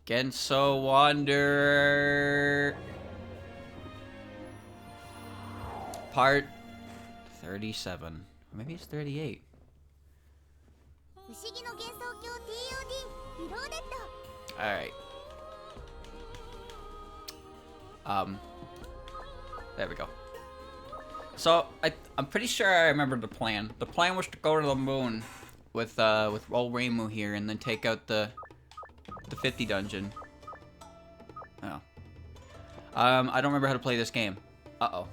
Genso Wanderer. Part 37. Or maybe it's 38. Alright. There we go. So, I'm pretty sure I remember the plan. The plan was to go to the moon with old Reimu here and then take out the 50 dungeon. Oh. I don't remember how to play this game. Uh-oh.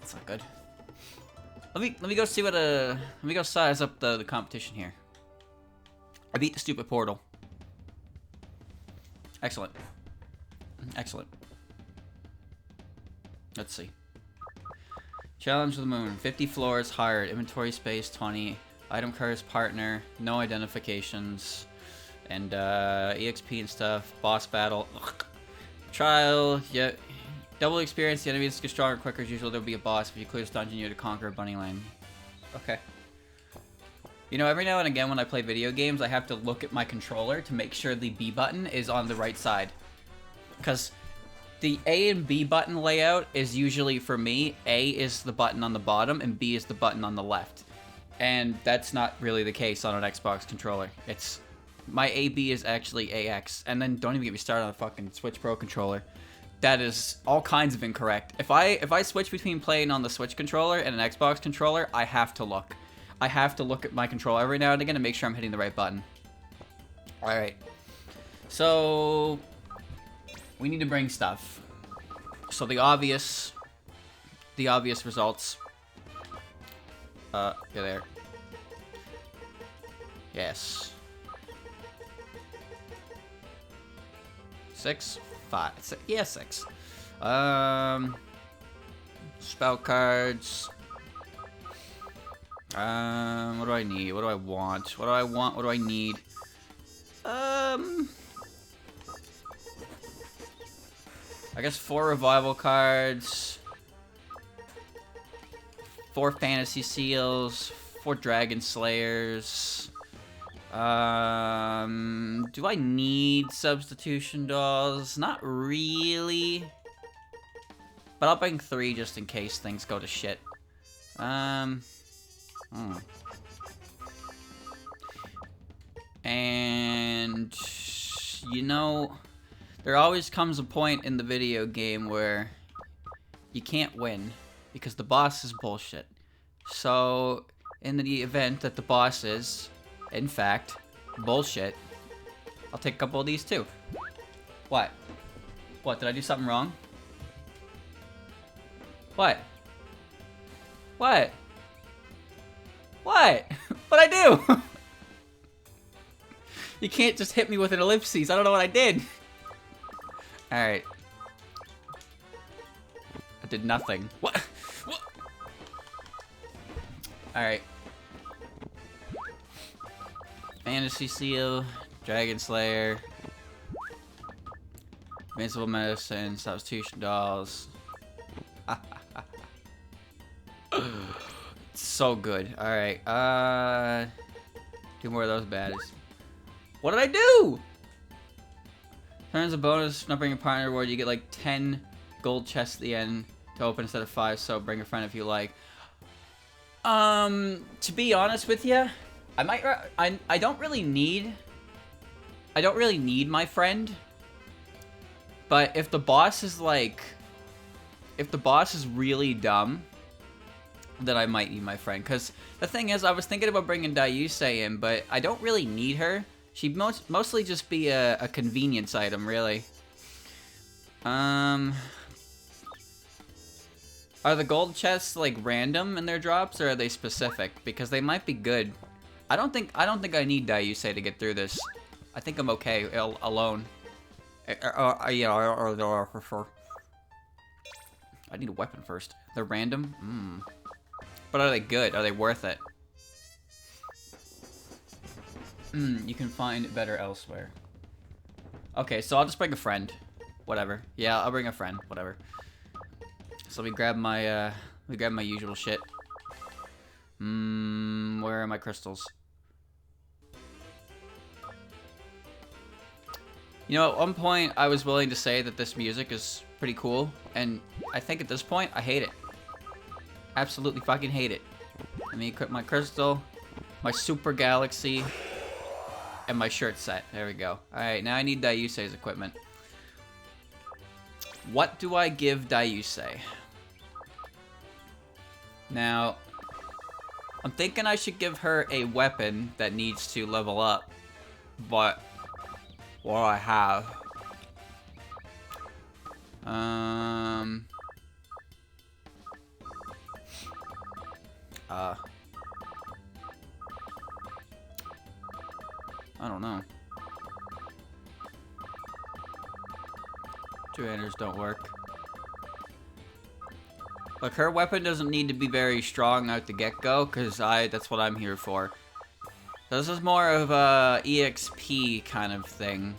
That's not good. Let me go see what let me go size up the competition here. I beat the stupid portal. Excellent. Excellent. Let's see. Challenge of the moon. 50 floors, hard. Inventory space, 20. Item cards, partner. No identifications. And, EXP and stuff. Boss battle. Ugh. Trial. Yeah. Double experience. The enemies get stronger quicker as usual. There'll be a boss. If you clear this dungeon, you have to conquer a bunny land. Okay. You know, every now and again when I play video games, I have to look at my controller to make sure the B button is on the right side. Because the A and B button layout is usually, for me, A is the button on the bottom and B is the button on the left. And that's not really the case on an Xbox controller. It's... my AB is actually AX. And then don't even get me started on the fucking Switch Pro controller. That is all kinds of incorrect. If I switch between playing on the Switch controller and an Xbox controller, I have to look. I have to look at my controller every now and again to make sure I'm hitting the right button. Alright. So... we need to bring stuff. So the obvious results. You're there. Yes. 6? 5. Yeah, 6. Spell cards. What do I need? What do I want? What do I want? What do I need? I guess 4 revival cards, 4 fantasy seals, 4 dragon slayers. Do I need substitution dolls? Not really. But I'll bring 3 just in case things go to shit. And you know, there always comes a point in the video game where you can't win because the boss is bullshit. So, in the event that the boss is, in fact, bullshit, I'll take a couple of these too. What? What? Did I do something wrong? What? What? What? What'd I do? You can't just hit me with an ellipses. I don't know what I did. Alright. I did nothing. What? What? Alright. Fantasy Seal, Dragon Slayer, Invincible Medicine, Substitution Dolls. So good. Alright, 2 more of those baddies. What did I do? Turns a bonus, not bring a partner reward, you get like 10 gold chests at the end to open instead of 5, so bring a friend if you like. To be honest with you, I don't really need my friend. But if the boss is like, if the boss is really dumb, then I might need my friend. Because the thing is, I was thinking about bringing Dayusei in, but I don't really need her. She'd mostly just be a convenience item, really. Are the gold chests like random in their drops, or are they specific? Because they might be good. I don't think I need Dayusei to get through this. I think I'm okay alone. Yeah, for sure. I need a weapon first. They're random? But are they good? Are they worth it? You can find better elsewhere. Okay, so I'll just bring a friend. Whatever. Yeah, I'll bring a friend. Whatever. So let me grab my usual shit. Where are my crystals? You know, at one point, I was willing to say that this music is pretty cool, and I think at this point, I hate it. Absolutely fucking hate it. Let me equip my crystal, my super galaxy, and my shirt set. There we go. Alright, now I need Dayusei's equipment. What do I give Dayusei? Now, I'm thinking I should give her a weapon that needs to level up, but what do I have? I don't know. Two-handers don't work. Look, her weapon doesn't need to be very strong out the get-go, because that's what I'm here for. This is more of a EXP kind of thing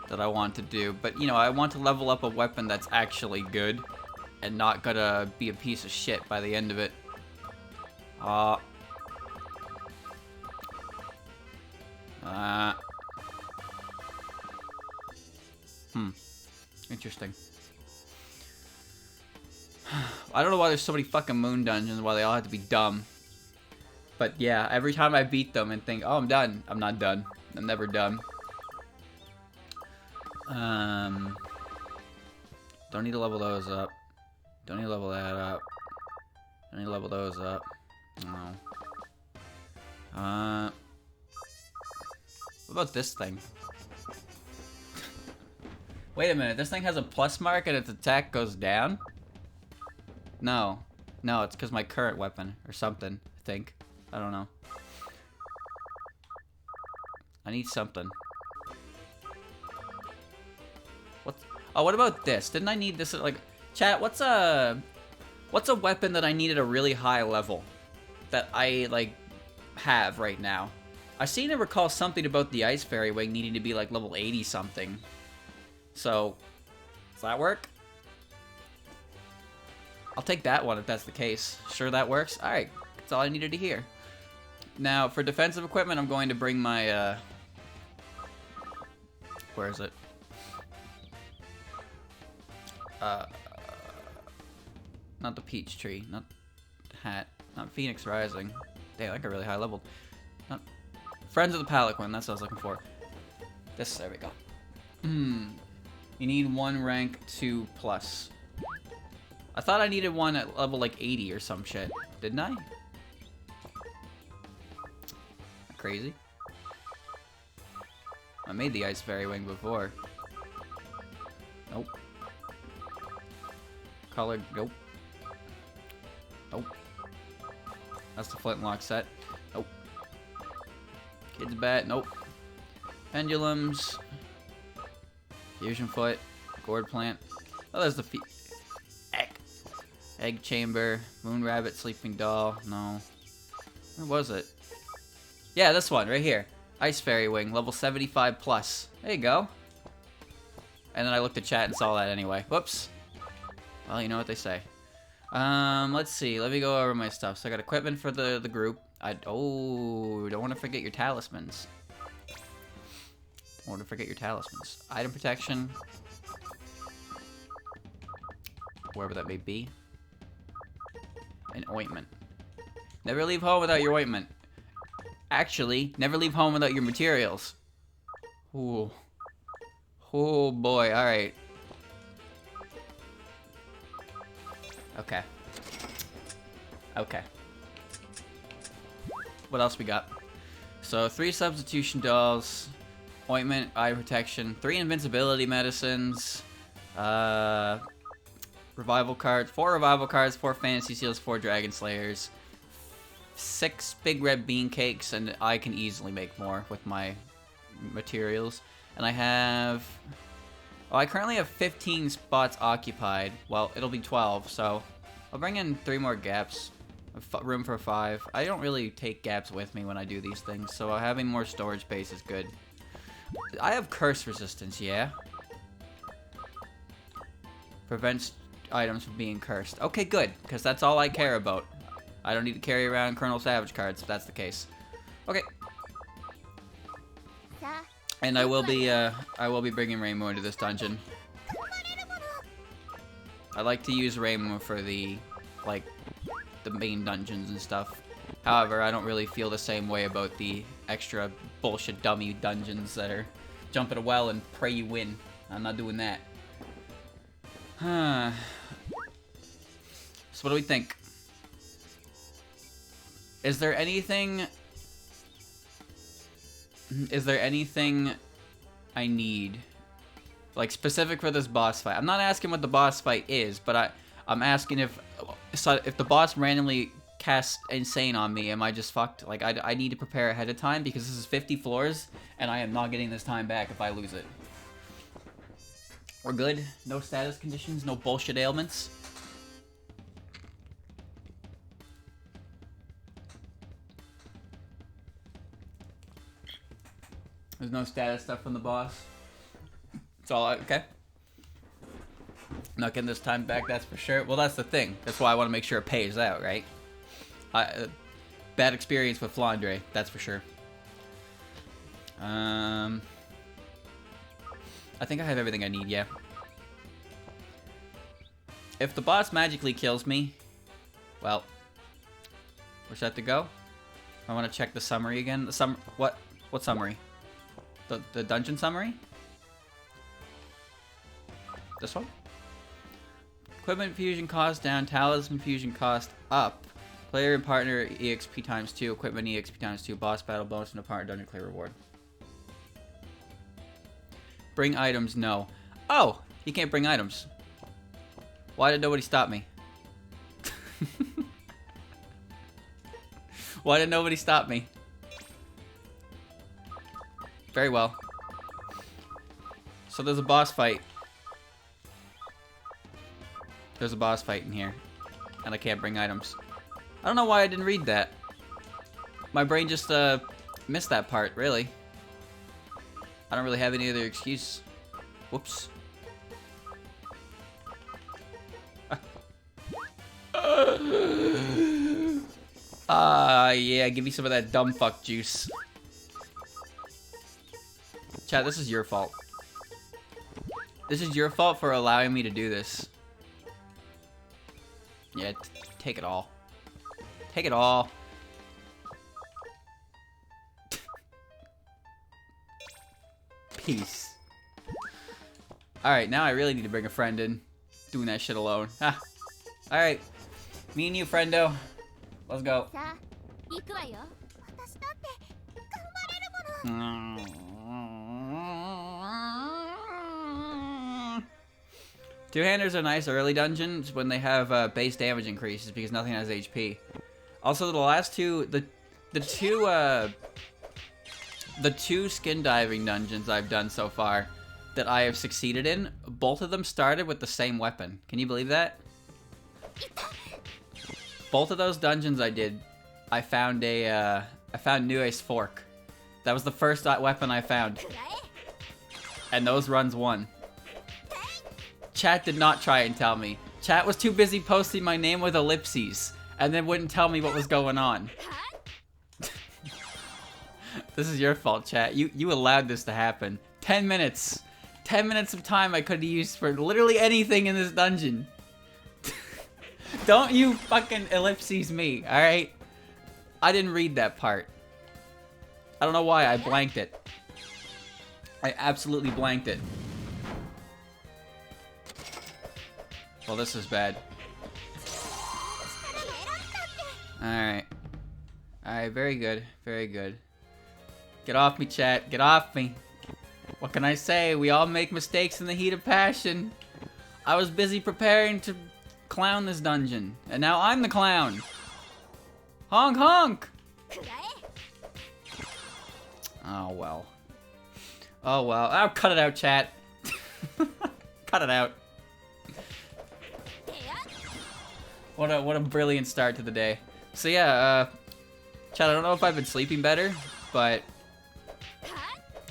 that I want to do. But, you know, I want to level up a weapon that's actually good and not gonna be a piece of shit by the end of it. Interesting. I don't know why there's so many fucking moon dungeons, why they all have to be dumb. But yeah, every time I beat them and think, oh, I'm done. I'm not done. I'm never done. Don't need to level those up. Don't need to level that up. Don't need to level those up. No. What about this thing? Wait a minute, this thing has a plus mark and its attack goes down? No. No, it's because my current weapon or something, I think. I don't know. I need something. Oh, what about this? Didn't I need this, like... Chat, what's a weapon that I need at a really high level? That I, like, have right now? I seem to recall something about the Ice Fairy Wing needing to be, like, level 80 something. So, does that work? I'll take that one if that's the case. Sure that works? Alright, that's all I needed to hear. Now, for defensive equipment, I'm going to bring my, where is it? Not the peach tree, not the hat, not Phoenix Rising. Damn, I got really high leveled. Not Friends of the Palanquin, that's what I was looking for. This, there we go. You need one rank 2+. I thought I needed one at level like 80 or some shit. Didn't I? Crazy. I made the Ice Fairy Wing before. Nope. Colored, nope. Nope. That's the Flintlock set. Nope. Kid's Bat, nope. Pendulums. Fusion Foot. Gourd Plant. Oh, there's the Egg Chamber. Moon Rabbit, Sleeping Doll. No. Where was it? Yeah, this one, right here. Ice Fairy Wing, level 75+. There you go. And then I looked at chat and saw that anyway. Whoops. Well, you know what they say. Let's see. Let me go over my stuff. So I got equipment for the group. Oh, don't want to forget your talismans. Don't want to forget your talismans. Item protection. Wherever that may be. An ointment. Never leave home without your ointment. Actually, never leave home without your materials. Ooh. Oh boy, alright. Okay. Okay. What else we got? So, 3 substitution dolls, ointment, eye protection, 3 invincibility medicines, revival cards, 4 revival cards, 4 fantasy seals, 4 dragon slayers, 6 big red bean cakes, and I can easily make more with my materials. And I have... Oh, I currently have 15 spots occupied. Well, it'll be 12, so I'll bring in 3 more gaps. Room for 5. I don't really take gaps with me when I do these things, so having more storage space is good. I have curse resistance, yeah? Prevents items from being cursed. Okay, good, because that's all I care about. I don't need to carry around Colonel Savage cards if that's the case. Okay. And I will be bringing Rainbow into this dungeon. I like to use Rainbow for the main dungeons and stuff. However, I don't really feel the same way about the extra bullshit dummy dungeons that are jump in a well and pray you win. I'm not doing that. So what do we think? Is there anything I need? Like, specific for this boss fight? I'm not asking what the boss fight is, but I'm asking if the boss randomly casts Insane on me, am I just fucked? Like, I need to prepare ahead of time because this is 50 floors, and I am not getting this time back if I lose it. We're good. No status conditions, no bullshit ailments. There's no status stuff from the boss. It's all okay. Not getting this time back, that's for sure. Well, that's the thing. That's why I want to make sure it pays out, right? Bad experience with Flandre, that's for sure. I think I have everything I need, yeah. If the boss magically kills me, well, where's that to go? I want to check the summary again. The what summary? The dungeon summary? This one? Equipment fusion cost down, talisman fusion cost up. Player and partner EXP times 2, equipment EXP times 2, boss battle bonus, and a partner dungeon clear reward. Bring items, no. Oh! You can't bring items. Why did nobody stop me? Why did nobody stop me? Very well. So there's a boss fight. There's a boss fight in here. And I can't bring items. I don't know why I didn't read that. My brain just missed that part, really. I don't really have any other excuse. Whoops. Yeah, give me some of that dumb fuck juice. Chat, this is your fault. This is your fault for allowing me to do this. Yeah, take it all. Take it all. Peace. Alright, now I really need to bring a friend in. Doing that shit alone. Ah. Alright. Me and you, friendo. Let's go. Two-handers are nice early dungeons when they have base damage increases because nothing has HP. Also, the last two, the two skin diving dungeons I've done so far that I have succeeded in, both of them started with the same weapon. Can you believe that? Both of those dungeons I did, I found Nue's fork. That was the first weapon I found. And those runs won. Chat did not try and tell me. Chat was too busy posting my name with ellipses and then wouldn't tell me what was going on. This is your fault, chat. You allowed this to happen. 10 minutes. 10 minutes of time I could have used for literally anything in this dungeon. Don't you fucking ellipses me, alright? I didn't read that part. I don't know why, I blanked it. I absolutely blanked it. Well, this is bad. Alright. Alright, very good. Very good. Get off me, chat. Get off me. What can I say? We all make mistakes in the heat of passion. I was busy preparing to clown this dungeon. And now I'm the clown. Honk honk! Oh, well. Oh, well. I'll cut it out, chat. Cut it out. What a brilliant start to the day. So yeah, chat, I don't know if I've been sleeping better, but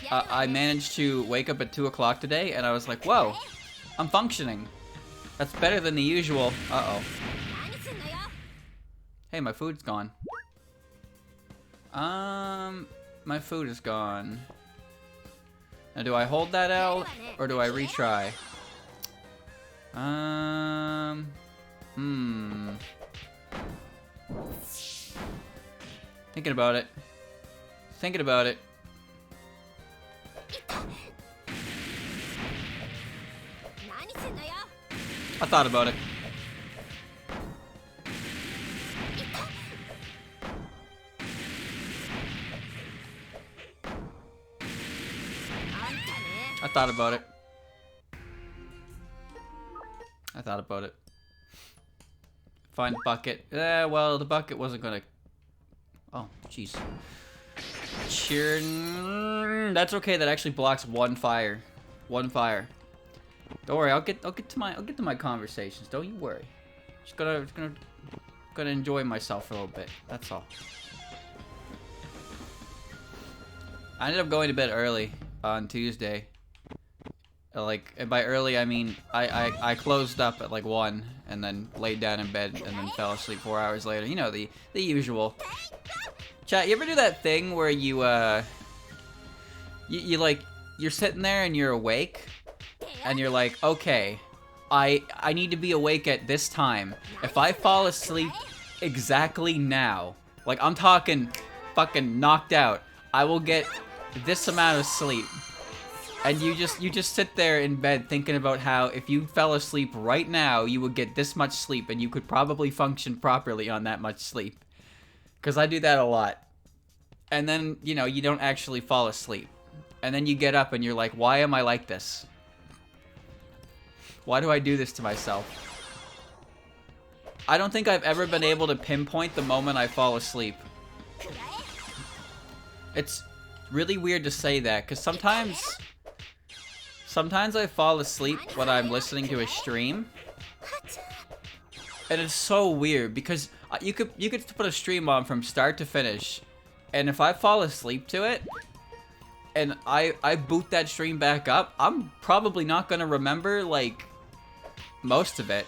I managed to wake up at 2 o'clock today, and I was like, whoa, I'm functioning. That's better than the usual. Uh-oh. Hey, my food's gone. My food is gone. Now, do I hold that L or do I retry? Thinking about it. Thinking about it. I thought about it. I thought about it. I thought about it. Find bucket. Well, the bucket wasn't gonna... Oh, jeez. That's okay. That actually blocks one fire. One fire. Don't worry. I'll get to my conversations. Don't you worry. Just gonna enjoy myself for a little bit. That's all. I ended up going to bed early on Tuesday. Like, and by early I mean I closed up at like 1 and then laid down in bed and then fell asleep 4 hours later. You know, the usual. Chat, you ever do that thing where you like, you're sitting there and you're awake and you're like, okay, I need to be awake at this time. If I fall asleep exactly now, like I'm talking fucking knocked out, I will get this amount of sleep. And you just sit there in bed thinking about how if you fell asleep right now, you would get this much sleep and you could probably function properly on that much sleep. Because I do that a lot. And then, you know, you don't actually fall asleep. And then you get up and you're like, why am I like this? Why do I do this to myself? I don't think I've ever been able to pinpoint the moment I fall asleep. It's really weird to say that, because sometimes I fall asleep when I'm listening to a stream. And it's so weird because you could put a stream on from start to finish, and if I fall asleep to it and I boot that stream back up, I'm probably not gonna remember like most of it.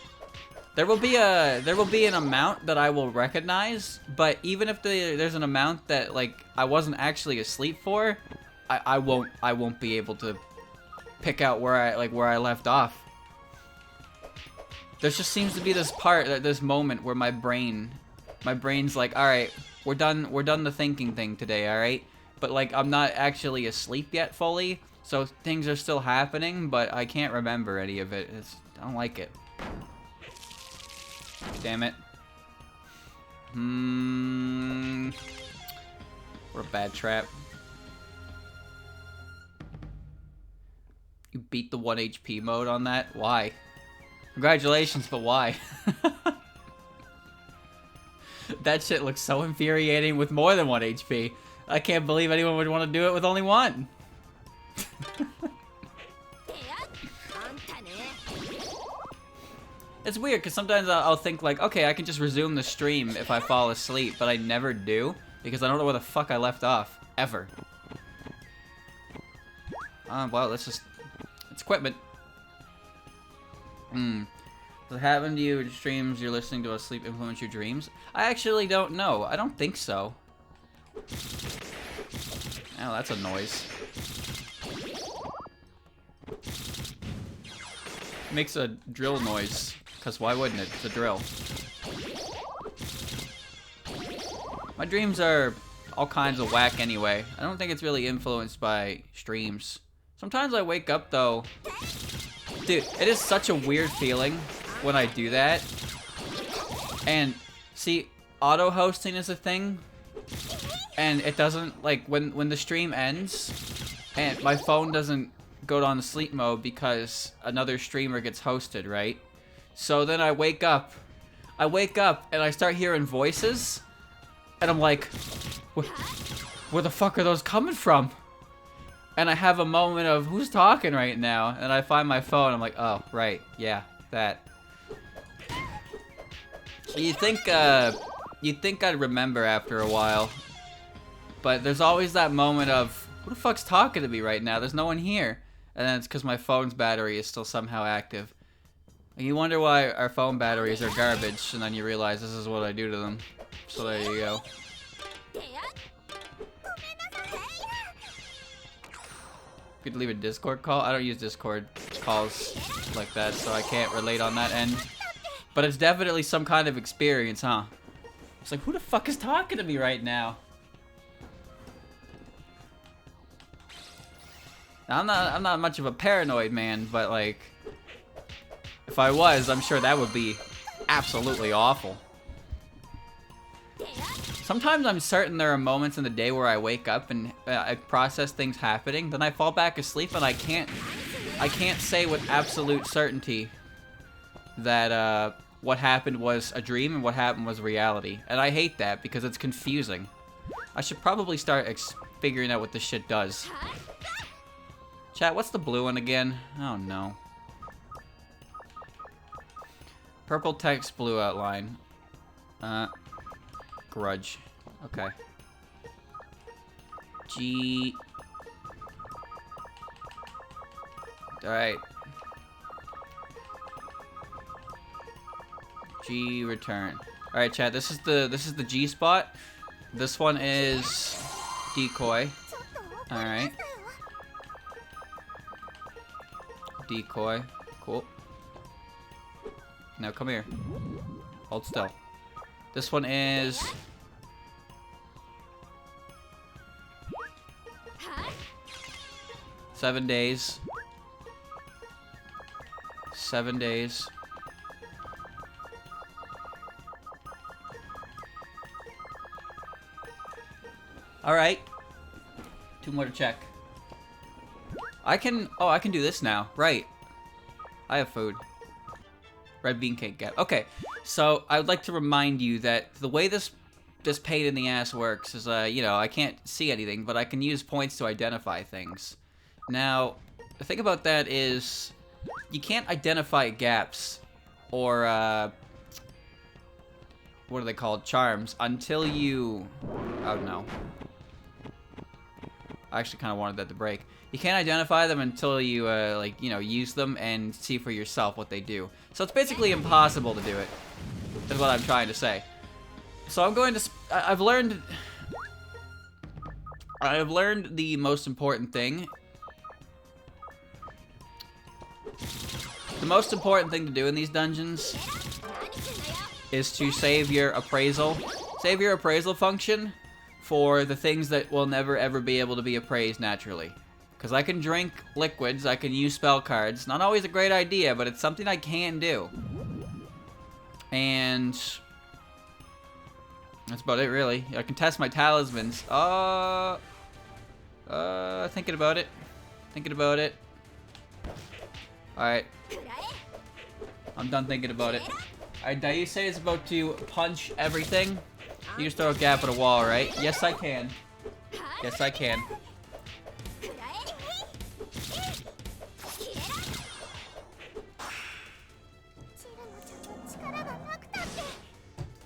There will be an amount that I will recognize, but even if there's an amount that like I wasn't actually asleep for, I won't be able to pick out where I left off. There just seems to be this moment where my brain's like, all right, we're done the thinking thing today, all right? But like I'm not actually asleep yet fully, so things are still happening, but I can't remember any of it. I don't like it. Damn it. What a bad trap. You beat the 1 HP mode on that? Why? Congratulations, but why? That shit looks so infuriating with more than 1 HP. I can't believe anyone would want to do it with only 1. It's weird, because sometimes I'll think like, okay, I can just resume the stream if I fall asleep, but I never do, because I don't know where the fuck I left off. Ever. Well, it's equipment. Does it happen to you in streams you're listening to a sleep influence your dreams? I actually don't know. I don't think so. Oh, that's a noise. Makes a drill noise. Because why wouldn't it? It's a drill. My dreams are all kinds of whack anyway. I don't think it's really influenced by streams. Sometimes I wake up though. Dude, it is such a weird feeling when I do that. And see, auto hosting is a thing. And it doesn't, like, when the stream ends and my phone doesn't go on the sleep mode because another streamer gets hosted, right? So then I wake up and I start hearing voices, and I'm like, where the fuck are those coming from? And I have a moment of, who's talking right now? And I find my phone, I'm like, oh, right, yeah, that. You'd think I'd remember after a while, but there's always that moment of, who the fuck's talking to me right now? There's no one here. And then it's because my phone's battery is still somehow active. And you wonder why our phone batteries are garbage, and then you realize this is what I do to them. So there you go. Could leave a Discord call. I don't use Discord calls like that, so I can't relate on that end. But it's definitely some kind of experience, huh? It's like, who the fuck is talking to me right now? Now, I'm not much of a paranoid man, but like, if I was, I'm sure that would be absolutely awful. Sometimes I'm certain there are moments in the day where I wake up and I process things happening, then I fall back asleep and I can't say with absolute certainty that what happened was a dream and what happened was reality. And I hate that because it's confusing. I should probably start figuring out what this shit does. Chat, what's the blue one again? Oh no. Purple text, blue outline. Grudge. Okay. G. Alright. G return. Alright, chat, this is the G spot. This one is decoy. Alright. Decoy. Cool. Now come here. Hold still. This one is 7 days. 7 days. Alright. 2 more to check. I can do this now. Right. I have food. Red bean cake gap. Okay, so I would like to remind you that the way this pain in the ass works is, you know, I can't see anything, but I can use points to identify things. Now, the thing about that is, you can't identify gaps or, what are they called? Charms, until you... Oh, no. I actually kind of wanted that to break. You can't identify them until you, like, you know, use them and see for yourself what they do. So it's basically impossible to do it, is what I'm trying to say. So I'm going to... I've learned the most important thing. The most important thing to do in these dungeons is to save your appraisal. Save your appraisal function for the things that will never ever be able to be appraised naturally. Because I can drink liquids, I can use spell cards. Not always a great idea, but it's something I can do. And that's about it, really. I can test my talismans. Thinking about it. Thinking about it. Alright. I'm done thinking about it. Alright, Daise is about to punch everything. You just throw a gap at a wall, right? Yes, I can. Yes, I can.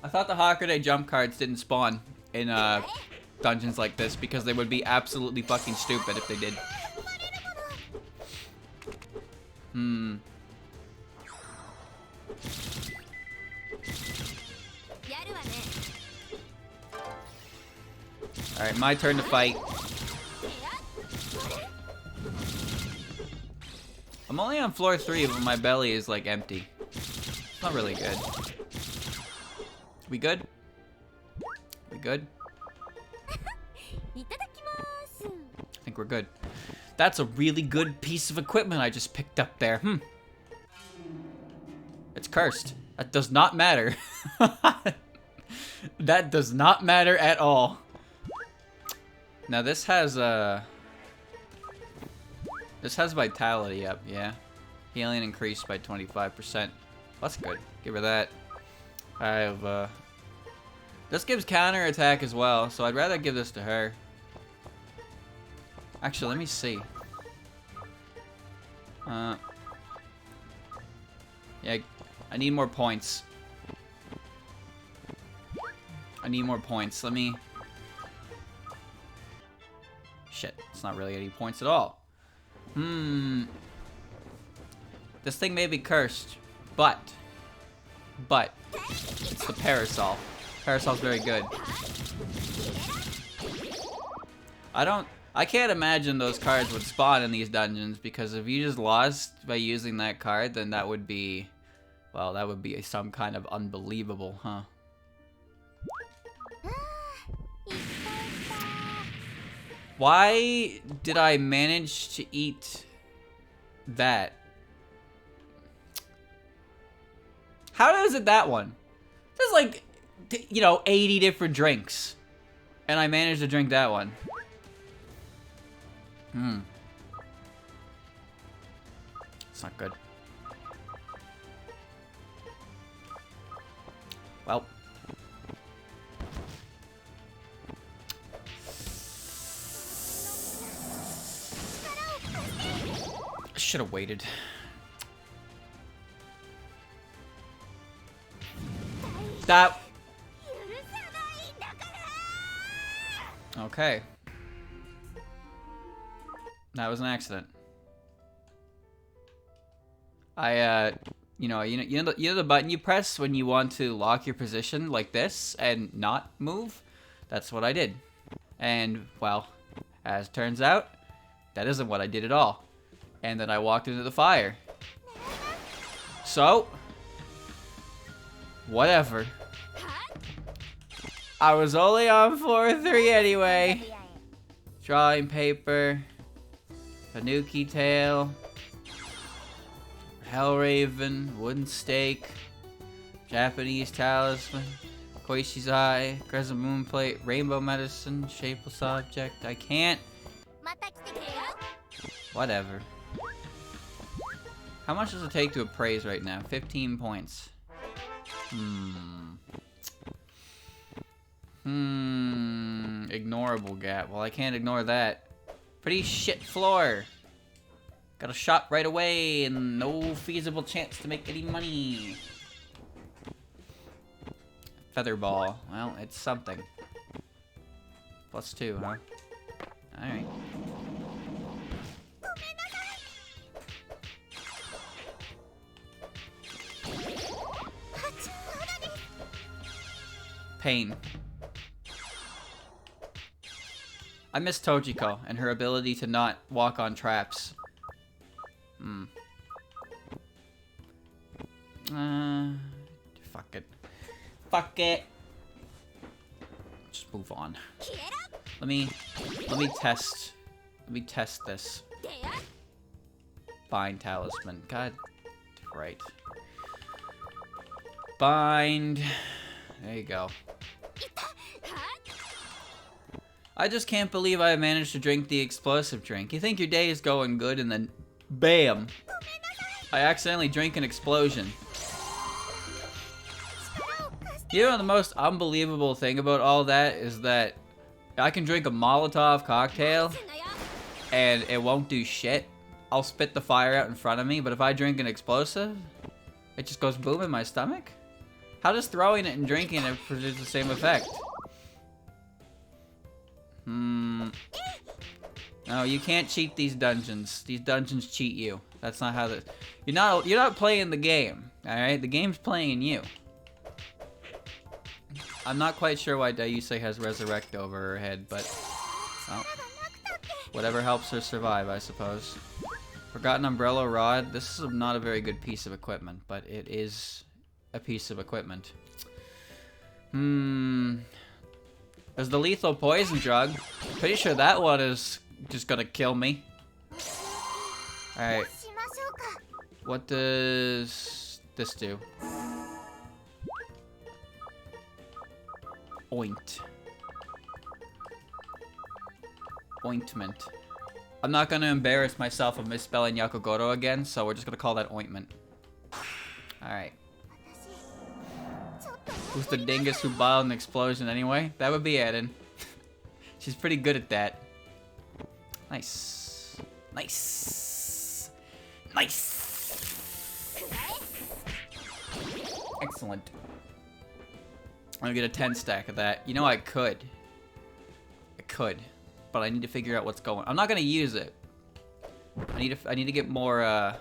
I thought the Hakurei jump cards didn't spawn in dungeons like this because they would be absolutely fucking stupid if they did. Alright, my turn to fight. I'm only on floor 3, but my belly is like empty. It's not really good. We good? We good? I think we're good. That's a really good piece of equipment I just picked up there. It's cursed. That does not matter. That does not matter at all. Now this has vitality up, yeah. Healing increased by 25%. That's good. Give her that. I have, this gives counter attack as well, so I'd rather give this to her. Actually, let me see. Yeah, I need more points. I need more points. Let me... Shit, it's not really any points at all. This thing may be cursed, but it's the Parasol. Parasol's very good. I I can't imagine those cards would spawn in these dungeons, because if you just lost by using that card, then that would be, well, that would be some kind of unbelievable, huh? Why did I manage to eat that? How is it that one? There's like, you know, 80 different drinks. And I managed to drink that one. It's not good. Well. I should have waited. That. Okay. That was an accident. You know the button you press when you want to lock your position like this and not move? That's what I did. And, well, as turns out, that isn't what I did at all. And then I walked into the fire. So, whatever. I was only on floor 3 anyway. Drawing paper. Tanuki tail. Hellraven. Wooden stake. Japanese talisman. Koishi's eye. Crescent moon plate. Rainbow medicine. Shapeless object. I can't. Whatever. How much does it take to appraise right now? 15 points. Ignorable gap. Well, I can't ignore that. Pretty shit floor. Got a shot right away and no feasible chance to make any money. Feather ball. Well, it's something. +2, huh? Alright. Pain. I miss Tojiko and her ability to not walk on traps. Fuck it. Fuck it. Just move on. Let me test. Let me test this. Bind talisman. God, right. Bind. There you go. I just can't believe I managed to drink the explosive drink. You think your day is going good and then BAM! I accidentally drink an explosion. You know the most unbelievable thing about all that is that I can drink a Molotov cocktail and it won't do shit. I'll spit the fire out in front of me, but if I drink an explosive, it just goes boom in my stomach? How does throwing it and drinking it produce the same effect? No, you can't cheat these dungeons. These dungeons cheat you. That's not how you're not playing the game. Alright? The game's playing you. I'm not quite sure why Dayusei has Resurrect over her head, but well, whatever helps her survive, I suppose. Forgotten Umbrella Rod. This is not a very good piece of equipment, but it is a piece of equipment. There's the lethal poison drug. Pretty sure that one is just gonna kill me. Alright. What does this do? Ointment. I'm not gonna embarrass myself of misspelling Yakogoro again, so we're just gonna call that ointment. Alright. Who's the dingus who bottled an explosion anyway? That would be Eden. She's pretty good at that. Nice. Nice. Nice. Excellent. I'm gonna get a 10 stack of that. You know, I could, but I need to figure out what's going on. I'm not gonna use it. I need to get more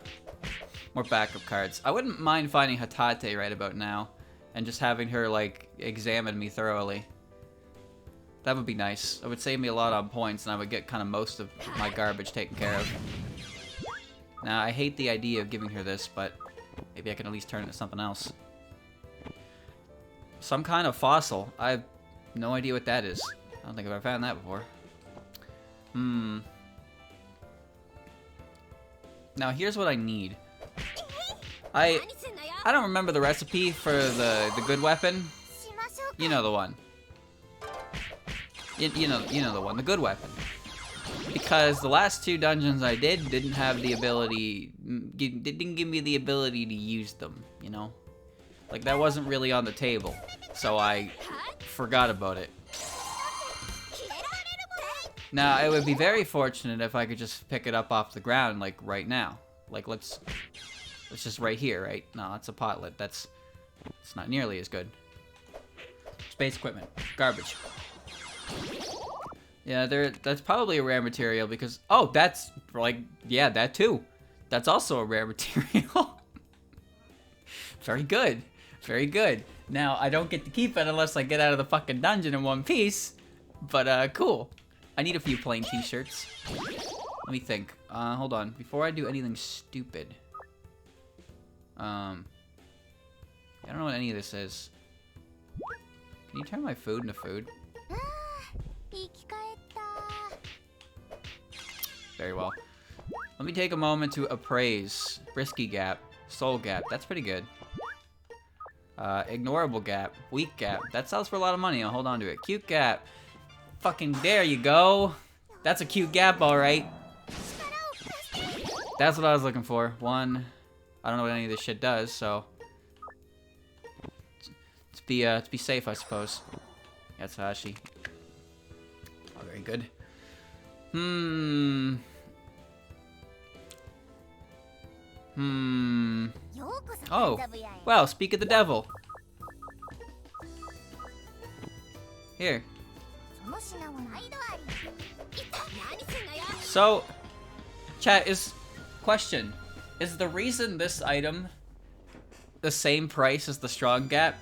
backup cards. I wouldn't mind finding Hatate right about now and just having her like examine me thoroughly. That would be nice. It would save me a lot on points, and I would get kind of most of my garbage taken care of. Now, I hate the idea of giving her this, but maybe I can at least turn it into something else. Some kind of fossil. I have no idea what that is. I don't think I've ever found that before. Now, here's what I need. I don't remember the recipe for the good weapon. You know the one. You know the one, the good weapon. Because the last 2 dungeons I didn't have the ability, didn't give me the ability to use them, you know? Like, that wasn't really on the table, so I forgot about it. Now, it would be very fortunate if I could just pick it up off the ground, like, right now. Like, let's just right here, right? No, that's a potlet. It's not nearly as good. Space equipment. Garbage. Yeah, that's probably a rare material because... Oh, that's, like, yeah, that too. That's also a rare material. Very good. Very good. Now, I don't get to keep it unless I get out of the fucking dungeon in one piece. But, cool. I need a few plain t-shirts. Let me think. Hold on. Before I do anything stupid. I don't know what any of this is. Can you turn my food into food? Very well. Let me take a moment to appraise. Risky gap. Soul gap. That's pretty good. Ignorable gap. Weak gap. That sells for a lot of money. I'll hold on to it. Cute gap. Fucking there you go. That's a cute gap, alright. That's what I was looking for. 1. I don't know what any of this shit does, so... To be safe, I suppose. Yatsuhashi. Oh, very good. Oh, well, speak of the devil. Here. So, chat, question. Is the reason this item the same price as the strong gap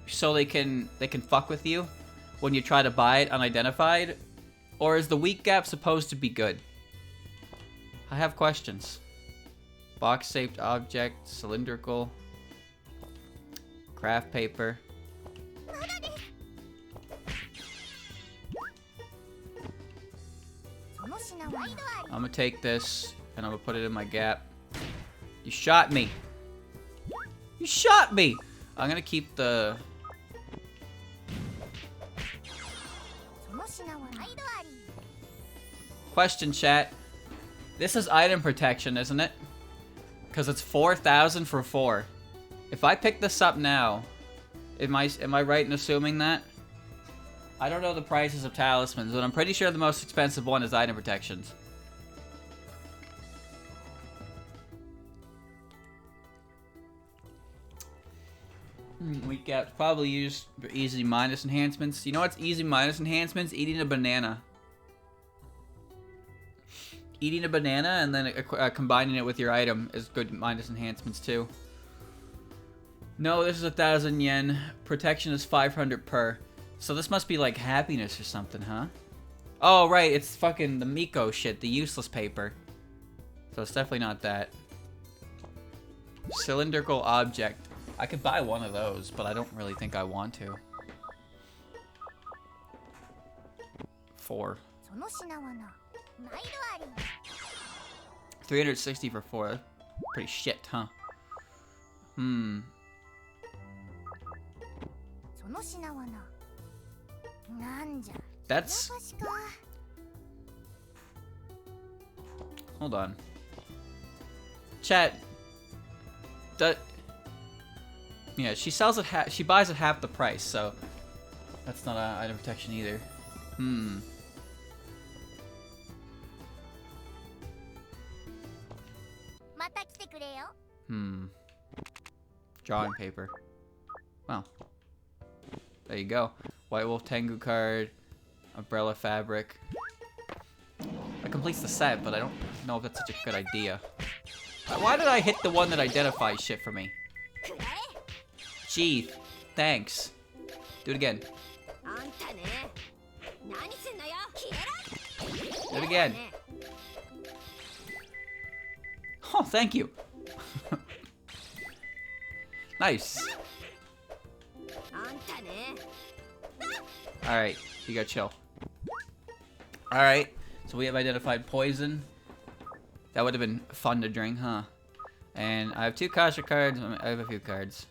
so they can fuck with you when you try to buy it unidentified? Or is the weak gap supposed to be good? I have questions. Box-shaped object, cylindrical, craft paper. I'm gonna take this and I'm gonna put it in my gap. You shot me. You shot me. I'm gonna keep the... Question, chat. This is item protection, isn't it? Because it's 4,000 for 4. If I pick this up now, am I right in assuming that? I don't know the prices of talismans, but I'm pretty sure the most expensive one is item protections. Weak gaps probably used for easy minus enhancements. You know what's easy minus enhancements? Eating a banana. Eating a banana and then combining it with your item is good minus enhancements too. No, this is 1,000 yen. Protection is 500 per. So this must be like happiness or something, huh? Oh, right, it's fucking the Miko shit, the useless paper. So it's definitely not that. Cylindrical object. I could buy one of those, but I don't really think I want to. 4. 360 for 4. Pretty shit, huh? That's... Hold on. Chat. Yeah, she sells it she buys it half the price, so... That's not item protection either. Drawing paper. Well. There you go. White Wolf Tengu card. Umbrella fabric. That completes the set, but I don't know if that's such a good idea. Why did I hit the one that identifies shit for me? Gee, thanks. Do it again. Do it again. Oh, thank you. Nice. Alright, you gotta chill. Alright, so we have identified poison. That would have been fun to drink, huh? And I have 2 Kasha cards. I have a few cards.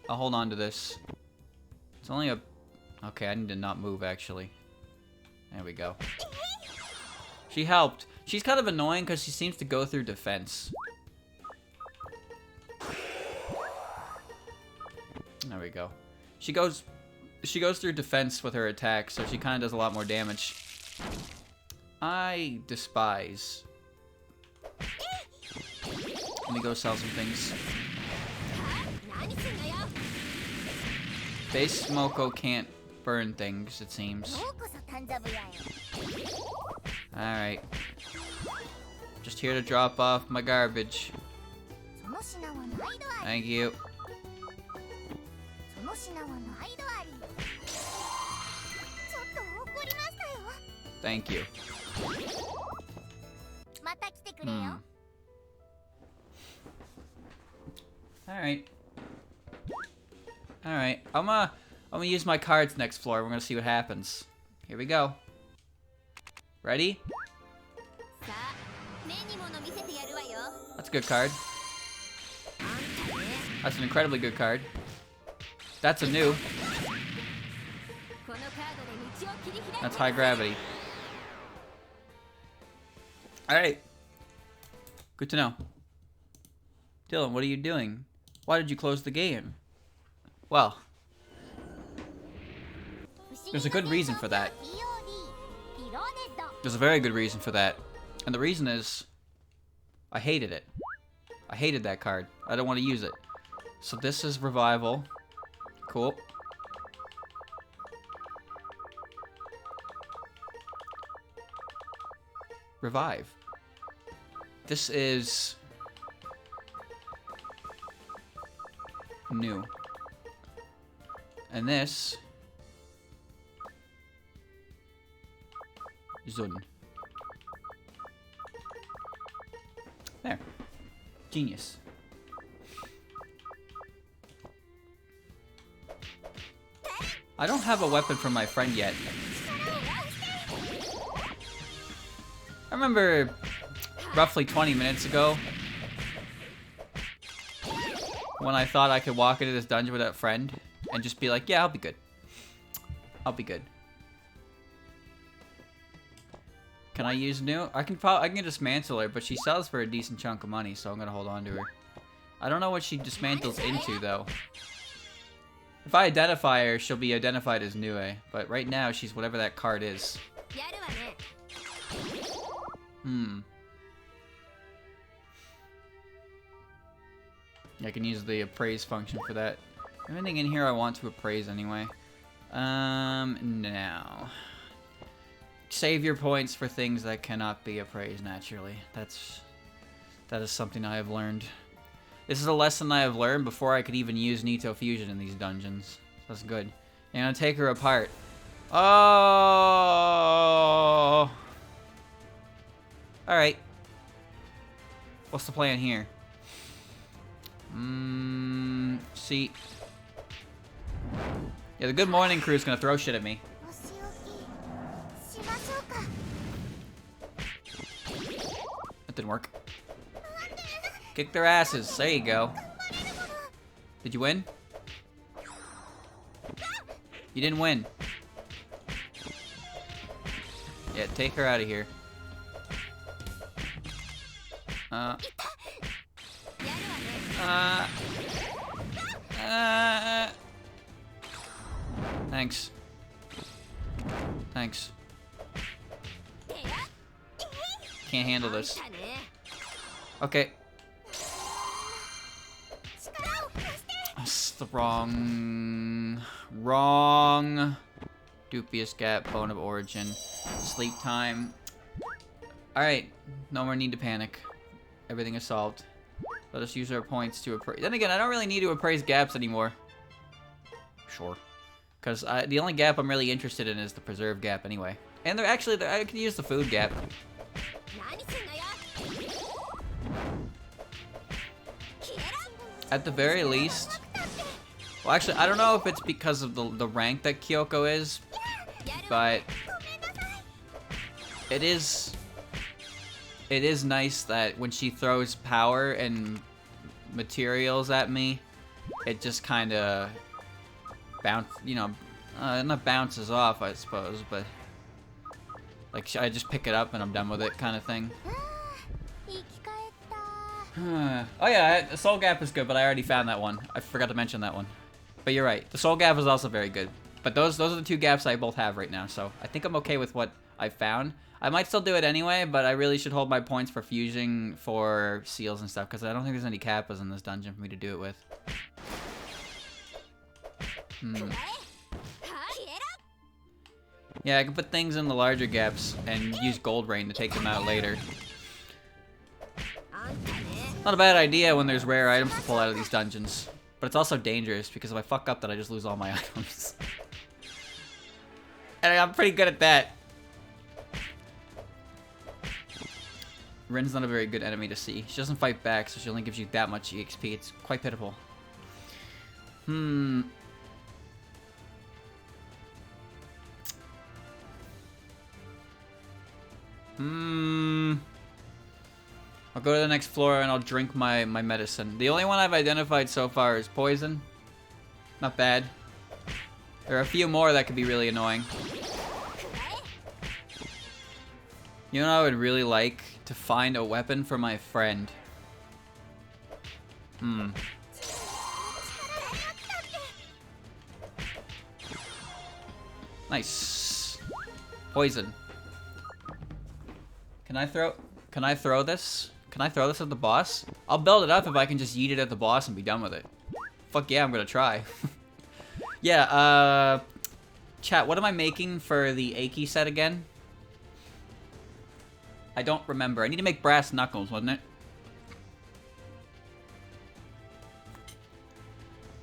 I'll hold on to this. It's only a... Okay, I need to not move, actually. There we go. She helped. She's kind of annoying because she seems to go through defense. There we go. She goes through defense with her attack, so she kind of does a lot more damage. I despise. Let me go sell some things. Base Smoko can't burn things, it seems. Alright. Just here to drop off my garbage. Thank you. Thank you. Alright. Alright. I'm gonna use my cards next floor. We're gonna see what happens. Here we go. Ready? That's a good card. That's an incredibly good card. That's a new. That's high gravity. Alright. Good to know. Dylan, what are you doing? Why did you close the game? Well, there's a good reason for that. There's a very good reason for that. And the reason is, I hated it. I hated that card. I don't want to use it. So this is Revival. Cool. Revive. This is new. And this Zun. There. Genius. I don't have a weapon from my friend yet. I remember roughly 20 minutes ago when I thought I could walk into this dungeon with a friend and just be like, yeah, I'll be good. I'll be good. Can I use new? I can dismantle her, but she sells for a decent chunk of money, so I'm gonna hold on to her. I don't know what she dismantles into though. If I identify her, she'll be identified as Nue, but right now she's whatever that card is. I can use the appraise function for that. Anything in here I want to appraise anyway. Now. Save your points for things that cannot be appraised naturally. That is something I have learned. This is a lesson I have learned before I could even use Nito Fusion in these dungeons. That's good. I'm gonna take her apart. Oh! Alright. What's the plan here? See. Yeah, the Good Morning Crew is gonna throw shit at me. That didn't work. Kick their asses. There you go. Did you win? You didn't win. Yeah, take her out of here. Thanks. Thanks. Can't handle this. Okay. That's the wrong Dubious Gap, Bone of Origin, Sleep Time. Alright, no more need to panic. Everything is solved. Let us use our points to appraise. Then again, I don't really need to appraise gaps anymore. Sure. Because the only gap I'm really interested in is the preserve gap anyway. And I could use the food gap. At the very least... Well, actually, I don't know if it's because of the rank that Kyoko is, but it is nice that when she throws power and materials at me, it just kind of not bounces off, I suppose, but like I just pick it up and I'm done with it, kind of thing. Oh yeah, the soul gap is good, but I already found that one. I forgot to mention that one. But you're right, the soul gap is also very good. But those are the two gaps I both have right now, so I think I'm okay with what I found. I might still do it anyway, but I really should hold my points for fusing for seals and stuff, because I don't think there's any kappas in this dungeon for me to do it with. Yeah, I can put things in the larger gaps and use gold rain to take them out later. Not a bad idea when there's rare items to pull out of these dungeons. But it's also dangerous, because if I fuck up, then I just lose all my items. And I'm pretty good at that. Rin's not a very good enemy to see. She doesn't fight back, so she only gives you that much EXP. It's quite pitiful. I'll go to the next floor and I'll drink my medicine. The only one I've identified so far is poison. Not bad. There are a few more that could be really annoying. You know what I would really like? To find a weapon for my friend. Nice. Poison. Can I throw this? Can I throw this at the boss? I'll build it up if I can just yeet it at the boss and be done with it. Fuck yeah, I'm gonna try. Yeah, chat, what am I making for the Aki set again? I don't remember. I need to make brass knuckles, wasn't it?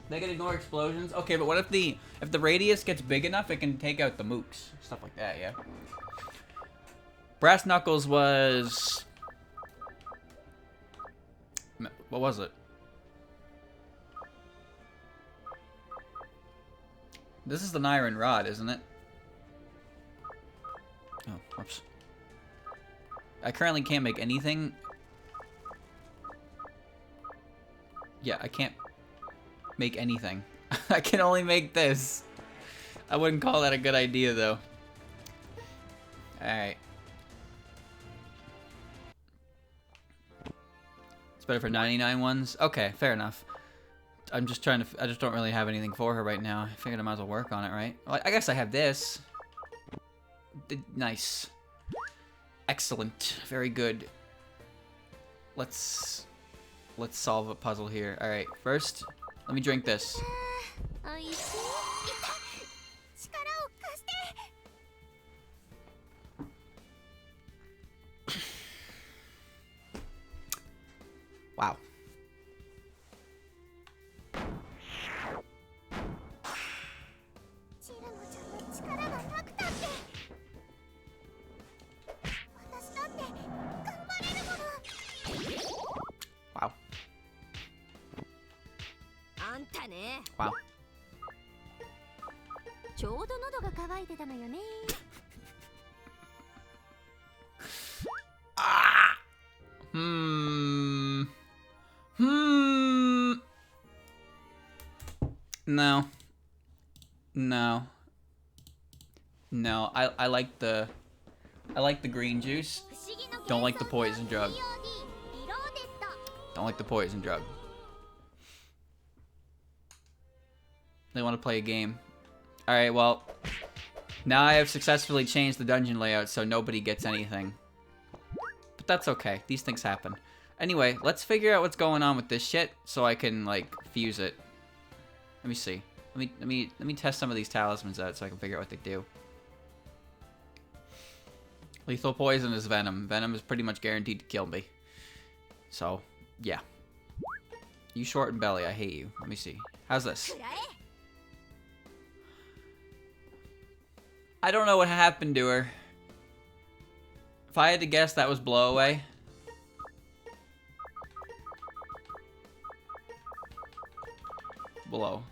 They can ignore explosions? Okay, but what if the radius gets big enough, it can take out the mooks? Stuff like that, yeah. Brass knuckles was... What was it? This is the iron rod, isn't it? Oh, whoops. I currently can't make anything. Yeah, I can't make anything. I can only make this. I wouldn't call that a good idea, though. Alright. It's better for 99 ones? Okay, fair enough. I just don't really have anything for her right now. I figured I might as well work on it, right? Well, I guess I have this. Nice. Excellent. Very good. Let's solve a puzzle here. Alright, first, let me drink this. Wow. Wow. Ah! No. No. No. I like the green juice. Don't like the poison drug. Don't like the poison drug. They want to play a game. Alright, well, now I have successfully changed the dungeon layout so nobody gets anything. But that's okay. These things happen. Anyway, let's figure out what's going on with this shit so I can, like, fuse it. Let me see. Let me test some of these talismans out so I can figure out what they do. Lethal poison is venom. Venom is pretty much guaranteed to kill me. So, yeah. You short and belly, I hate you. Let me see. How's this? I don't know what happened to her. If I had to guess, that was blow away. Blow.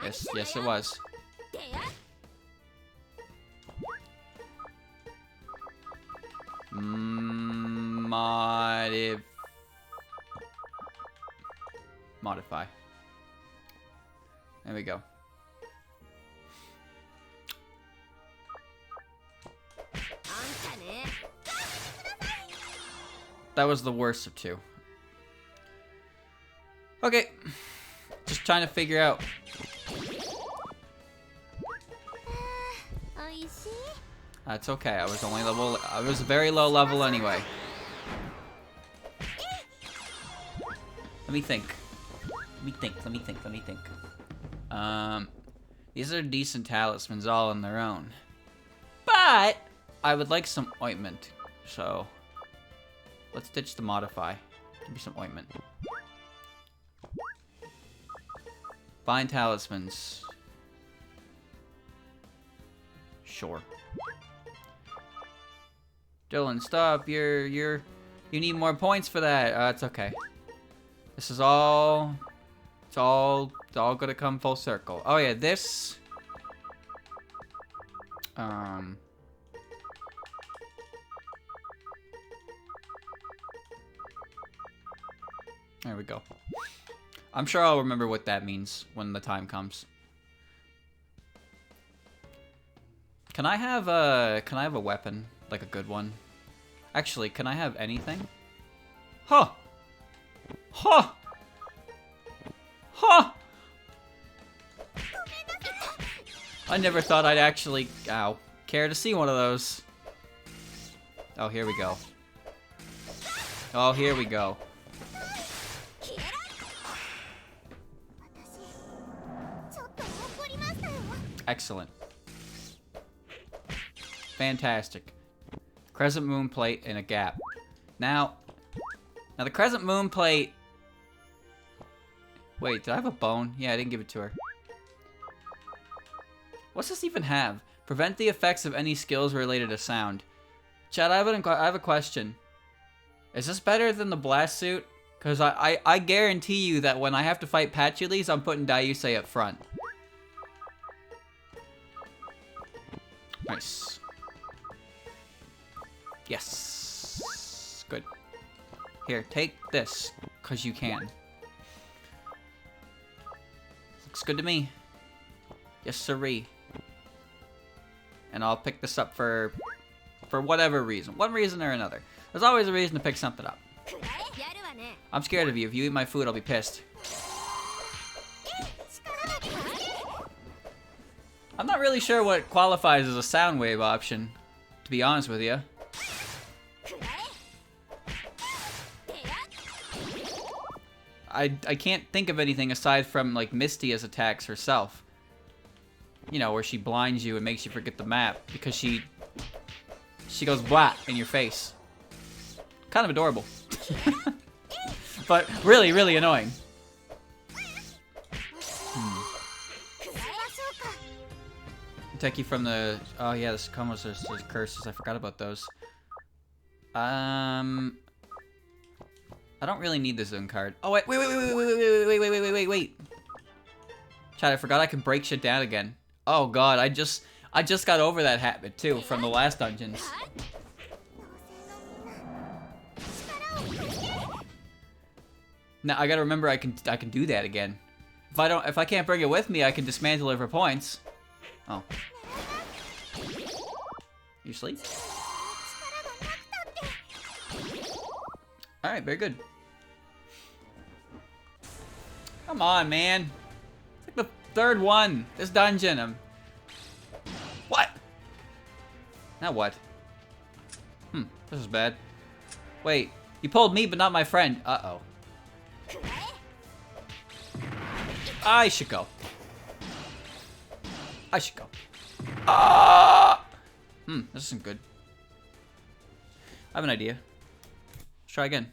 Yes, yes it was. Modify. There we go. That was the worst of two. Okay. Just trying to figure out. That's okay. I was only level. I was very low level anyway. Let me think. Let me think. These are decent talismans all on their own. But I would like some ointment. So let's ditch the modify. Give me some ointment. Find talismans. Sure. Dylan, stop. You need more points for that. It's okay. This is all. It's all gonna come full circle. Oh yeah, this. There we go. I'm sure I'll remember what that means when the time comes. Can I have a weapon? Like a good one? Actually, can I have anything? Huh! Huh! Huh! I never thought I'd actually, care to see one of those. Oh, here we go. Oh, here we go. Excellent. Fantastic. Crescent moon plate and a gap. Now the crescent moon plate. Wait, did I have a bone? Yeah, I didn't give it to her. What's this even have? Prevent the effects of any skills related to sound. Chad, I have a question. Is this better than the blast suit? Because I guarantee you that when I have to fight Patules, I'm putting Daiusei up front. Nice. Yes. Good. Here, take this, because you can. Looks good to me. Yes, sirree. And I'll pick this up for whatever reason. One reason or another. There's always a reason to pick something up. I'm scared of you. If you eat my food, I'll be pissed. I'm not really sure what qualifies as a sound wave option, to be honest with you. I can't think of anything aside from, like, Misty as attacks herself. You know, where she blinds you and makes you forget the map because she goes blah in your face. Kind of adorable. But really, really annoying. Take you from the... Oh yeah, the combos, there's curses. I forgot about those. I don't really need the Zune card. Oh wait. Chad, I forgot I can break shit down again. Oh god, I just got over that habit too from the last dungeons. Now I gotta remember I can do that again. If I can't bring it with me, I can dismantle it for points. Oh. You sleep? Alright, very good. Come on, man. It's like the third one. This dungeon. What? Now what? This is bad. Wait, you pulled me but not my friend. Uh-oh. I should go. This isn't good. I have an idea. Let's try again.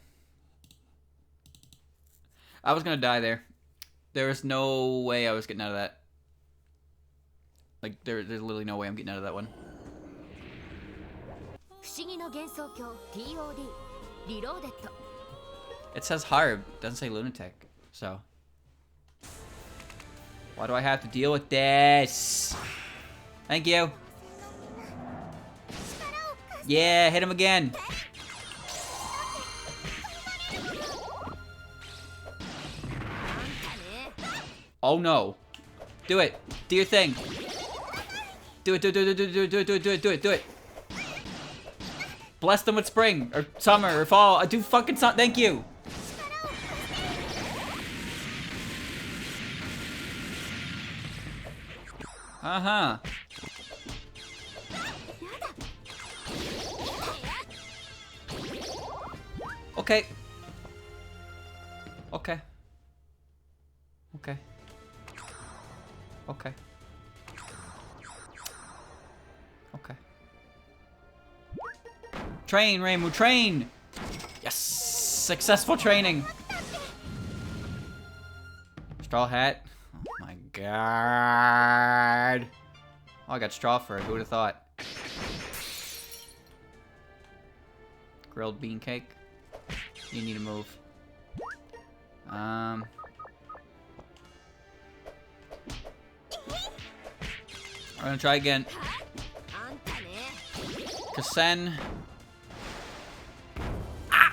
I was gonna die there. There was no way I was getting out of that. Like, there's literally no way I'm getting out of that one. It says Harb, it doesn't say lunatic, so. Why do I have to deal with this? Thank you. Yeah, hit him again. Oh no. Do it. Do your thing. Do it, do it, do it, do it, do it, do it, do it, do it, do it, do it. Bless them with spring, or summer, or fall. I do fucking something. Thank you. Uh-huh. Okay. Okay. Okay. Okay. Okay. Train, Reimu, train! Yes! Successful training! Straw hat. Oh my god. Oh, I got straw fur. Who would have thought? Grilled bean cake. You need to move. I'm gonna try again. Kasen. Ah!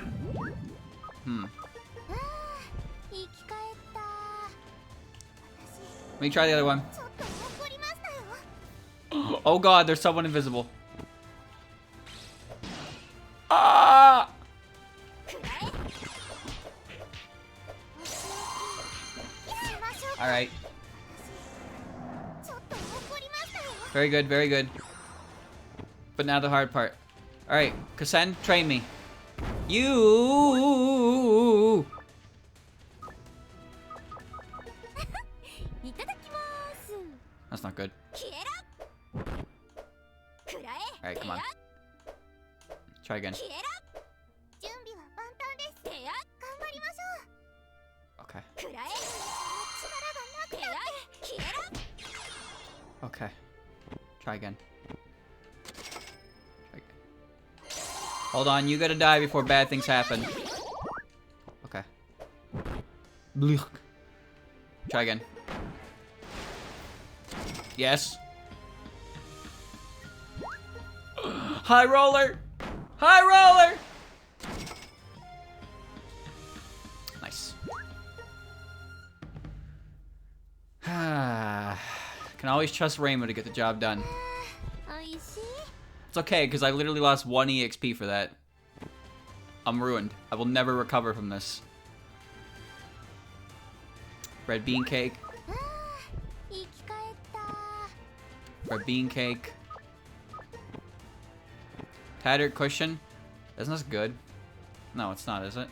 Let me try the other one. Oh god, there's someone invisible. Ah! Alright. Very good, very good. But now the hard part. Alright, Kasen, train me. You. That's not good. Alright, come on. Try again. Okay. Okay. Try again. Hold on, you gotta die before bad things happen. Okay. Blech. Try again. Yes. High roller! High roller! Nice. Can always trust Reimu to get the job done. It's okay, because I literally lost 1 EXP for that. I'm ruined. I will never recover from this. Red bean cake. Red bean cake. Tattered cushion. Isn't this good? No, it's not, is it?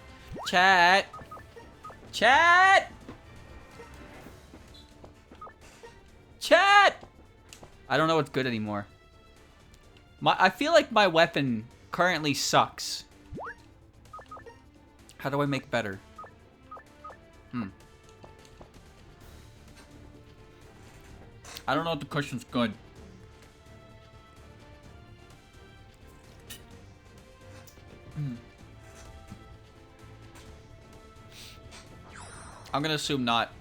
Chat! Chat! Chat! I don't know what's good anymore. I feel like my weapon currently sucks. How do I make better? I don't know if the cushion's good. I'm gonna assume not.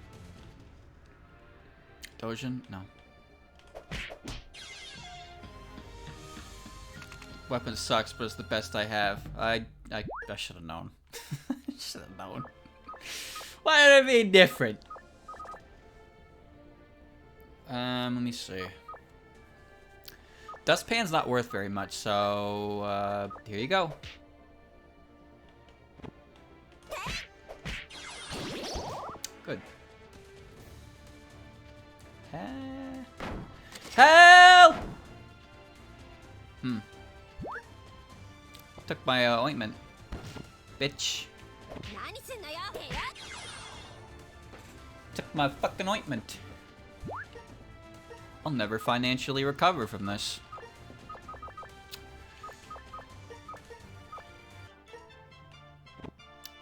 Dojin? No. Weapon sucks, but it's the best I have. I should have known. Should have known. Why did it be different? Let me see. Dustpan's not worth very much, so here you go. Good. Help! Took my ointment. Bitch. Took my fucking ointment. I'll never financially recover from this.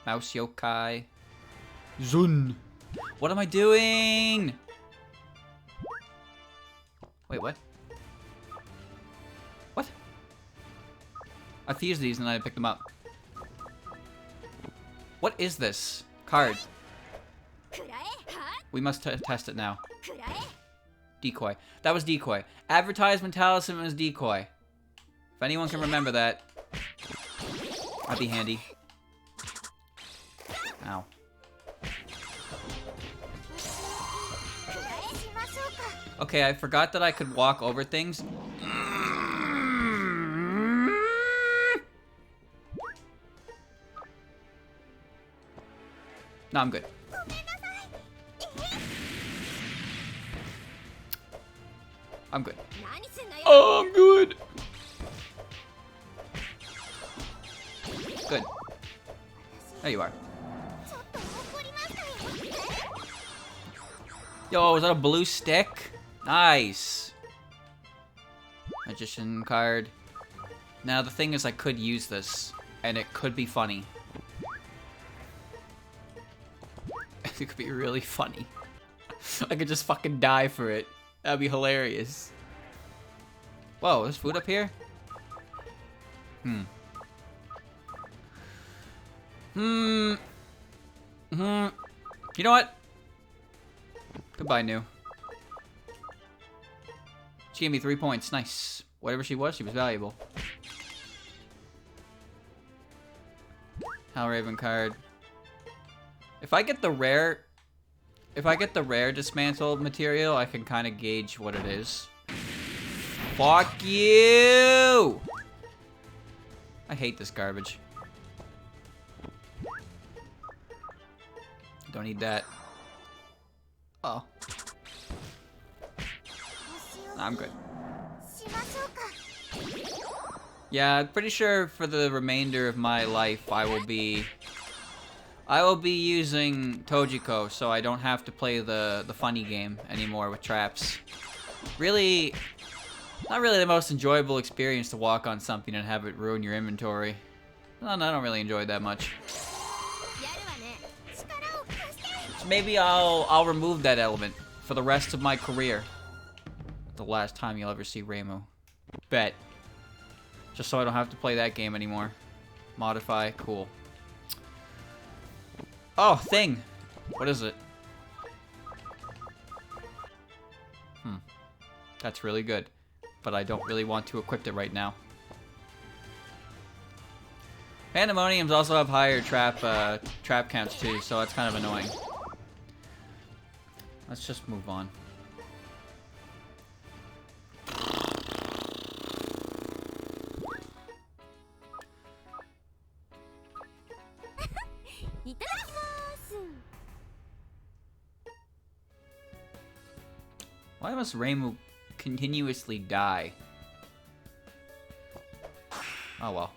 Mouse yokai. Zun. What am I doing? Wait, what? I fused these and then I picked them up. What is this? Card. We must test it now. Decoy. That was decoy. Advertisement talisman was decoy. If anyone can remember that, that'd be handy. Ow. Okay, I forgot that I could walk over things. No, I'm good. I'm good. Oh, I'm good. Good. There you are. Yo, is that a blue stick? Nice. Magician card. Now, the thing is, I could use this, and it could be funny. It could be really funny. I could just fucking die for it. That'd be hilarious. Whoa, there's food up here? You know what? Goodbye, New. She gave me 3 points. Nice. Whatever she was valuable. Hellraven card. If I get the rare dismantled material, I can kind of gauge what it is. Fuck you! I hate this garbage. Don't need that. Oh. I'm good. Yeah, I'm pretty sure for the remainder of my life I will be using Tojiko, so I don't have to play the funny game anymore with traps. Really, not really the most enjoyable experience to walk on something and have it ruin your inventory. No, I don't really enjoy it that much. So maybe I'll remove that element for the rest of my career. The last time you'll ever see Reimu. Bet. Just so I don't have to play that game anymore. Modify, cool. Oh, thing! What is it? That's really good. But I don't really want to equip it right now. Pandemoniums also have higher trap counts too, so that's kind of annoying. Let's just move on. Why must Reimu continuously die? Oh well.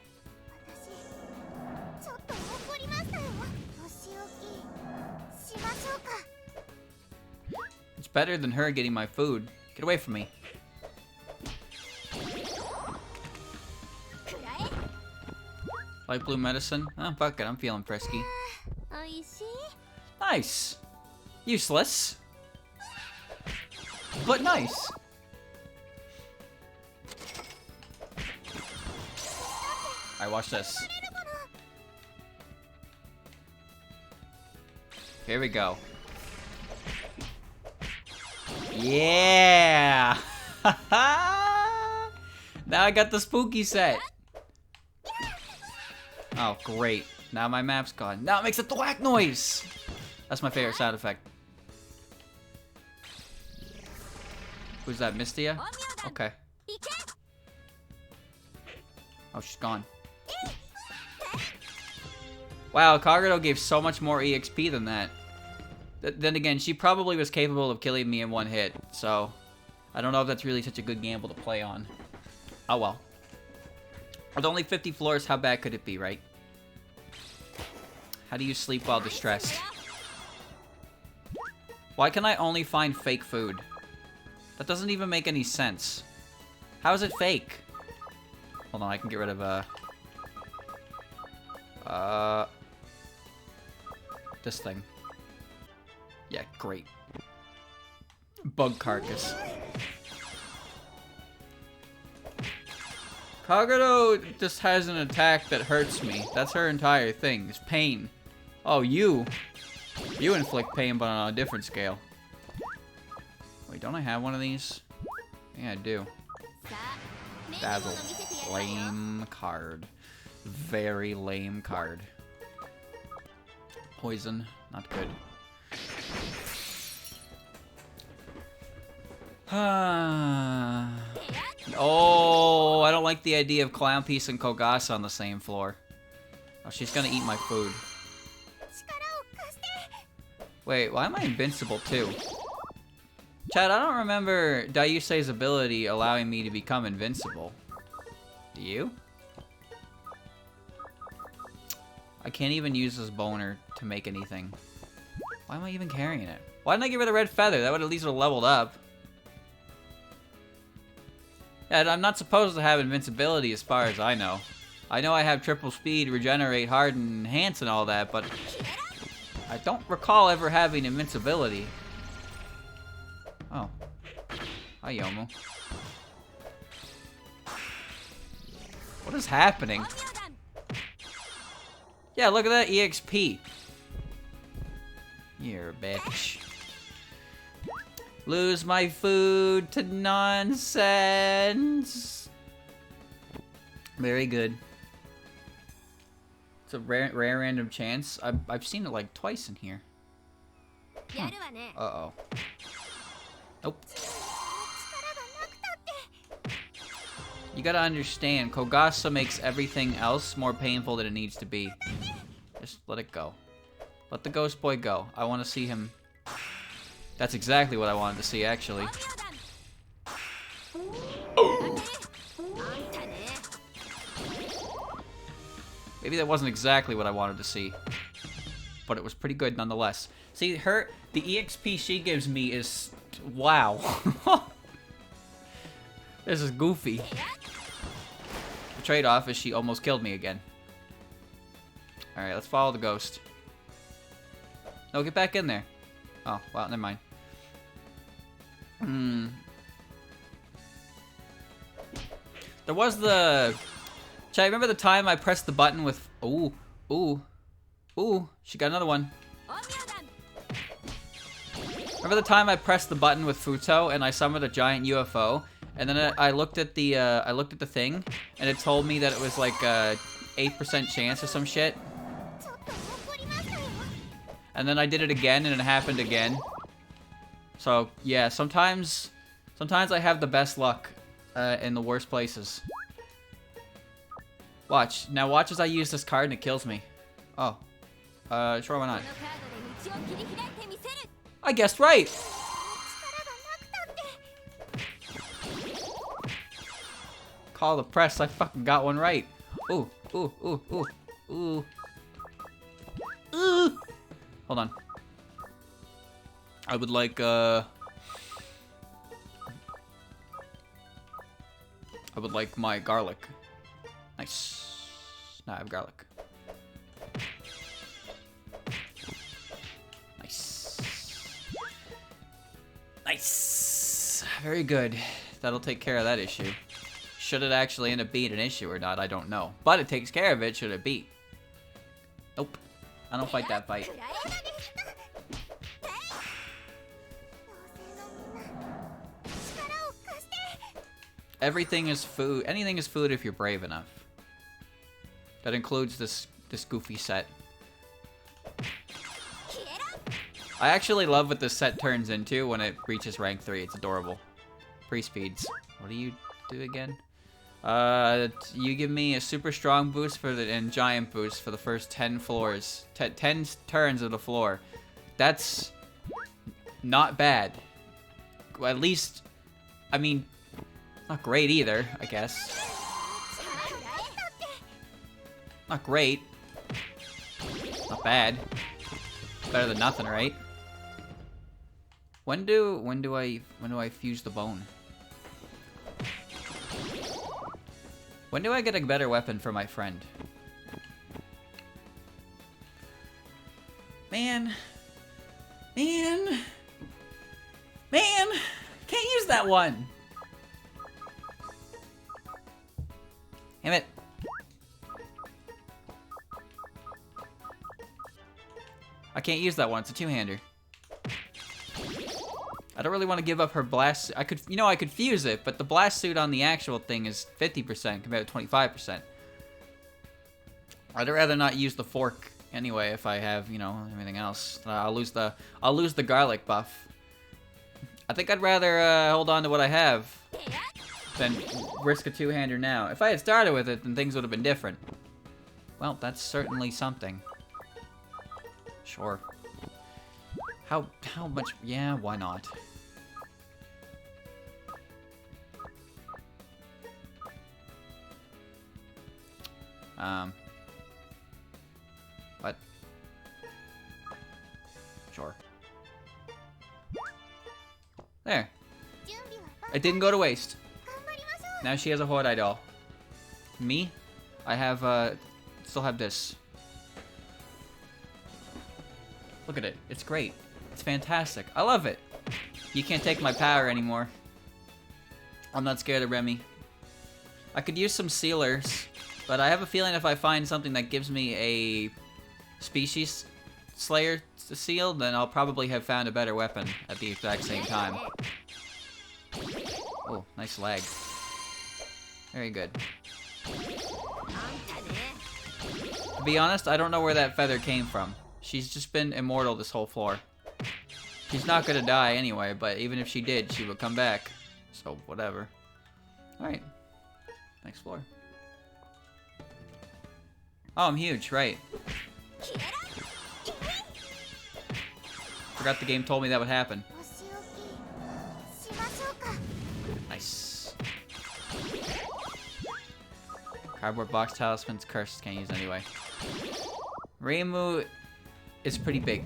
It's better than her getting my food. Get away from me. Light blue medicine? Oh, fuck it, I'm feeling frisky. Nice. Useless. But nice. Alright, watch this. Here we go. Yeah! Now I got the spooky set. Oh, great. Now my map's gone. Now it makes a thwack noise! That's my favorite sound effect. Who's that, Mistia? Okay. Oh, she's gone. Wow, Kagero gave so much more EXP than that. Then again, she probably was capable of killing me in one hit, so I don't know if that's really such a good gamble to play on. Oh well. With only 50 floors, how bad could it be, right? How do you sleep while distressed? Why can I only find fake food? That doesn't even make any sense. How is it fake? Hold on, I can get rid of, this thing. Yeah, great. Bug carcass. Kagero just has an attack that hurts me. That's her entire thing, is pain. Oh, you inflict pain, but on a different scale. Wait, don't I have one of these? Yeah, I do. Dazzle. Lame card. Very lame card. Poison. Not good. Oh, I don't like the idea of Clown Piece and Kogasa on the same floor. Oh, she's gonna eat my food. Wait, why am I invincible too? Chad, I don't remember Daiusei's ability allowing me to become invincible. Do you? I can't even use this boner to make anything. Why am I even carrying it? Why didn't I give her the red feather? That would at least have leveled up. Yeah, I'm not supposed to have invincibility as far as I know. I know I have triple speed, regenerate, harden, enhance, and all that, but I don't recall ever having invincibility. Oh. Hi, Yomo. What is happening? Yeah, look at that EXP. You're a bitch. Lose my food to nonsense. Very good. It's a rare random chance. I've seen it like twice in here. Huh. Uh-oh. Nope. You gotta understand, Kogasa makes everything else more painful than it needs to be. Just let it go. Let the ghost boy go. I want to see him. That's exactly what I wanted to see, actually. Maybe that wasn't exactly what I wanted to see, but it was pretty good nonetheless. See, the EXP she gives me is, wow. This is goofy. The trade-off is she almost killed me again. Alright, let's follow the ghost. No, get back in there. Oh, well, never mind. There was the... Chad, remember the time I pressed the button with... Ooh, ooh, ooh, she got another one. Remember the time I pressed the button with Futo and I summoned a giant UFO? And then I looked at the thing, and it told me that it was like a 8% chance or some shit. And then I did it again, and it happened again. So yeah, sometimes I have the best luck in the worst places. Watch now. Watch as I use this card and it kills me. Oh, sure, why not? I guessed right. Call the press. I fucking got one right. Ooh, ooh, ooh, ooh, ooh. Ooh. Hold on. I would like, I would like my garlic. Nice. Now I have garlic. Nice. Nice. Very good. That'll take care of that issue. Should it actually end up being an issue or not, I don't know. But it takes care of it, should it be? Nope. I don't fight that fight. Everything is food. Anything is food if you're brave enough. That includes this goofy set. I actually love what this set turns into when it reaches rank 3. It's adorable. Pre-speeds. What do you do again? You give me a super strong boost and giant boost for the first 10 floors. 10 turns of the floor. That's not bad. At least, I mean, not great either, I guess. Not great. Not bad. Better than nothing, right? When do I fuse the bone? When do I get a better weapon for my friend? Man. Man. Man. Can't use that one. Damn it. I can't use that one. It's a two-hander. I don't really want to give up her blast. I could, I could fuse it, but the blast suit on the actual thing is 50% compared to 25%. I'd rather not use the fork anyway if I have, everything else. I'll lose the garlic buff. I think I'd rather hold on to what I have than risk a two-hander now. If I had started with it, then things would have been different. Well, that's certainly something. Sure. How much? Yeah, why not? What? Sure. There. It didn't go to waste. Now she has a Horde doll. Me? I have, still have this. Look at it. It's great. It's fantastic. I love it. You can't take my power anymore. I'm not scared of Remy. I could use some sealers, but I have a feeling if I find something that gives me a species slayer to seal, then I'll probably have found a better weapon at the exact same time. Oh, nice lag. Very good. To be honest, I don't know where that feather came from. She's just been immortal this whole floor. She's not gonna die anyway, but even if she did, she would come back. So, whatever. Alright. Next floor. Oh, I'm huge, right. Forgot the game told me that would happen. Nice. Cardboard box talisman's cursed, can't use anyway. Reimu is pretty big.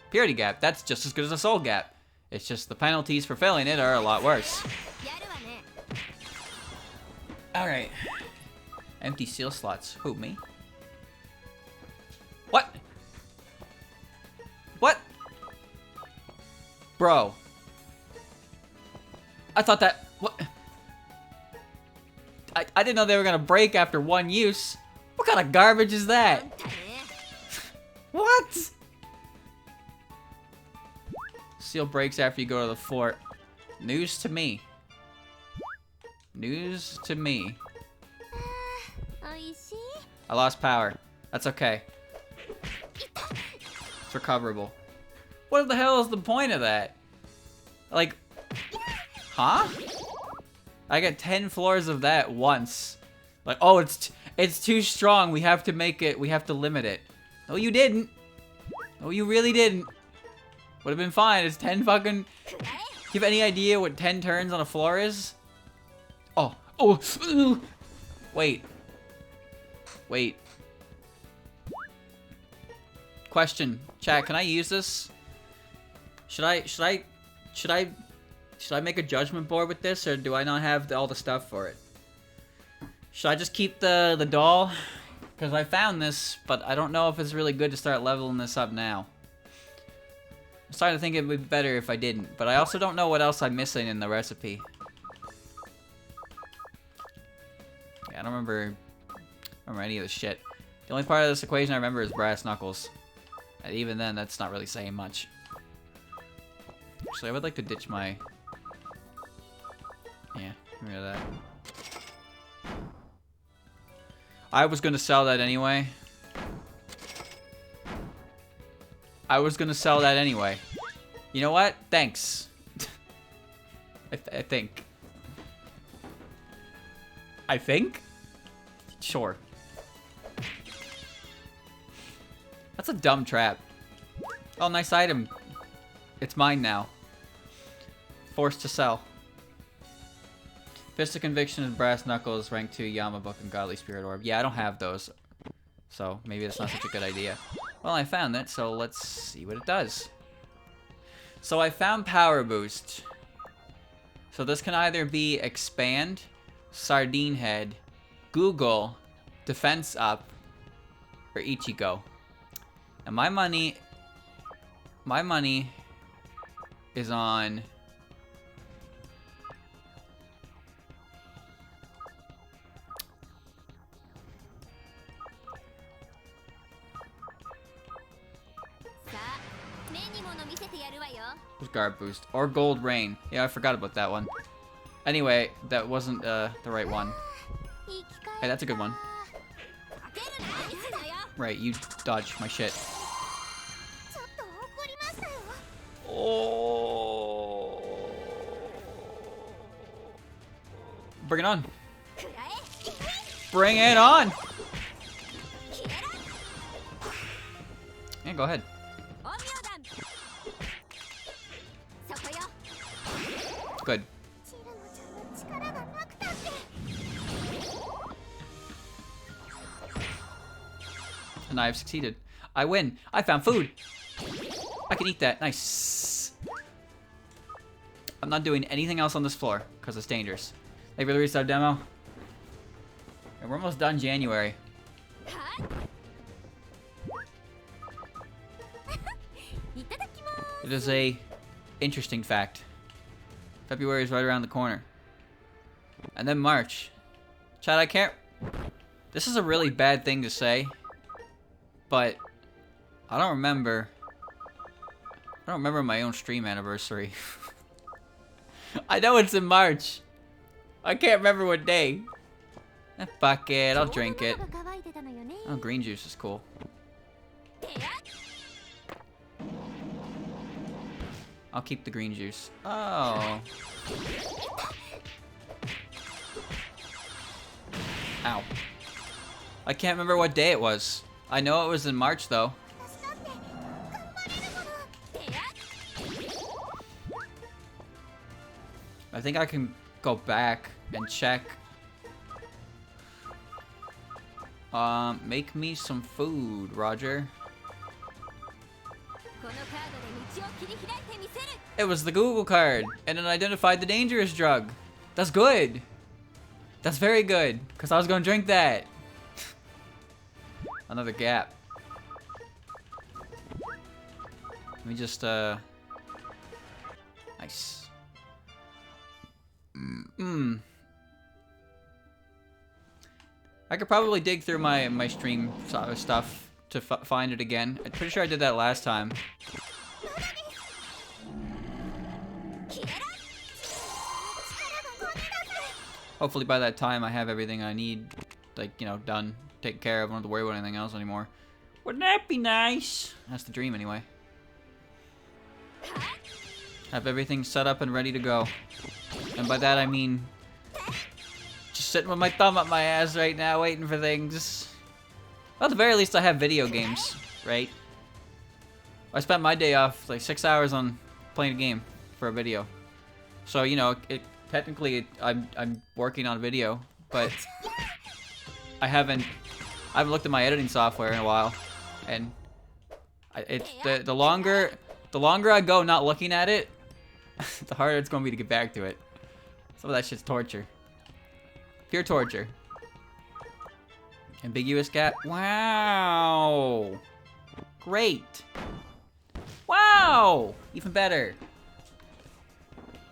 Purity gap, that's just as good as a soul gap. It's just the penalties for failing it are a lot worse. Alright. Empty seal slots. Who, me? What? What? Bro. I thought that... What? I didn't know they were gonna break after one use. What kind of garbage is that? What? Seal breaks after you go to the fort. News to me. News to me. I lost power. That's okay. It's recoverable. What the hell is the point of that? Like, huh? I got 10 floors of that once. Like, oh, it's too strong. We have to make it. We have to limit it. No, you didn't. No, you really didn't. Would have been fine. It's 10 fucking... Do you have any idea what 10 turns on a floor is? Oh. Oh. Wait. Wait. Question. Chat, can I use this? Should I make a judgment board with this, or do I not have all the stuff for it? Should I just keep the doll? Because I found this, but I don't know if it's really good to start leveling this up now. I'm starting to think it would be better if I didn't, but I also don't know what else I'm missing in the recipe. Yeah, I don't remember any of this shit. The only part of this equation I remember is brass knuckles. And even then, that's not really saying much. Actually, I would like to ditch my... Yeah, get rid of that. I was gonna sell that anyway. You know what? Thanks. I think. I think? Sure. That's a dumb trap. Oh, nice item. It's mine now. Forced to sell. Fist of Conviction and Brass Knuckles, rank 2, Yama Book, and Godly Spirit Orb. Yeah, I don't have those. So, maybe that's not such a good idea. Well, I found it, so let's see what it does. So I found Power Boost. So this can either be Expand, Sardine Head, Google, Defense Up, or Ichigo. And my money is on Who's guard boost? Or gold rain. Yeah, I forgot about that one. Anyway, that wasn't the right one. Hey, that's a good one. Right, you dodged my shit. Oh. Bring it on. Bring it on. Yeah, go ahead. Good. And I've succeeded. I win. I found food. I can eat that. Nice. I'm not doing anything else on this floor because it's dangerous. Thank you for the restart demo. And we're almost done January. It is a interesting fact. February is right around the corner. And then March. Chad, I can't... This is a really bad thing to say. But I don't remember my own stream anniversary. I know it's in March. I can't remember what day. Fuck it, I'll drink it. Oh, green juice is cool. I'll keep the green juice. Oh. Ow. I can't remember what day it was. I know it was in March, though. I think I can go back and check. Make me some food, Roger. It was the Google card, and it identified the dangerous drug. That's good. That's very good, because I was going to drink that. Another gap. Let me just, Nice. I could probably dig through my stream stuff to find it again. I'm pretty sure I did that last time. Hopefully by that time I have everything I need, like, you know, done, taken care of. I don't have to worry about anything else anymore. Wouldn't that be nice? That's the dream anyway. Have everything set up and ready to go. And by that I mean just sitting with my thumb up my ass right now waiting for things. Well, at the very least I have video games, right? I spent my day off like 6 hours on playing a game for a video. So, you know, technically I'm working on video, but I haven't looked at my editing software in a while, and the longer I go not looking at it, the harder it's gonna be to get back to it. Some of that shit's torture. Pure torture. Ambiguous gap. Wow. Great. Wow. Even better.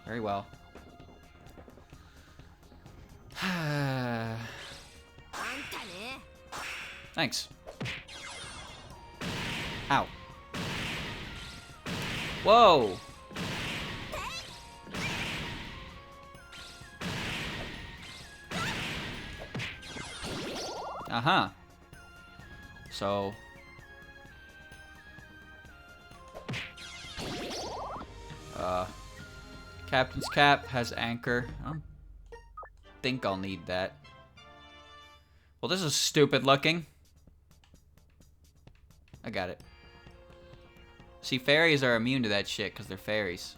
Very well. Thanks. Ow. Whoa. Uh-huh. So... Captain's cap has anchor. I don't think I'll need that. Well, this is stupid looking. I got it. See, fairies are immune to that shit because they're fairies.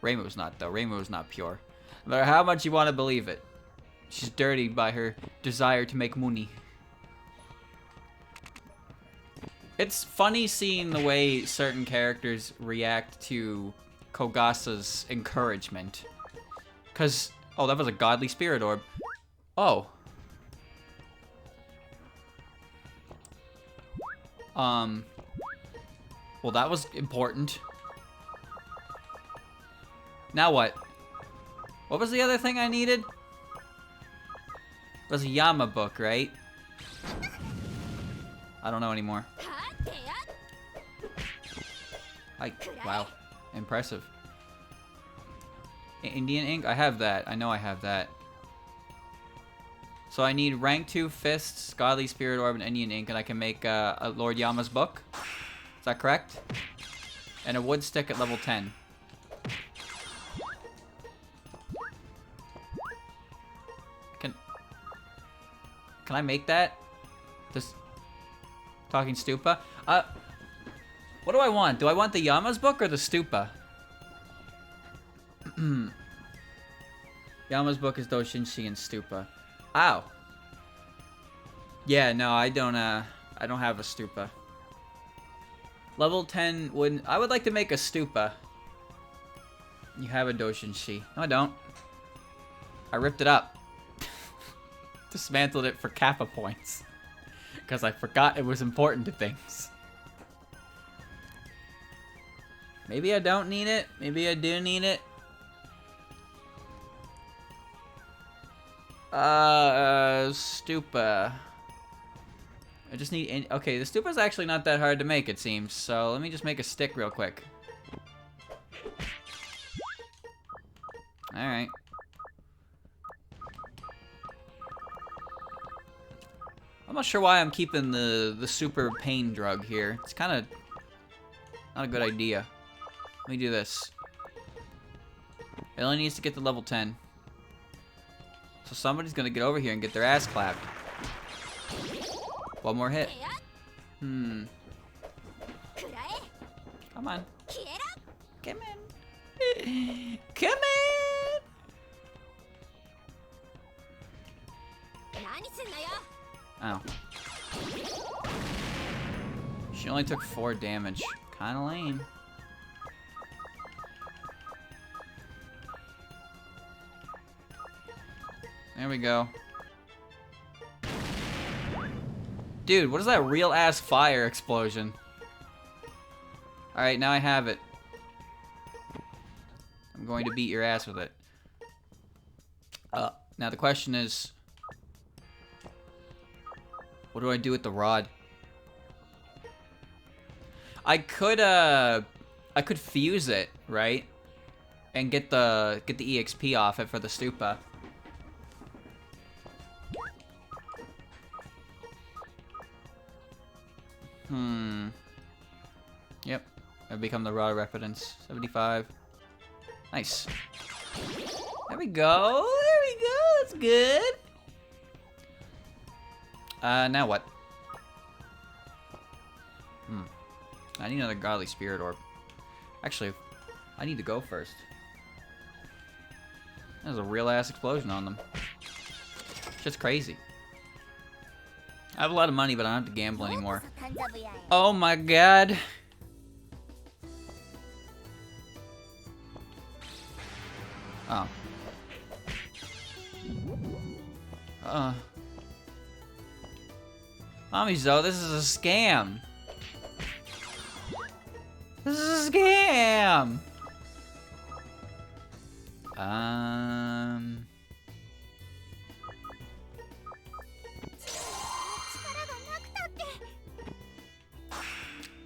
Reimu's not, though. Reimu's not pure. No matter how much you want to believe it. She's dirtied by her desire to make money. It's funny seeing the way certain characters react to Kogasa's encouragement. Because, oh, that was a godly spirit orb. Oh. Well, that was important. Now what? What was the other thing I needed? It was a Yama book, right? I don't know anymore. Wow. Impressive. Indian ink? I have that. I know I have that. So I need rank 2 fists, godly spirit orb, and Indian ink, and I can make a Lord Yama's book. Is that correct? And a wood stick at level 10. Can I make that? This talking stupa? What do I want? Do I want the Yama's book or the stupa? Yama's book is Doshinshi and stupa. Ow. Yeah, no, I don't have a stupa. Level 10 wouldn't. I would like to make a stupa. You have a Doshinshi. No, I don't. I ripped it up. Dismantled it for Kappa points. Because I forgot it was important to things. Maybe I don't need it. Maybe I do need it. Stupa. I just need... Okay, the stupa's actually not that hard to make, it seems. So let me just make a stick real quick. Alright. I'm not sure why I'm keeping the super pain drug here. It's kind of not a good idea. Let me do this. It only needs to get to level 10. So somebody's gonna get over here and get their ass clapped. One more hit. Come on. Come in. Come in! Ow. She only took 4 damage. Kinda lame. There we go. Dude, what is that real ass fire explosion? Alright, now I have it. I'm going to beat your ass with it. Now the question is, what do I do with the rod? I could fuse it, right? And get the EXP off it for the stupa. Yep. I've become the rod of repentance. 75. Nice. There we go. There we go. That's good. Now what? I need another godly spirit orb. Actually, I need to go first. There's a real ass explosion on them. Just crazy. I have a lot of money, but I don't have to gamble anymore. Oh my god. Oh. Mommy Zoe, this is a scam. This is a scam.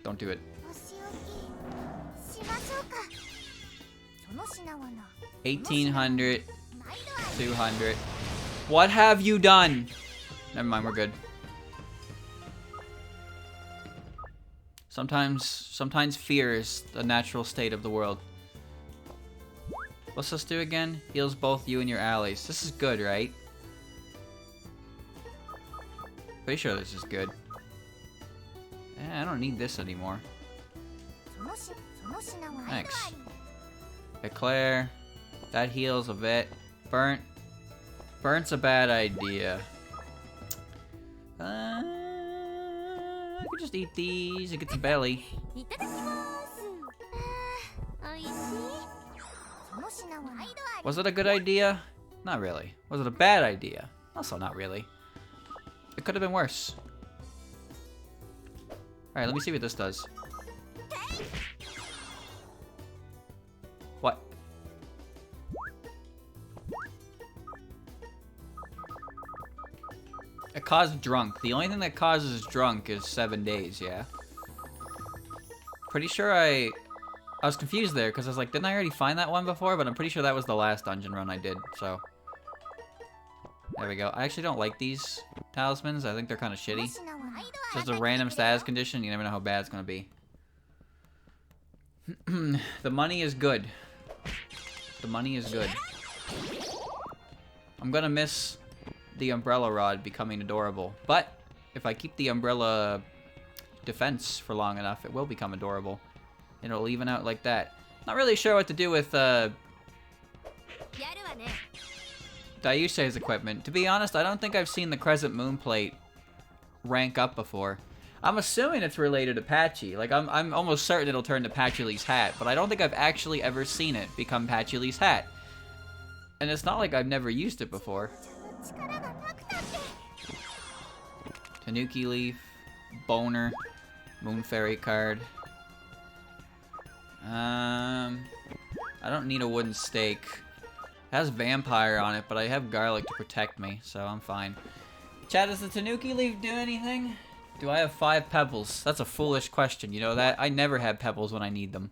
Don't do it. 1800, 200. What have you done? Never mind, we're good. Sometimes fear is the natural state of the world. What's this do again? Heals both you and your allies. This is good, right? Pretty sure this is good. I don't need this anymore. Thanks. Eclair. That heals a bit. Burnt. Burnt's a bad idea. I could just eat these and get the belly. Was it a good idea? Not really. Was it a bad idea? Also not really. It could have been worse. Alright, let me see what this does. What? It caused drunk. The only thing that causes drunk is 7 days, yeah? Pretty sure I I was confused there because I was like, didn't I already find that one before? But I'm pretty sure that was the last dungeon run I did, so. There we go. I actually don't like these talismans. I think they're kind of shitty. It's just a random status condition. You never know how bad it's going to be. The money is good. The money is good. I'm going to miss the umbrella rod becoming adorable. But if I keep the umbrella defense for long enough, it will become adorable. It'll even out like that. Not really sure what to do with Dayusei's equipment. To be honest, I don't think I've seen the Crescent Moon Plate rank up before. I'm assuming it's related to Patchy. Like, I'm almost certain it'll turn to Patchy's hat, but I don't think I've actually ever seen it become Patchy's hat. And it's not like I've never used it before. Tanuki Leaf, Boner, Moon Fairy card. I don't need a wooden stake. It has Vampire on it, but I have Garlic to protect me, so I'm fine. Chat, does the Tanuki Leaf do anything? Do I have 5 pebbles? That's a foolish question, you know that? I never have pebbles when I need them.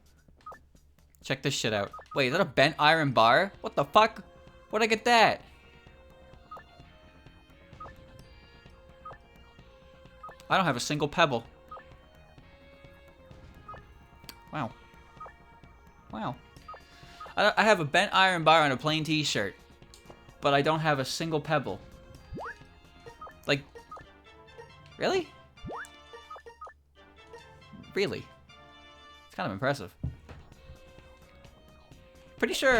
Check this shit out. Wait, is that a bent iron bar? What the fuck? Where'd I get that? I don't have a single pebble. Wow. Wow. I have a bent iron bar on a plain t-shirt, but I don't have a single pebble. Like, really? Really? It's kind of impressive. Pretty sure,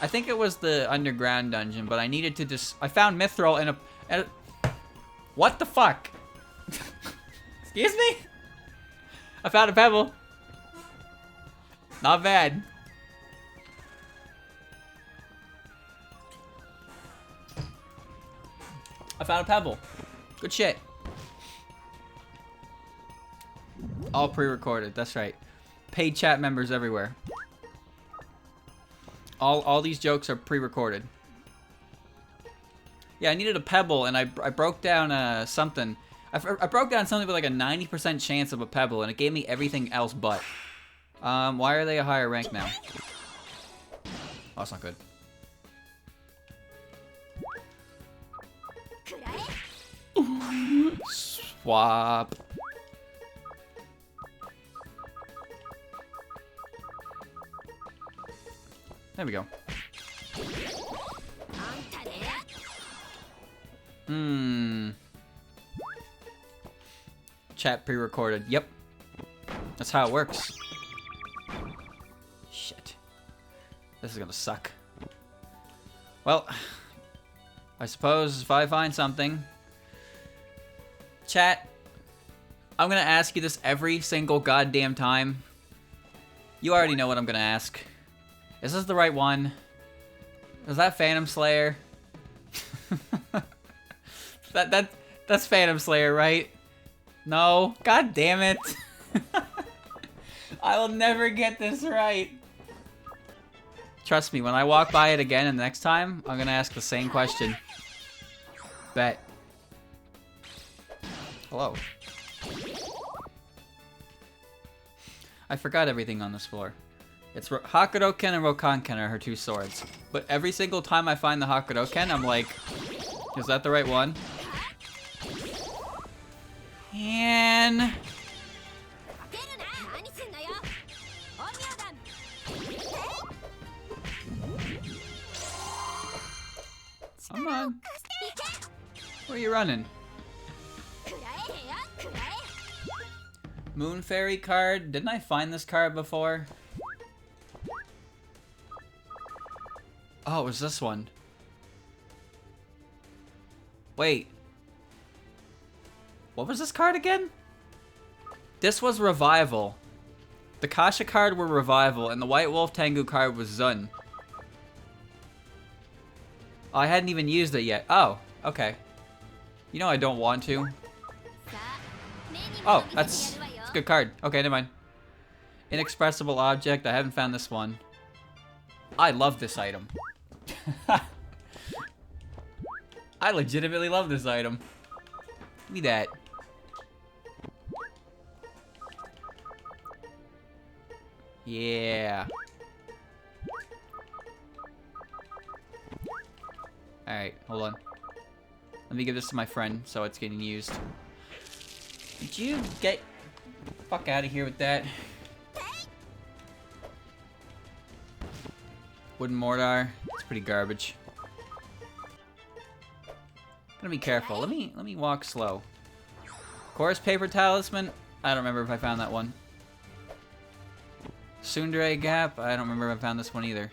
I think it was the underground dungeon, but I needed to just... I found Mithril in a... What the fuck? Excuse me? I found a pebble. Not bad. I found a pebble. Good shit. All pre-recorded, that's right. Paid chat members everywhere. All these jokes are pre-recorded. Yeah, I needed a pebble, and I broke down something. I broke down something with like a 90% chance of a pebble, and it gave me everything else but. Why are they a higher rank now? Oh, that's not good. Swap. There we go. Chat pre-recorded. Yep. That's how it works. Shit. This is gonna suck. Well, I suppose if I find something... Chat, I'm gonna ask you this every single goddamn time. You already know what I'm gonna ask. Is this the right one? Is that Phantom Slayer? That's Phantom Slayer, right? No? God damn it. I will never get this right. Trust me, when I walk by it again and next time, I'm gonna ask the same question. Bet. Hello. I forgot everything on this floor. It's Hakudoken and Rokanken are her 2 swords. But every single time I find the Hakudoken, I'm like, is that the right one? And... Come on. Where are you running? Moon Fairy card. Didn't I find this card before? Oh, it was this one. Wait. What was this card again? This was Revival. The Kasha card were Revival, and the White Wolf Tengu card was Zun. Oh, I hadn't even used it yet. Oh, okay. You know I don't want to. Oh, that's a good card. Okay, never mind. Inexpressible object. I haven't found this one. I love this item. I legitimately love this item. Give me that. Yeah. Alright, hold on. Let me give this to my friend so it's getting used. Did you get the fuck out of here with that? Wooden mortar. It's pretty garbage. Gotta be careful. Let me walk slow. Chorus paper talisman. I don't remember if I found that one. Tsundere gap. I don't remember if I found this one either.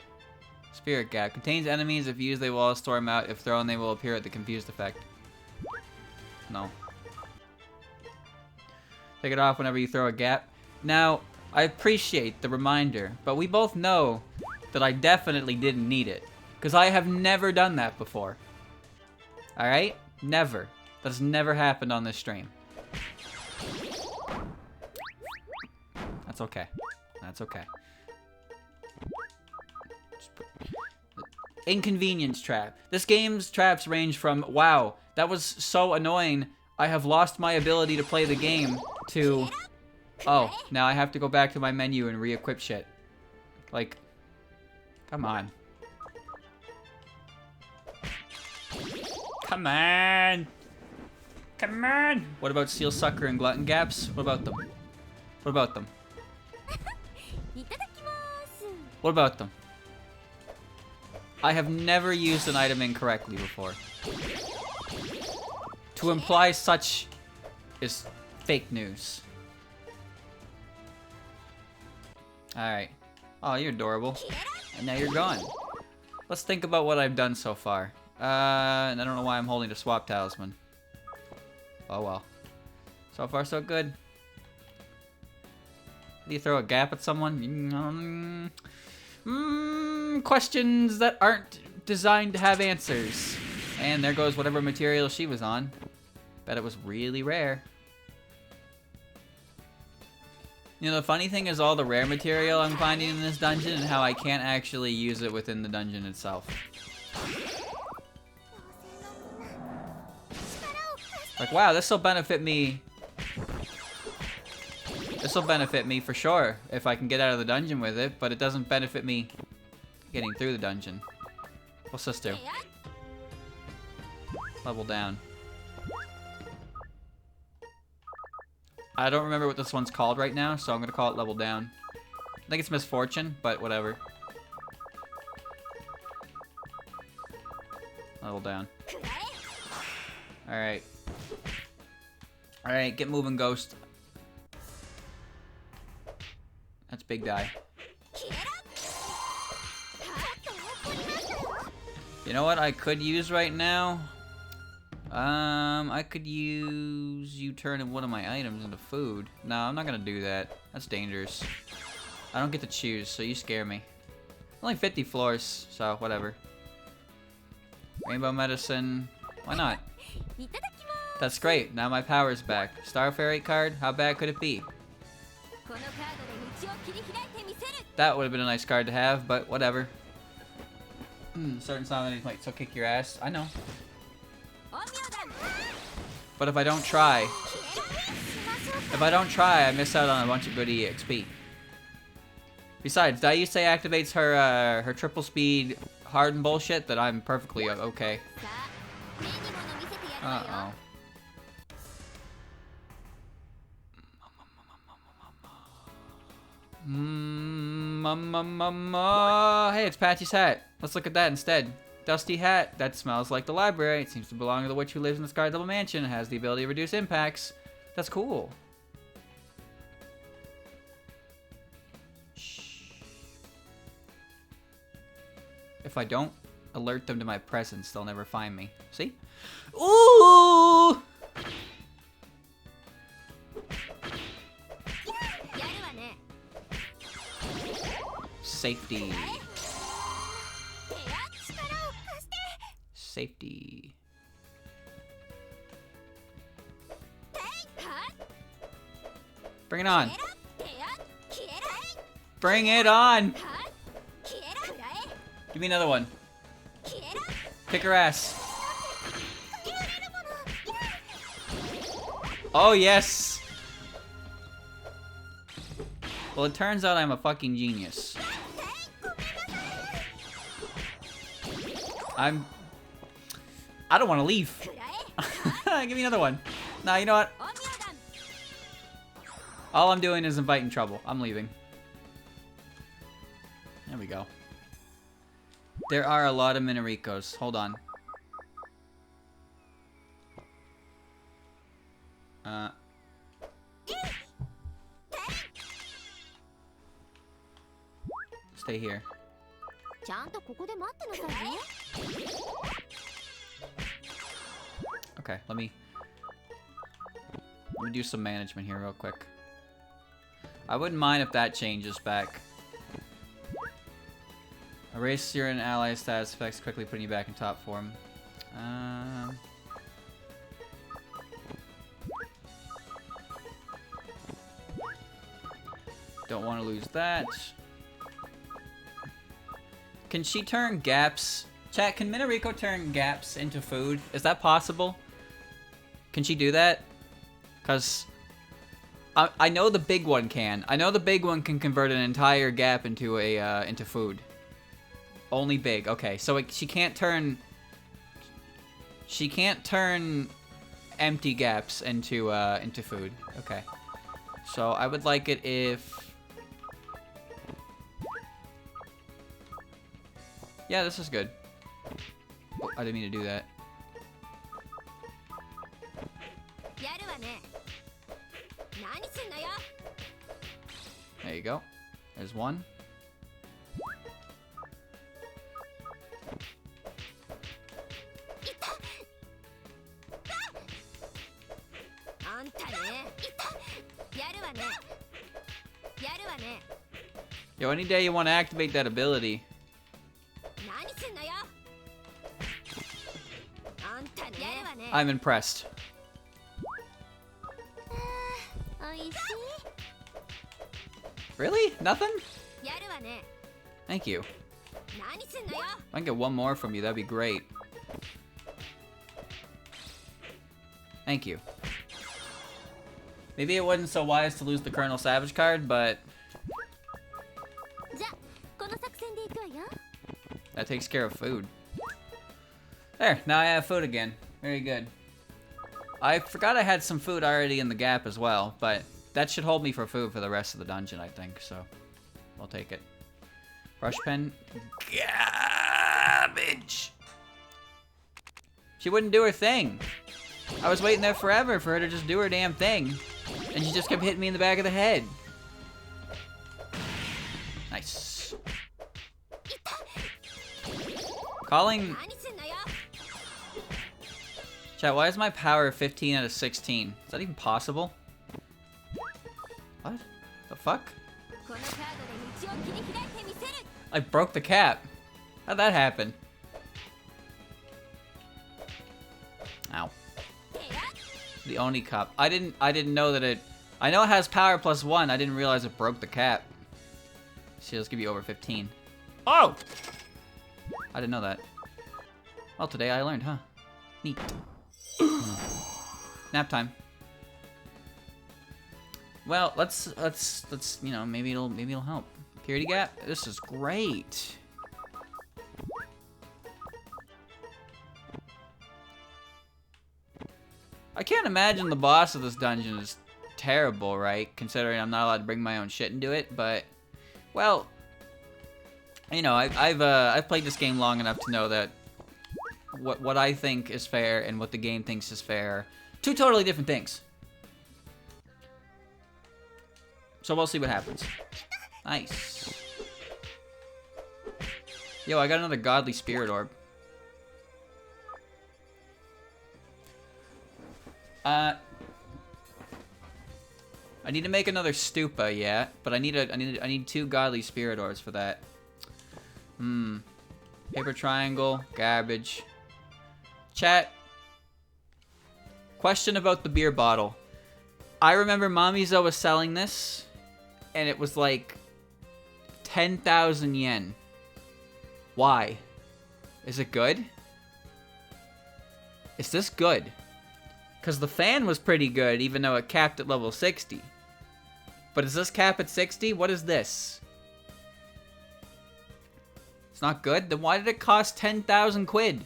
Spirit gap. Contains enemies. If used, they will all storm out. If thrown, they will appear at the confused effect. No. Take it off whenever you throw a gap. Now, I appreciate the reminder, but we both know that I definitely didn't need it. Because I have never done that before. Alright? Never. That's never happened on this stream. That's okay. That's okay. Inconvenience trap. This game's traps range from, wow, that was so annoying, I have lost my ability to play the game, to, oh, now I have to go back to my menu and re-equip shit. Like, come on. Come on! Come on! What about Seal Sucker and Glutton Gaps? What about them? What about them? What about them? I have never used an item incorrectly before. To imply such is fake news. Alright. Oh, you're adorable. And now you're gone. Let's think about what I've done so far. And I don't know why I'm holding a swap talisman. Oh well. So far so good. Do you throw a gap at someone? Questions that aren't designed to have answers. And there goes whatever material she was on. Bet it was really rare. You know, the funny thing is all the rare material I'm finding in this dungeon and how I can't actually use it within the dungeon itself. Like, wow, this'll benefit me. This'll benefit me for sure if I can get out of the dungeon with it, but it doesn't benefit me getting through the dungeon. What's this do? Level down. I don't remember what this one's called right now, so I'm gonna call it level down. I think it's misfortune, but whatever. Level down. Alright. Alright, get moving, Ghost. That's big die. You know what I could use right now? I could use you turning one of my items into food. No, I'm not gonna do that. That's dangerous. I don't get to choose, so you scare me. Only 50 floors, so whatever. Rainbow medicine. Why not? That's great. Now my power's back. Star Fairy card? How bad could it be? That would have been a nice card to have, but whatever. Certain enemies might still kick your ass. I know. But if I don't try, I miss out on a bunch of good EXP. Besides, did I used to say activates her her triple speed hardened bullshit that I'm perfectly okay. Uh-oh. Hey, it's Patchy's hat. Let's look at that instead. Dusty hat. That smells like the library. It seems to belong to the witch who lives in the Sky Double Mansion and has the ability to reduce impacts. That's cool. Shh. If I don't alert them to my presence, they'll never find me. See? Ooh! Safety. Safety. Bring it on. Bring it on. Give me another one. Kick her ass. Oh, yes. Well, it turns out I'm a fucking genius. I don't want to leave. Give me another one. Nah, you know what? All I'm doing is inviting trouble. I'm leaving. There we go. There are a lot of Minoricos. Hold on. Stay here. Okay, let me do some management here real quick. I wouldn't mind if that changes back. Erase your ally status effects, quickly putting you back in top form. Don't want to lose that. Can she turn gaps? Chat, can Minoriko turn gaps into food? Is that possible? Can she do that? Because I know the big one can. I know the big one can convert an entire gap into a into food. Only big. Okay, so she can't turn. She can't turn empty gaps into food. Okay. So I would like it if. Yeah, this is good. Oh, I didn't mean to do that. There you go. There's one. Yo, any day you want to activate that ability. I'm impressed. Really? Nothing? Thank you. If I can get one more from you, that'd be great. Thank you. Maybe it wasn't so wise to lose the Colonel Savage card, but that takes care of food. There, now I have food again. Very good. I forgot I had some food already in the gap as well, but that should hold me for food for the rest of the dungeon, I think, so we'll take it. Brush pen. Garbage! She wouldn't do her thing. I was waiting there forever for her to just do her damn thing, and she just kept hitting me in the back of the head. Nice. Calling... Chat, why is my power 15 out of 16? Is that even possible? What? The fuck? I broke the cap. How'd that happen? Ow. The Oni cup. I didn't know that it... I know it has power +1. I didn't realize it broke the cap. See, let's give you over 15. Oh! I didn't know that. Well, today I learned, huh? Neat. Nap time. Well, let's you know, maybe it'll help. Purity gap. This is great. I can't imagine the boss of this dungeon is terrible, right? Considering I'm not allowed to bring my own shit into it, but well, you know, I've played this game long enough to know that what I think is fair and what the game thinks is fair, two totally different things. So we'll see what happens. Nice. Yo, I got another godly spirit orb. I need to make another stupa, yeah, but I need 2 godly spirit orbs for that. Paper triangle, garbage. Chat. Question about the beer bottle. I remember Mamizo was selling this, and it was like 10,000 yen. Why? Is it good? Is this good? Because the fan was pretty good, even though it capped at level 60. But is this cap at 60? What is this? It's not good? Then why did it cost 10,000 quid?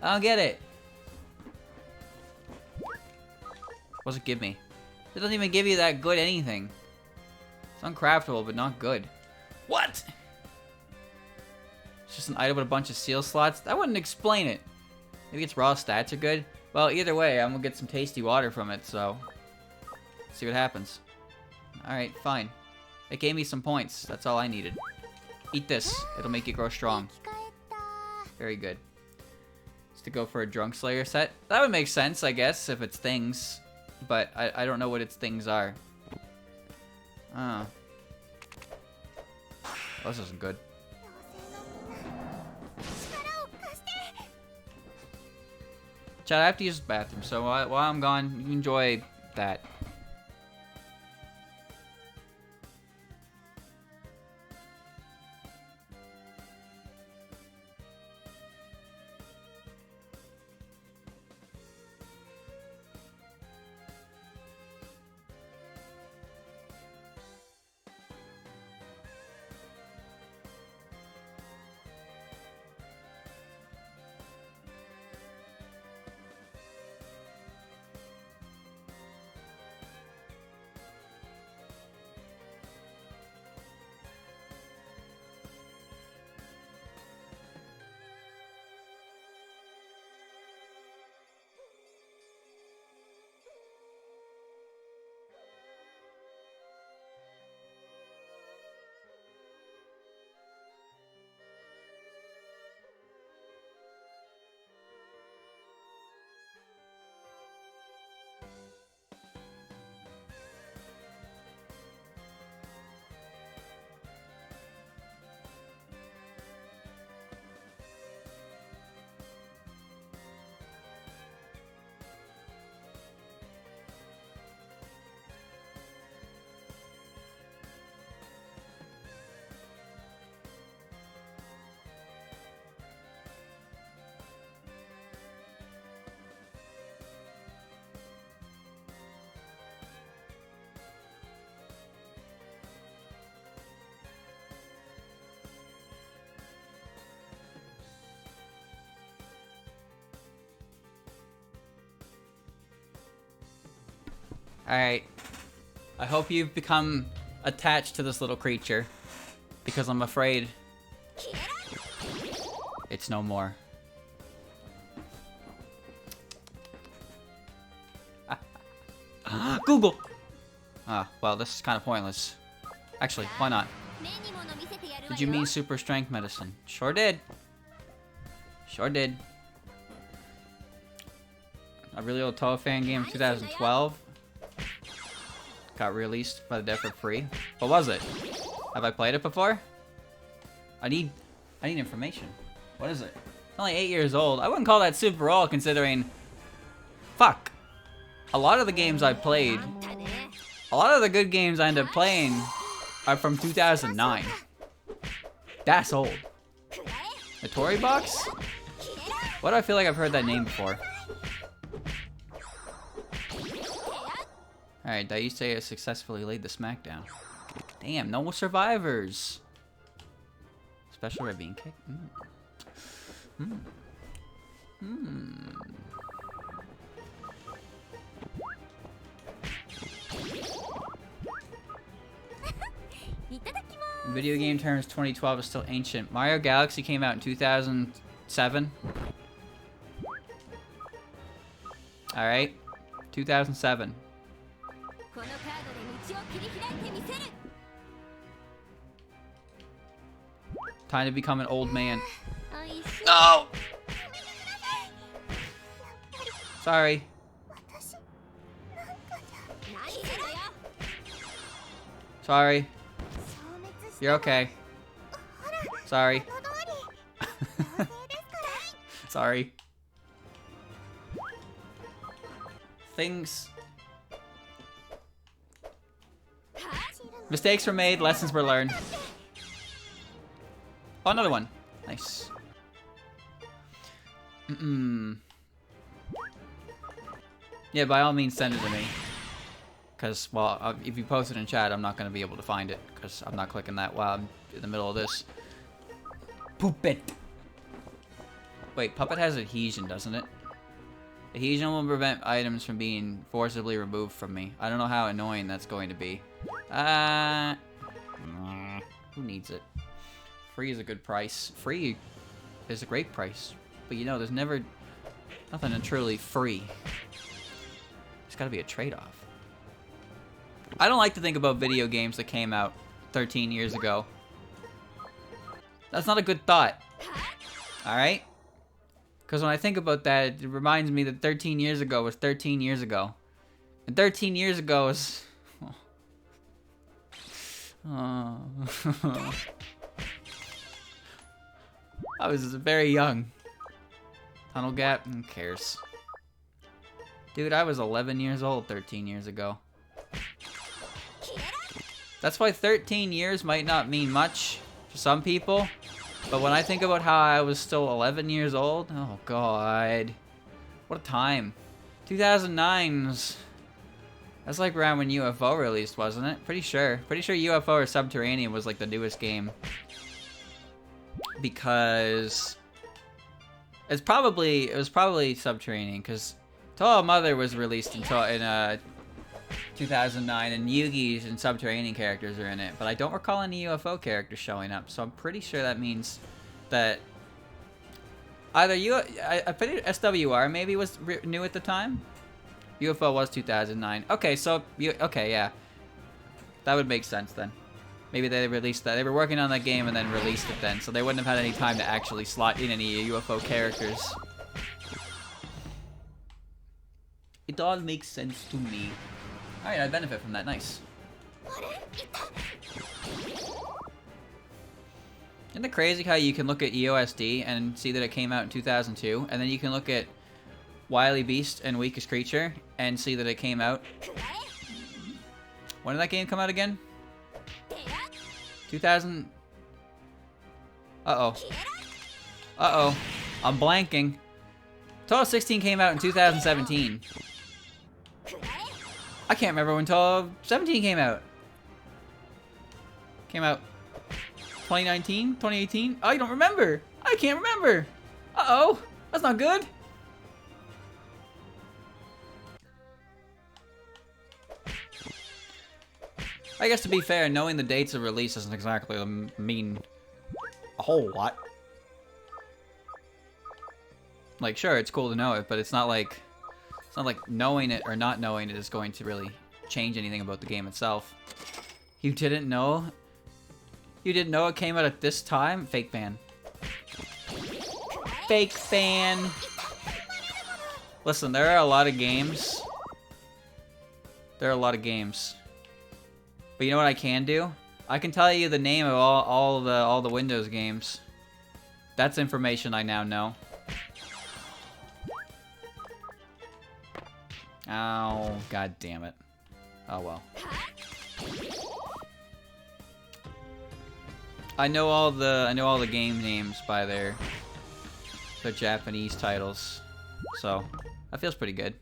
I don't get it. What's it give me? It doesn't even give you that good anything. It's uncraftable, but not good. What? It's just an item with a bunch of seal slots? That wouldn't explain it. Maybe its raw stats are good? Well, either way, I'm gonna get some tasty water from it, so... let's see what happens. Alright, fine. It gave me some points. That's all I needed. Eat this. It'll make you grow strong. Very good. It's to go for a Drunk Slayer set. That would make sense, I guess, if it's things. But I don't know what its things are. Oh. Oh, this isn't good. Chad, I have to use the bathroom, so while I'm gone, you enjoy that. Alright. I hope you've become attached to this little creature. Because I'm afraid it's no more. Google! Ah, well, this is kind of pointless. Actually, why not? Did you mean super strength medicine? Sure did. Sure did. A really old Touhou fan game, 2012. Got released by the dev for free. What was it? Have I played it before? I need information. What is it? It's only 8 years old. I wouldn't call that super old considering... Fuck. A lot of the games I played... A lot of the good games I end up playing are from 2009. That's old. The Tory Box? Why do I feel like I've heard that name before? Alright, I used to say I successfully laid the smackdown. Damn, no survivors. Special red bean kick? In video game terms, 2012 is still ancient. Mario Galaxy came out in 2007. Alright, 2007. Time to become an old man. No! Sorry. Sorry. You're okay. Sorry. Sorry. Things... Mistakes were made, lessons were learned. Oh, another one. Nice. Yeah, by all means send it to me. Because, well, if you post it in chat, I'm not going to be able to find it. Because I'm not clicking that while I'm in the middle of this. Puppet. Wait, Puppet has adhesion, doesn't it? Adhesion will prevent items from being forcibly removed from me. I don't know how annoying that's going to be. Who needs it? Free is a good price. Free is a great price. But you know, there's never nothing truly free. There's gotta be a trade-off. I don't like to think about video games that came out 13 years ago. That's not a good thought. Alright? Because when I think about that, it reminds me that 13 years ago was 13 years ago. And 13 years ago is... Oh. I was very young. Tunnel gap? Who cares? Dude, I was 11 years old 13 years ago. That's why 13 years might not mean much to some people. But when I think about how I was still 11 years old, oh god. What a time. 2009's... That's like around when UFO released, wasn't it? Pretty sure. Pretty sure UFO or Subterranean was like the newest game. Because... it was probably Subterranean, because Touhou Mother was released in 2009, and Yugi's and Subterranean characters are in it. But I don't recall any UFO characters showing up, so I'm pretty sure that means that... either I pretty SWR maybe was new at the time? UFO was 2009. Okay, so... okay, yeah. That would make sense then. Maybe they released that. They were working on that game and then released it then, so they wouldn't have had any time to actually slot in any UFO characters. It all makes sense to me. Alright, I benefit from that. Nice. Isn't it crazy how you can look at EOSD and see that it came out in 2002, and then you can look at Wily Beast and Weakest Creature and see that it came out... when did that game come out again? 2000... Uh-oh. Uh-oh. I'm blanking. Touhou 16 came out in 2017. I can't remember when Touhou 17 came out. Came out 2019? 2018? I don't remember. I can't remember. Uh-oh. That's not good. I guess to be fair, knowing the dates of release doesn't exactly mean a whole lot. Like, sure, it's cool to know it, but it's not like knowing it or not knowing it is going to really change anything about the game itself. You didn't know? You didn't know it came out at this time? Fake fan. Fake fan. Listen, there are a lot of games. There are a lot of games. But you know what I can do? I can tell you the name of all the Windows games. That's information I now know. Oh, god damn it. Oh well. I know all the game names by their Japanese titles. So, that feels pretty good.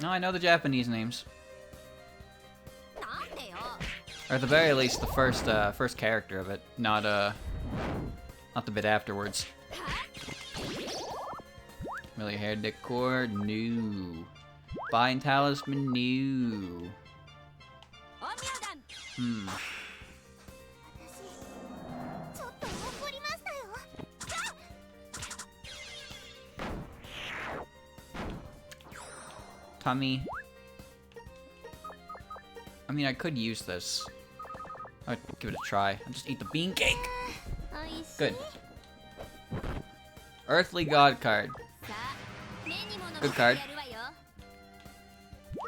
No, I know the Japanese names. Or at the very least, the first character of it, not the bit afterwards. Familiar hair decor, new. Buying talisman, new. Tummy. I mean, I could use this. I'd give it a try. I'll just eat the bean cake. Good. Earthly God card. Good card.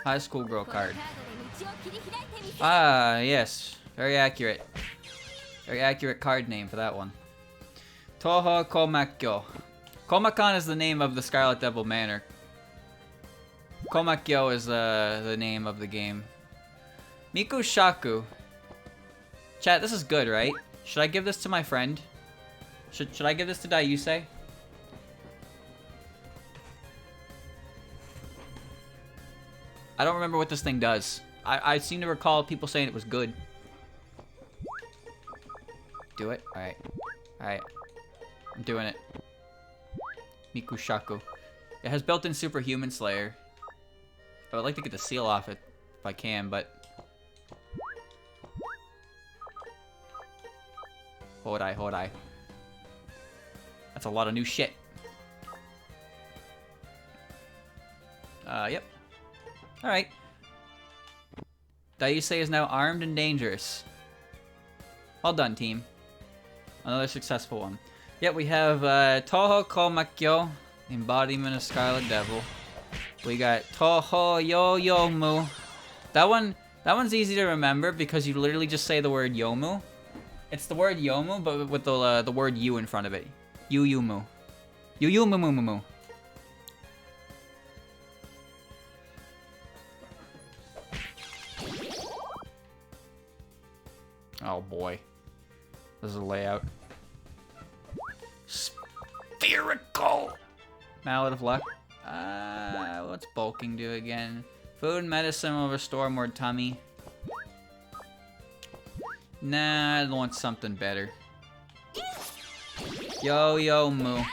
High school girl card. Ah, yes. Very accurate. Very accurate card name for that one. Touhou Komakyo. Komakan is the name of the Scarlet Devil Manor. Komakyo is the name of the game. Miku Shaku. Chat, this is good, right? Should I give this to my friend? Should I give this to Dayusei? I don't remember what this thing does. I seem to recall people saying it was good. Do it? Alright. Alright. I'm doing it. Mikushaku. It has built-in Superhuman Slayer. I would like to get the seal off it if I can, but... Hodai. That's a lot of new shit. Yep. Alright. Daisei is now armed and dangerous. Well done, team. Another successful one. Yep, we have Touhou Komakyo, embodiment of Scarlet Devil. We got Touhou Yoyomu. That one's easy to remember because you literally just say the word Yomu. It's the word Yomu, but with the word U in front of it. Yuyumu. Yuyumumu. Oh boy. This is a layout. Spherical! Mallet of Luck. What's bulking do again? Food and medicine will restore more tummy. Nah, I want something better. Yo moo.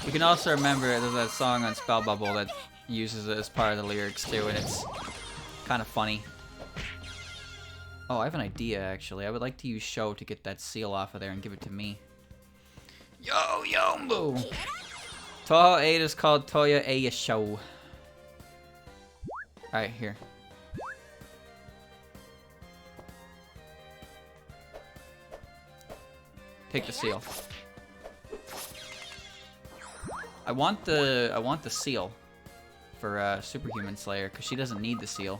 You can also remember there's that song on Spell Bubble that uses it as part of the lyrics too, and it's kind of funny. Oh, I have an idea actually. I would like to use Sho to get that seal off of there and give it to me. Yo moo. Touhou 8 is called Toya Eya Sho. Alright, here. Take the seal. I want the seal for Superhuman Slayer because she doesn't need the seal.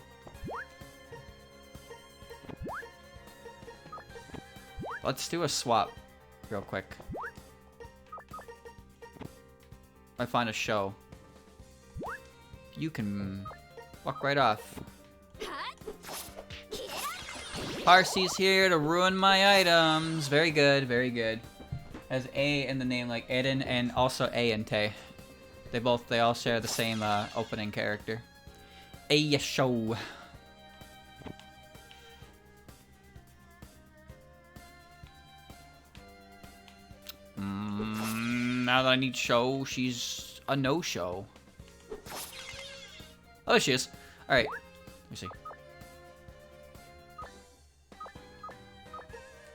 Let's do a swap real quick. I find a show. You can walk right off. Parsy's here to ruin my items. Very good, very good. Has A in the name like Eden and also A and Te. They all share the same opening character. A show. Now that I need show, she's a no-show. Oh, there she is. Alright. Let me see.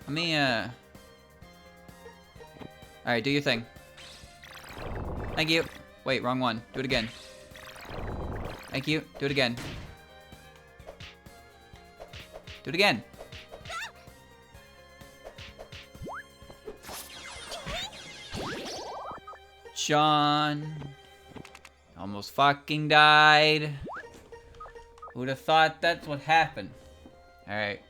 Let me, Alright, do your thing. Thank you. Wait, wrong one. Do it again. Thank you. Do it again. Do it again. John. Almost fucking died. Who'd have thought that's what happened? Alright.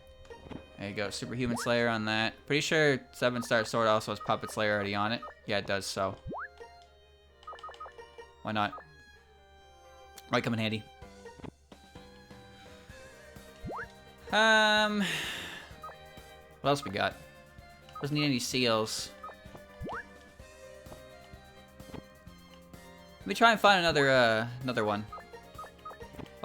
There you go. Superhuman Slayer on that. Pretty sure 7-star sword also has Puppet Slayer already on it. Yeah, it does, so. Why not? Might come in handy. What else we got? Doesn't need any seals. Let me try and find another one.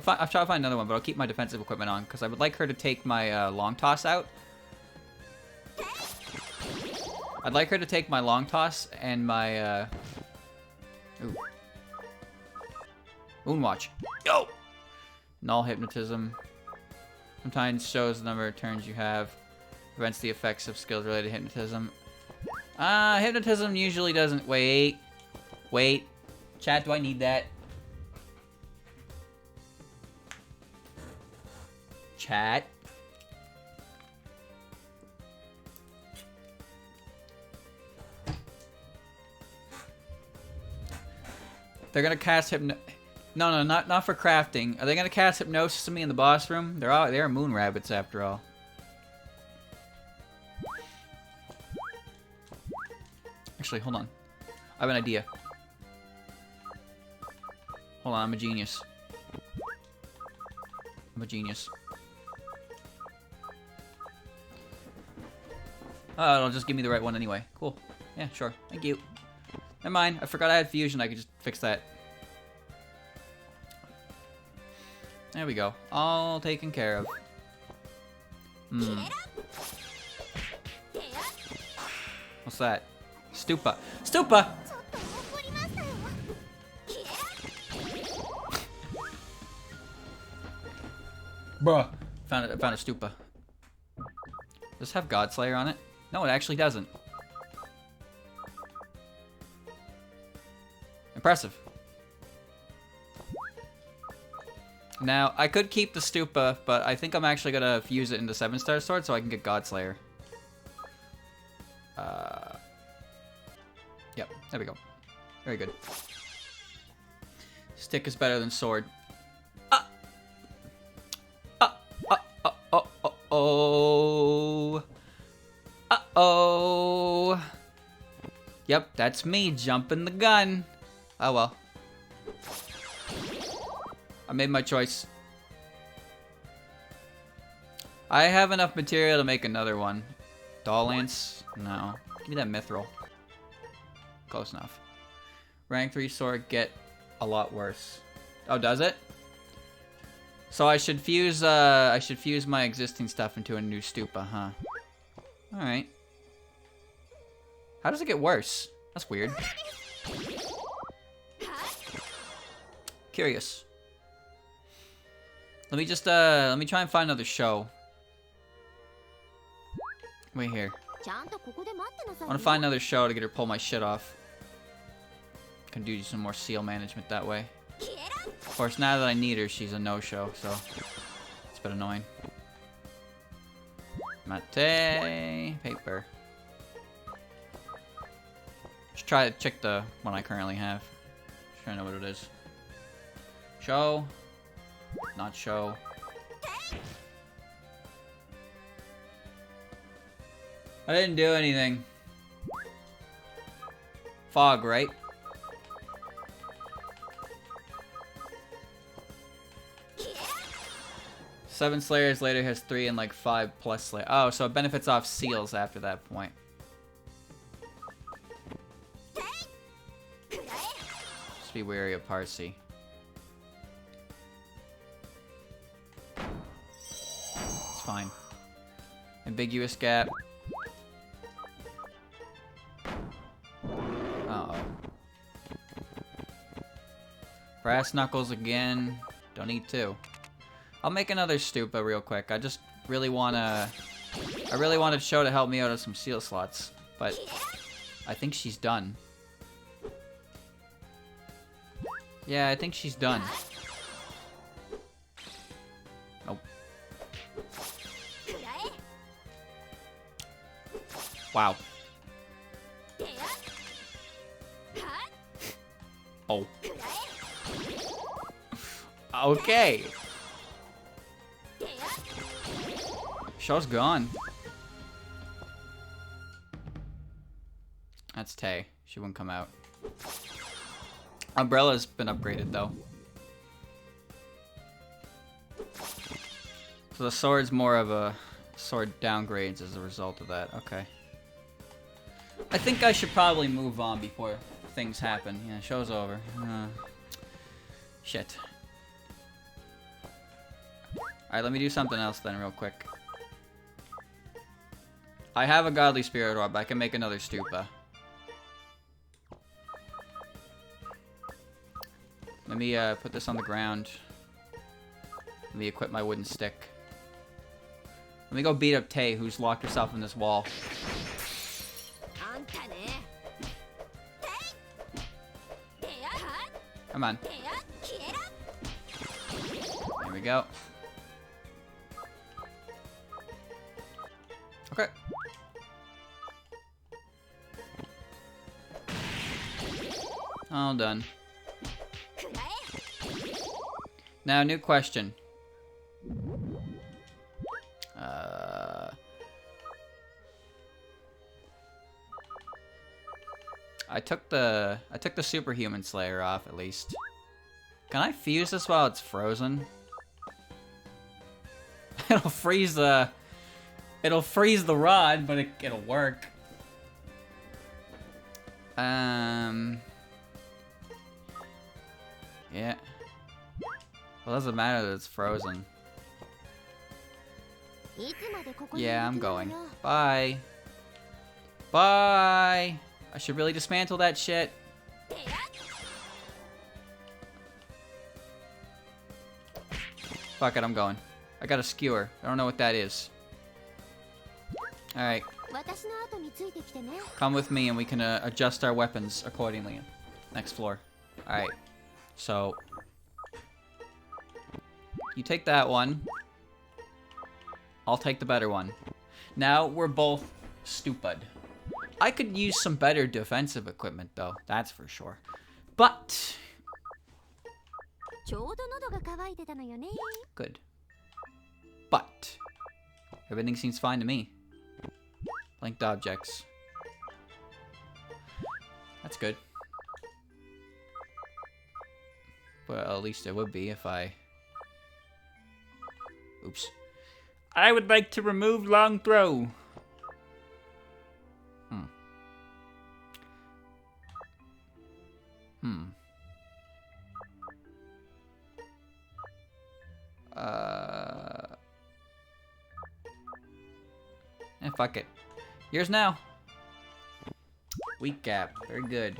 I'll try to find another one, but I'll keep my defensive equipment on because I would like her to take my long toss out. I'd like her to take my long toss and my ooh. Moonwatch. Yo! Null hypnotism. Sometimes shows the number of turns you have. Prevents the effects of skills related to hypnotism. Hypnotism usually doesn't. Wait. Chat, do I need that? Chat. They're gonna cast No, not for crafting. Are they gonna cast hypnosis on me in the boss room? They're moon rabbits after all. Actually, hold on. I have an idea. Hold on, I'm a genius. Oh, it'll just give me the right one anyway. Cool. Yeah, sure. Thank you. Never mind. I forgot I had fusion. I could just fix that. There we go. All taken care of. What's that? Stupa. Stupa! Bruh. Found a stupa. Does this have Godslayer on it? No, it actually doesn't. Impressive. Now, I could keep the stupa, but I think I'm actually gonna fuse it into 7-star sword so I can get Godslayer. Yep, there we go. Very good. Stick is better than sword. Uh-oh. Yep, that's me jumping the gun. Oh well. I made my choice. I have enough material to make another one. Doll Lance? No. Give me that mithril. Close enough. Rank 3 sword get a lot worse. Oh, does it? So I should fuse my existing stuff into a new stupa, huh? Alright. How does it get worse? That's weird. Curious. Let me just, let me try and find another show. Wait here. I want to find another show to get her to pull my shit off. Can do some more seal management that way. Of course, now that I need her, she's a no-show, so it's a bit annoying. Mate, paper. Just try to check the one I currently have. Just trying to know what it is. Show. Not show. I didn't do anything. Fog, right? Seven Slayers later has 3 and like 5 plus Slayer. Oh, so it benefits off seals after that point. Just be wary of Parsi. It's fine. Ambiguous gap. Uh-oh. Brass knuckles again. Don't need 2. I'll make another stupa real quick. I just really wanna... I really wanted Show to help me out of some seal slots. But I think she's done. Yeah, I think she's done. Nope. Wow. Oh. Okay. Show's gone. That's Tay. She wouldn't come out. Umbrella's been upgraded though. So the sword's more of a sword downgrades as a result of that. Okay. I think I should probably move on before things happen. Yeah, show's over. Shit. Alright, let me do something else then real quick. I have a godly spirit orb, I can make another stupa. Let me put this on the ground. Let me equip my wooden stick. Let me go beat up Tay, who's locked herself in this wall. Come on. There we go. Okay. All done. Now, new question. I took the superhuman slayer off at least. Can I fuse this while it's frozen? It'll freeze the rod, but it'll work. Yeah. Well, doesn't matter that it's frozen. Yeah, I'm going. Bye. Bye. I should really dismantle that shit. Fuck it, I'm going. I got a skewer. I don't know what that is. Alright. Come with me and we can adjust our weapons accordingly. Next floor. Alright. So. You take that one. I'll take the better one. Now we're both stupid. I could use some better defensive equipment though. That's for sure. But. Good. But. Everything seems fine to me. Linked objects. That's good. Well, at least it would be if I... Oops. I would like to remove long throw. Fuck it. Yours now. Weak gap. Very good.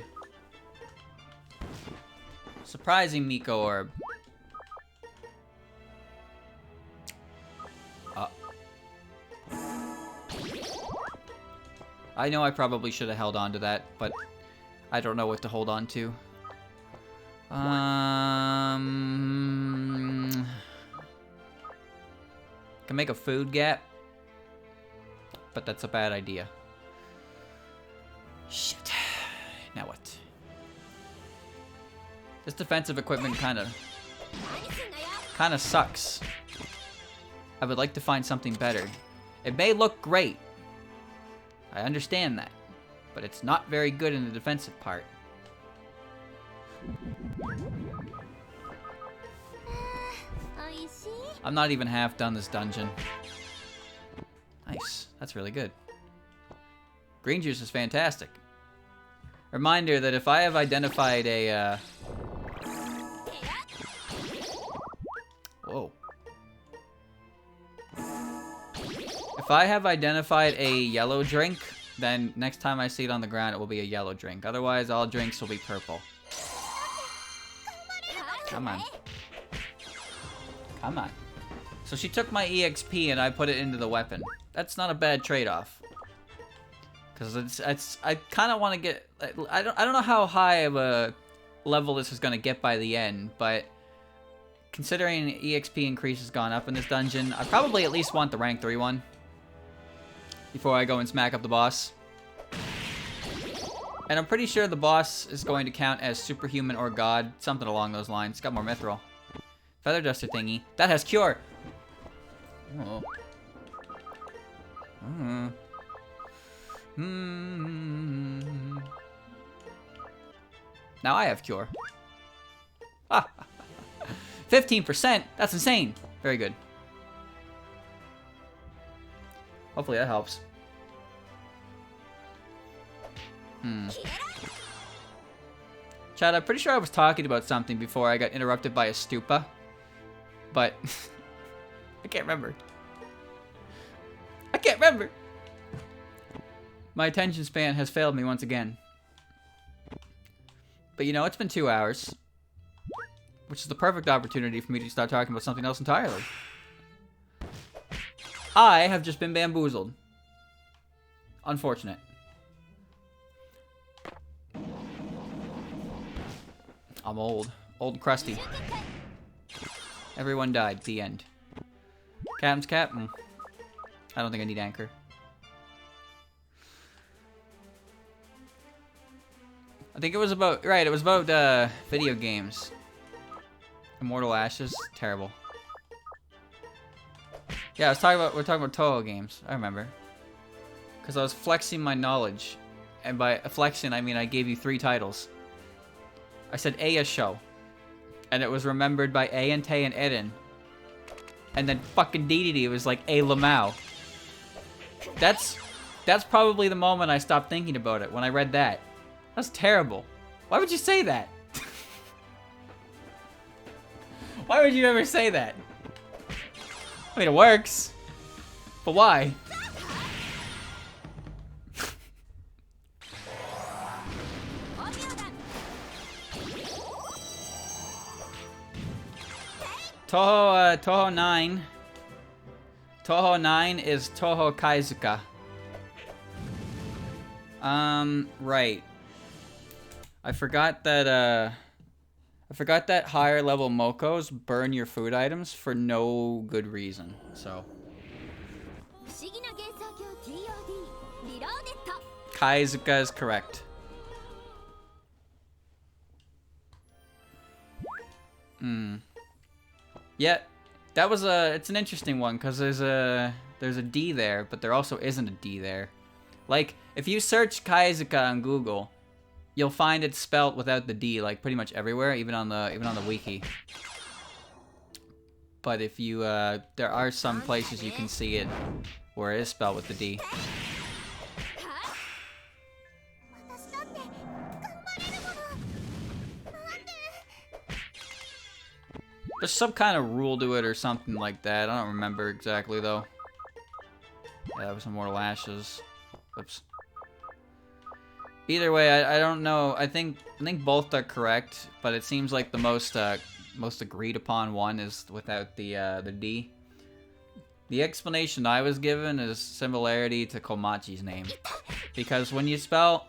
Surprising Miko Orb. I know I probably should have held on to that, but I don't know what to hold on to. Can make a food gap, but that's a bad idea. Shit. Now what? This defensive equipment kind of sucks. I would like to find something better. It may look great. I understand that, but it's not very good in the defensive part. I'm not even half done this dungeon. Nice. That's really good. Green juice is fantastic. Reminder that if I have identified a... Whoa. If I have identified a yellow drink, then next time I see it on the ground, it will be a yellow drink. Otherwise, all drinks will be purple. Come on. Come on. So she took my EXP and I put it into the weapon. That's not a bad trade-off. Because it's I kind of want to get... I don't know how high of a level this is going to get by the end, but considering EXP increase has gone up in this dungeon, I probably at least want the rank 3 one before I go and smack up the boss. And I'm pretty sure the boss is going to count as superhuman or god, something along those lines. It's got more mithril. Feather duster thingy. That has cure! Oh. Now I have cure. Ah. 15%? That's insane. Very good. Hopefully that helps. Chad, I'm pretty sure I was talking about something before I got interrupted by a stupa. But I can't remember. I can't remember. My attention span has failed me once again. But you know, it's been 2 hours. Which is the perfect opportunity for me to start talking about something else entirely. I have just been bamboozled. Unfortunate. I'm old. Old and crusty. Everyone died. The end. Captain's cap? I don't think I need anchor. I think it was about... Right, it was about video games. Immortal Ashes? Terrible. Yeah, we're talking about Touhou games. I remember. Because I was flexing my knowledge. And by flexing, I mean I gave you 3 titles. I said Aya Show. And it was remembered by A and Tay and Eden. And then fucking DDD was like A Lamau. That's probably the moment I stopped thinking about it, when I read that. That's terrible. Why would you say that? Why would you ever say that? I mean, it works. But why? Touhou 9. Touhou 9 is Touhou Kaizuka. Right. I forgot that higher level Mokos burn your food items for no good reason, so. Kaizuka is correct. Yeah, that was it's an interesting one because there's a D there, but there also isn't a D there. Like, if you search Kaizuka on Google, you'll find it spelt without the D, like pretty much everywhere, even on the wiki. But if you there are some places you can see it where it is spelled with the D. There's some kind of rule to it or something like that. I don't remember exactly though. Yeah, with some more lashes. Oops. Either way, I don't know. I think both are correct, but it seems like the most agreed upon one is without the D. The explanation I was given is similarity to Komachi's name, because when you spell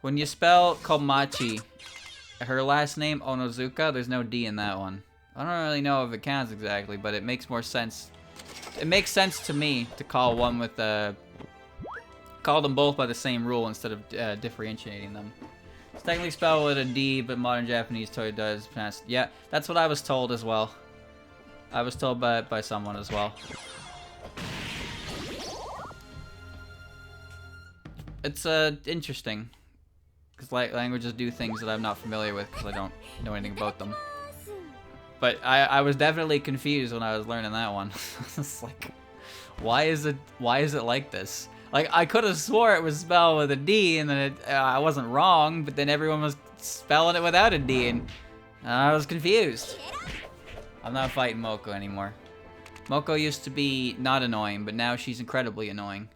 Komachi, her last name Onozuka, there's no D in that one. I don't really know if it counts exactly, but it makes more sense. It makes sense to me to call one with call them both by the same rule instead of differentiating them. It's technically spelled with a D, but modern Japanese Toyoda is pronounced. Yeah, that's what I was told as well. I was told by someone as well. It's interesting, because languages do things that I'm not familiar with because I don't know anything about them. But I was definitely confused when I was learning that one. It's like, why is it like this? Like, I could have swore it was spelled with a D, and then I wasn't wrong, but then everyone was spelling it without a D, and I was confused. I'm not fighting Moko anymore. Moko used to be not annoying, but now she's incredibly annoying.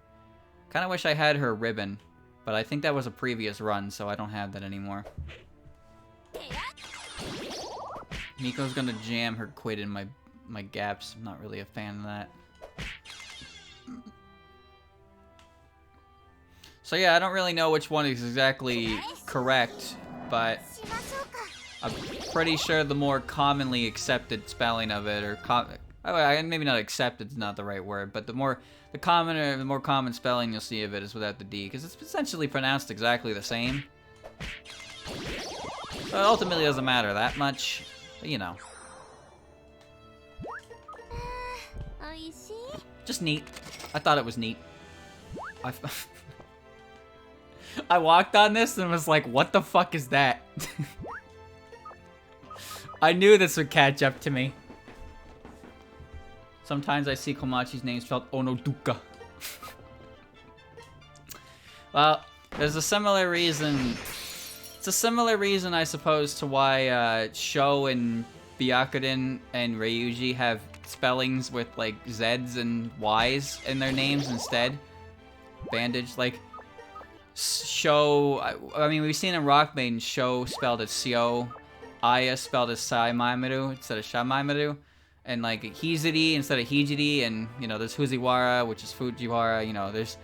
Kinda wish I had her ribbon, but I think that was a previous run, so I don't have that anymore. Miko's gonna jam her quid in my gaps. I'm not really a fan of that. So yeah, I don't really know which one is exactly correct, but I'm pretty sure the more commonly accepted spelling of it, or maybe not accepted is not the right word, but the more common spelling you'll see of it is without the D, because it's essentially pronounced exactly the same. So it ultimately doesn't matter that much, but you know. Just neat. I thought it was neat. I walked on this and was like, what the fuck is that? I knew this would catch up to me. Sometimes I see Komachi's name spelled Onoduka. Well, there's a similar reason. It's a similar reason, I suppose, to why Sho and Byakuren and Ryuji have spellings with like Z's and Y's in their names instead. Bandage, like Sho. I mean, we've seen in Rock Maiden, Sho spelled as Syo, Aya spelled as Saimaru instead of Shamaimaru, and like Hizuri instead of Hijiri, and you know, there's Fujiwara, which is Fujiwara. You know, there's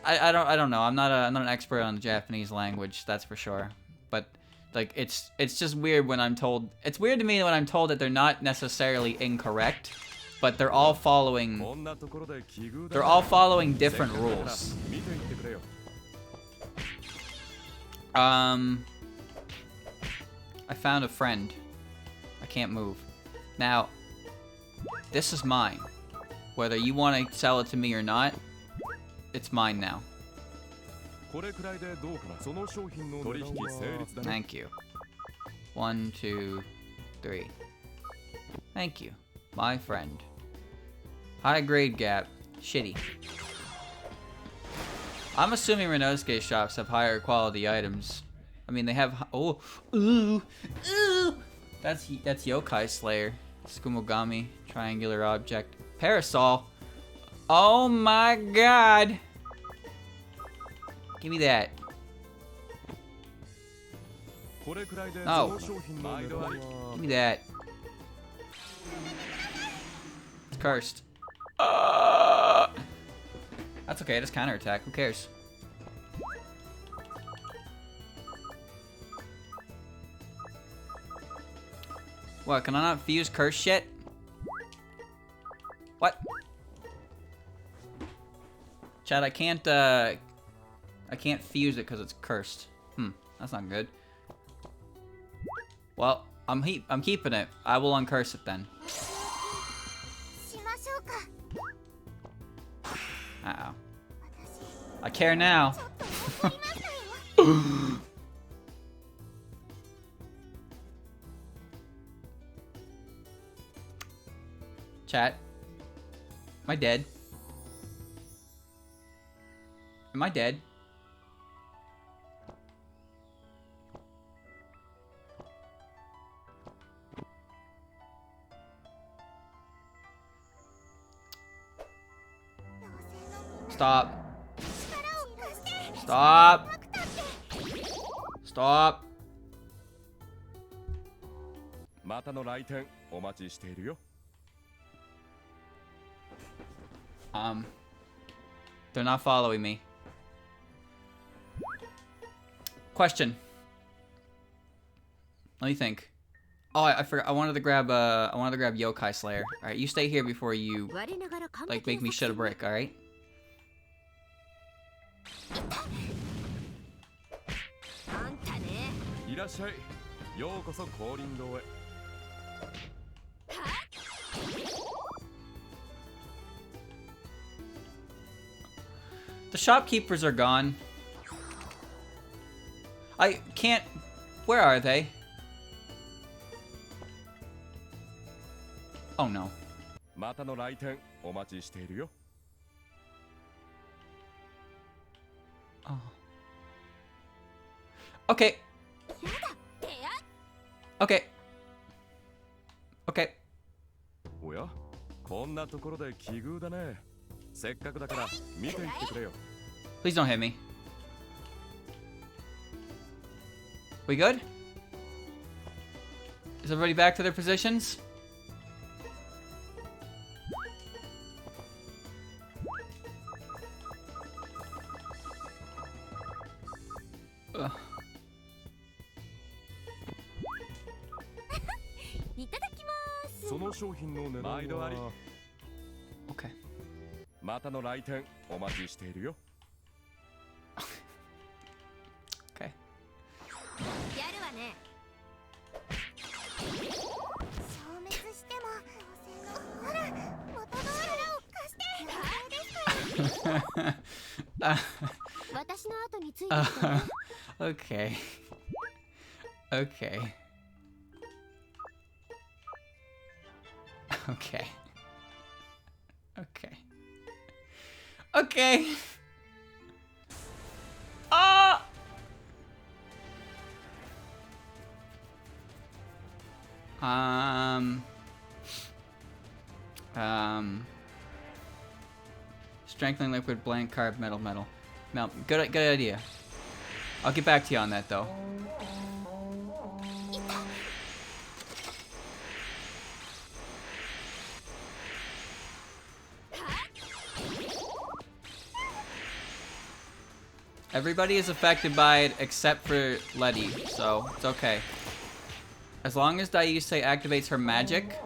I don't know. I'm not an expert on the Japanese language, that's for sure. But like it's just weird when I'm told. It's weird to me when I'm told that they're not necessarily incorrect, but they're all following different rules. I found a friend. I can't move. Now, this is mine. Whether you want to sell it to me or not, it's mine now. Thank you. 1, 2, 3. Thank you, my friend. High grade gap. Shitty. I'm assuming Renosuke shops have higher quality items. I mean, they have... Oh! Ooh! Ooh! That's Yokai Slayer. Skumogami. Triangular object. Parasol. Oh my god. Give me that. No. Give me that. It's cursed. That's okay, just counterattack. Who cares? What, can I not fuse curse shit? What? Chad, I can't fuse it because it's cursed. That's not good. Well, I'm keeping it. I will uncurse it then. Uh-oh. I care now. Chat. Am I dead? Am I dead? Stop. Stop. Stop. They're not following me. Question. Let me think. Oh, I forgot. I wanted to grab Yokai Slayer. All right, you stay here before you like make me shit a brick. All right. The shopkeepers are gone. I can't... Where are they? Oh no. Oh. Okay. Okay. Okay. Please don't hit me. We good? Is everybody back to their positions? Ugh. Okay. Okay. Okay. Okay. Okay. Okay. Okay. Ah! Strengthening liquid, blank carb, metal. No, good idea. I'll get back to you on that though. Everybody is affected by it except for Letty, so it's okay. As long as Daisei activates her magic,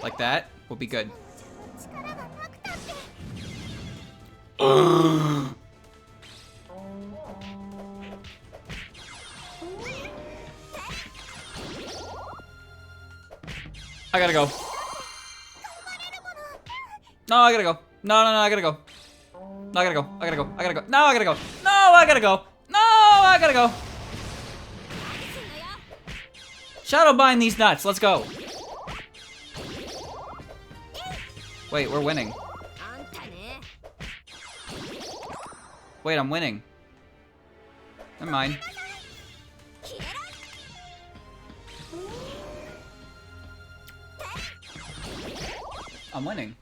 like that, we'll be good. I gotta go. No, I gotta go. No, I gotta go. No, I gotta go. I gotta go. I gotta go. No, I gotta go. No, I gotta go. No, I gotta go. Shadowbind these nuts. Let's go. Wait, we're winning. Wait, I'm winning. Never mind. I'm winning.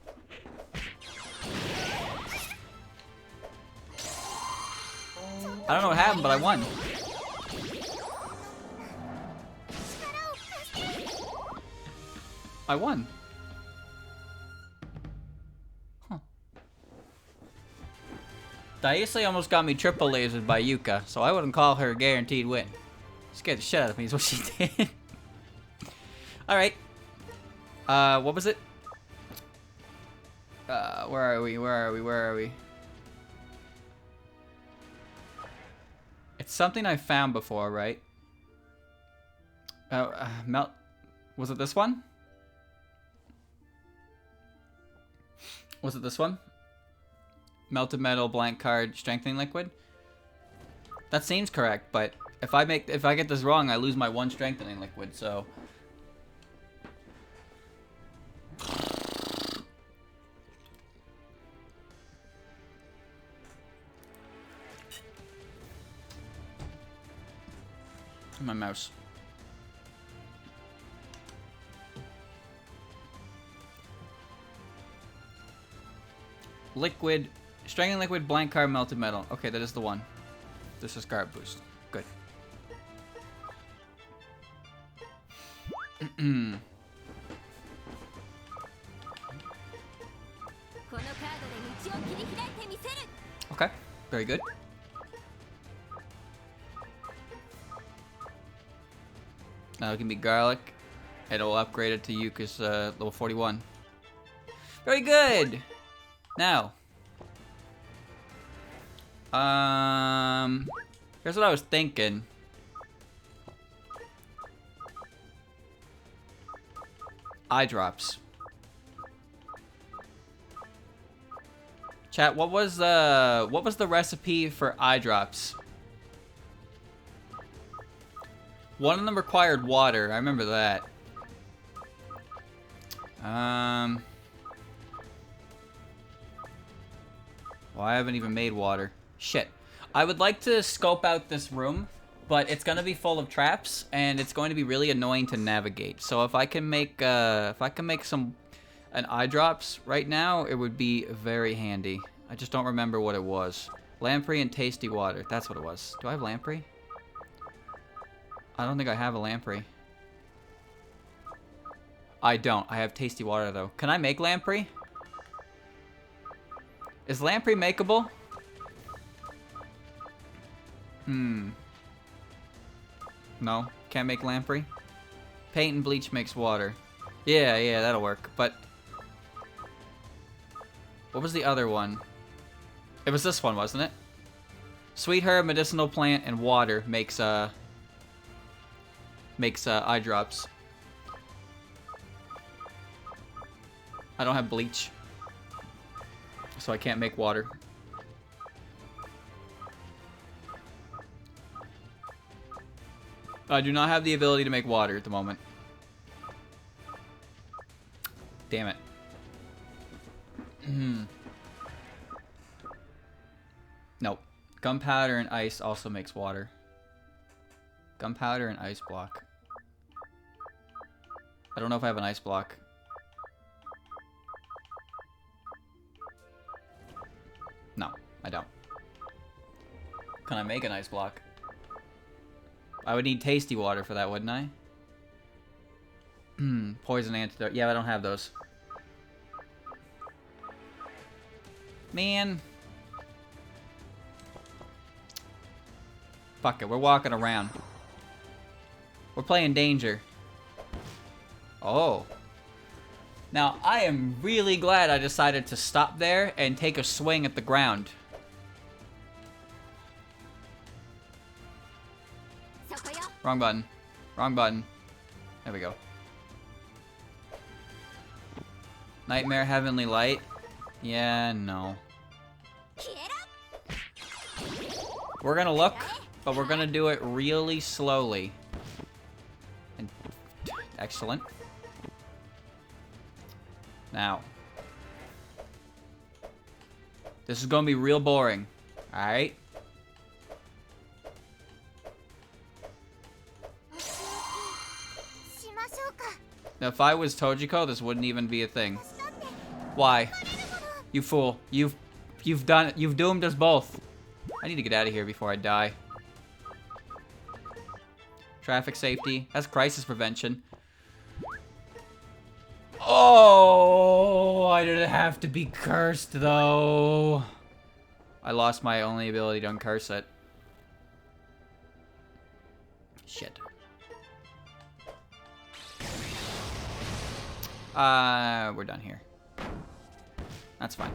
I don't know what happened, but I won. I won. Huh. Daisy almost got me triple lasered by Yuka, so I wouldn't call her a guaranteed win. Scared the shit out of me is what she did. Alright. What was it? Where are we? It's something I found before, right? Melt... Was it this one? Was it this one? Melted metal, blank card, strengthening liquid? That seems correct, but if I get this wrong, I lose my one strengthening liquid, so... My mouse. Liquid, strengthening liquid, blank card, melted metal. Okay, that is the one. This is guard boost. Good. Okay, very good. Now it can be garlic. It'll upgrade it to Yuka's level 41. Very good. Now, here's what I was thinking. Eye drops. Chat, what was the recipe for eye drops? One of them required water. I remember that. Well, I haven't even made water. Shit. I would like to scope out this room, but it's gonna be full of traps, and it's going to be really annoying to navigate. So if I can make an eye drops right now, it would be very handy. I just don't remember what it was. Lamprey and tasty water. That's what it was. Do I have lamprey? I don't think I have a lamprey. I don't. I have tasty water, though. Can I make lamprey? Is lamprey makeable? No, can't make lamprey. Paint and bleach makes water. Yeah, that'll work. But what was the other one? It was this one, wasn't it? Sweet herb, medicinal plant, and water makes eye drops. I don't have bleach, so I can't make water. I do not have the ability to make water at the moment. Damn it. Nope. Gunpowder and ice also makes water. Gunpowder and ice block. I don't know if I have an ice block. No, I don't. Can I make an ice block? I would need tasty water for that, wouldn't I? Poison antidote. Yeah, I don't have those. Man. Fuck it, we're walking around. We're playing danger. Oh. Now, I am really glad I decided to stop there and take a swing at the ground. Wrong button. Wrong button. There we go. Nightmare Heavenly Light? Yeah, no. We're gonna look, but we're gonna do it really slowly. And excellent. Now. This is gonna be real boring. Alright? Now, if I was Tojiko, this wouldn't even be a thing. Why? You fool. You've doomed us both. I need to get out of here before I die. Traffic safety. That's crisis prevention. Oh, I didn't have to be cursed though. I lost my only ability to uncurse it. Shit. We're done here. That's fine.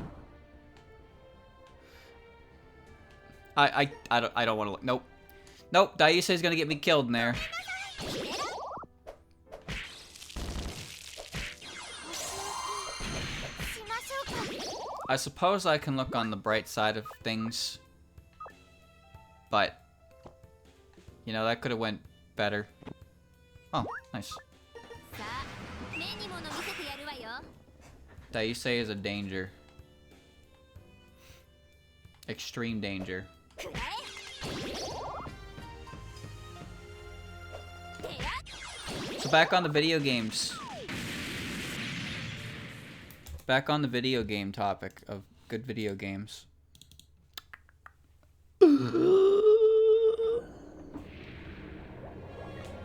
I don't want to look. Nope. Nope. Daisa is gonna get me killed in there. I suppose I can look on the bright side of things, but you know that could have went better. Oh, nice. Daisa is a danger. Extreme danger. So back on the video games. Back on the video game topic of good video games.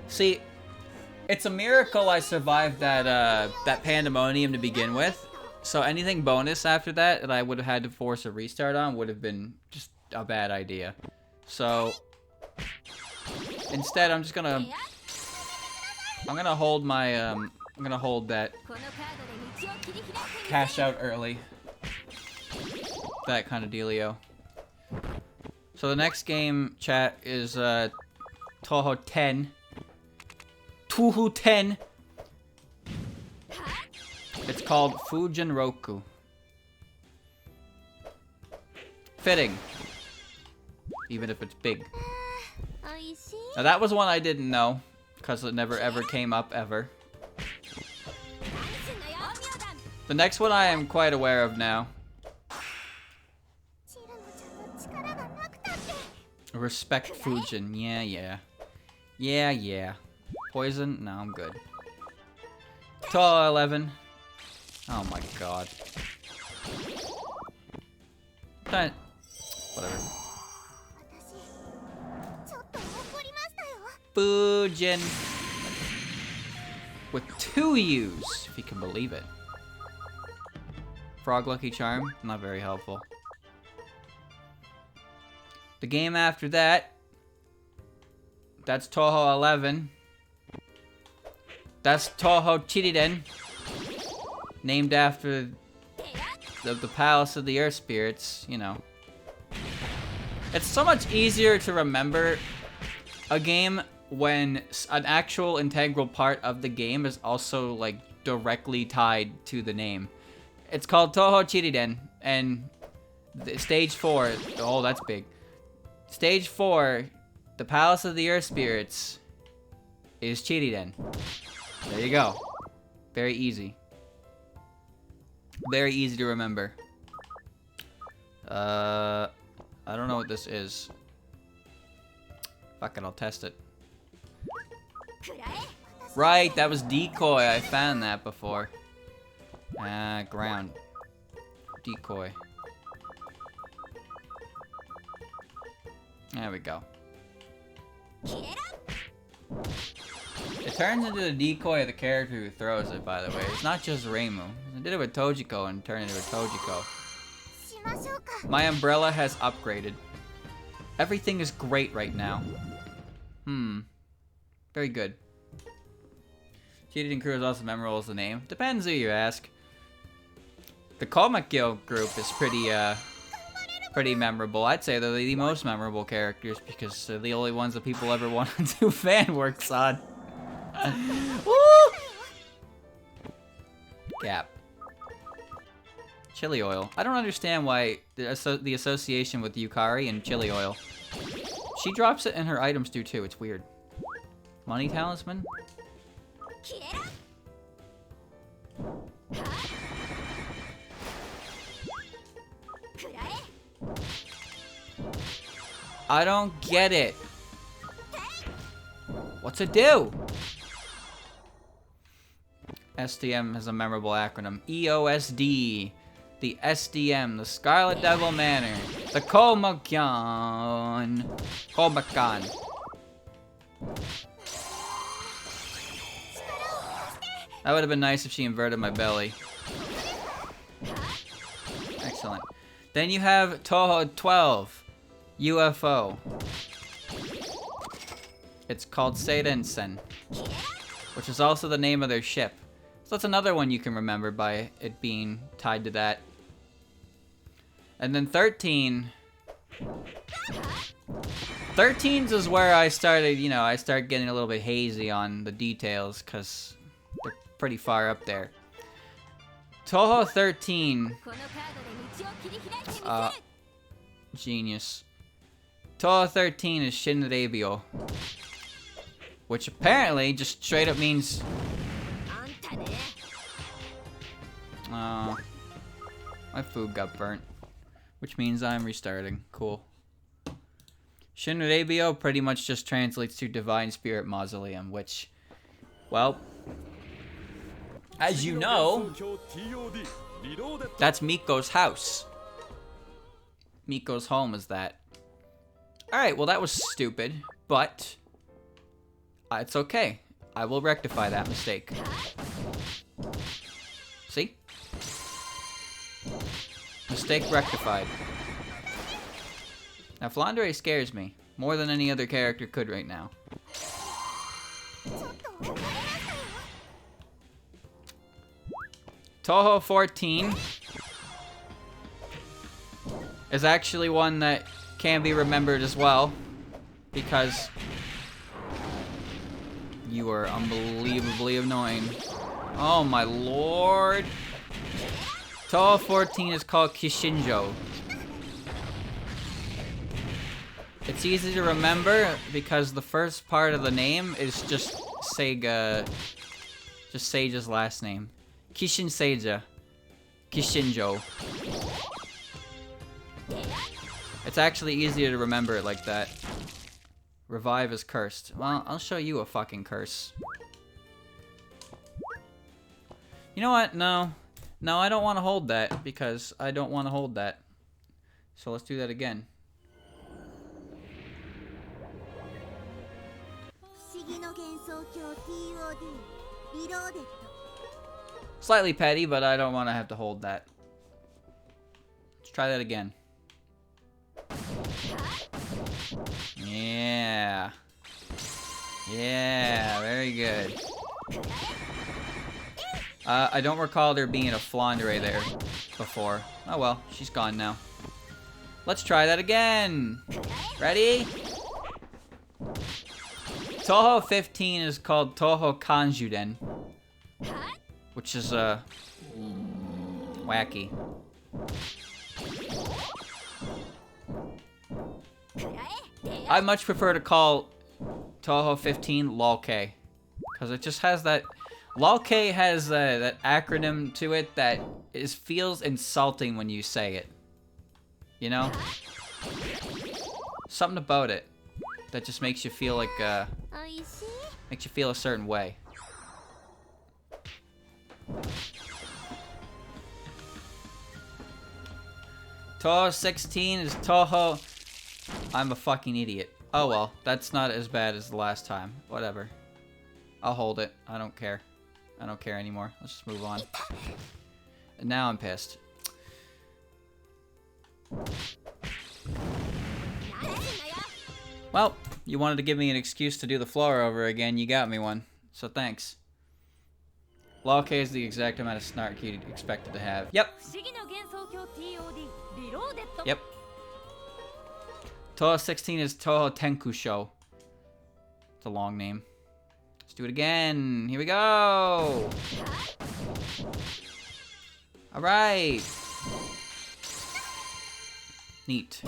See, it's a miracle I survived that pandemonium to begin with. So anything bonus after that I would have had to force a restart on would have been just a bad idea. So instead, I'm gonna hold my I'm gonna hold that cash out early. That kind of dealio. So the next game, chat, is Touhou 10. Touhou 10. It's called Fujinroku. Fitting. Even if it's big. Now that was one I didn't know, because it never ever came up ever. The next one I am quite aware of now. Respect Fujin. Yeah. Poison? No, I'm good. Touhou 11. Oh my god. Whatever. Fujin. With 2 U's, if you can believe it. Frog Lucky Charm, not very helpful. The game after that, that's Touhou 11. That's Touhou Chiriden, named after the Palace of the Earth Spirits, you know. It's so much easier to remember a game when an actual integral part of the game is also, like, directly tied to the name. It's called Touhou Chiriden, and stage 4, oh, that's big. Stage 4, the Palace of the Earth Spirits, is Chiriden. There you go. Very easy. Very easy to remember. I don't know what this is. Fuck it, I'll test it. Right, that was decoy. I found that before. Ground. Decoy. There we go. It turns into the decoy of the character who throws it, by the way. It's not just Reimu. I did it with Tojiko and turned into a Tojiko. My umbrella has upgraded. Everything is great right now. Very good. Cheated and Crew is also memorable as the name. Depends who you ask. The Komakyo group is pretty memorable. I'd say they're the most memorable characters because they're the only ones that people ever want to do fan works on. Woo! Gap. Chili oil. I don't understand why the association with Yukari and chili oil. She drops it in her items too. It's weird. Money talisman? I don't get it. What's it do? SDM has a memorable acronym. EOSD. The SDM, the Scarlet Devil Manor. The Komakyan. Komakan. That would have been nice if she inverted my belly. Excellent. Then you have Touhou 12. UFO. It's called Seidensen, which is also the name of their ship. So that's another one you can remember by it being tied to that. And then 13. 13's is where I started, you know, I started getting a little bit hazy on the details because they're pretty far up there. Touhou 13. Genius. Touhou 13 is Shinrebyo, which apparently just straight up means... my food got burnt, which means I'm restarting. Cool. Shinrebyo pretty much just translates to Divine Spirit Mausoleum, which, well, as you know, that's Miko's house. Miko's home is that. Alright, well that was stupid, but it's okay. I will rectify that mistake. See? Mistake rectified. Now Flandre scares me more than any other character could right now. Touhou 14 is actually one that can be remembered as well, because you are unbelievably annoying. Oh my lord. Touhou 14 is called Kishinjo. It's easy to remember because the first part of the name is just Seiga, just Seija's last name. Kishin Seija. Kishinjo. It's actually easier to remember it like that. Revive is cursed. Well, I'll show you a fucking curse. You know what? No. No, I don't want to hold that because I don't want to hold that. So let's do that again. Slightly petty, but I don't want to have to hold that. Let's try that again. Yeah. Yeah, very good. I don't recall there being a Flandre there before. Oh well, she's gone now. Let's try that again. Ready? Touhou 15 is called Touhou Kanjuden, which is wacky. I much prefer to call Touhou 15 LOL-K, because it just has that... LOL-K has that acronym to it that feels insulting when you say it. You know? Something about it that just makes you feel like, makes you feel a certain way. Touhou 16 is Touhou... I'm a fucking idiot. Oh well, that's not as bad as the last time. Whatever. I'll hold it. I don't care. I don't care anymore. Let's just move on. And now I'm pissed. Well, you wanted to give me an excuse to do the floor over again. You got me one. So thanks. LOL-K is the exact amount of snark you'd expect it to have. Yep. Yep. Touhou 16 is Touhou Tenkusho. It's a long name. Let's do it again. Here we go. Alright. Neat.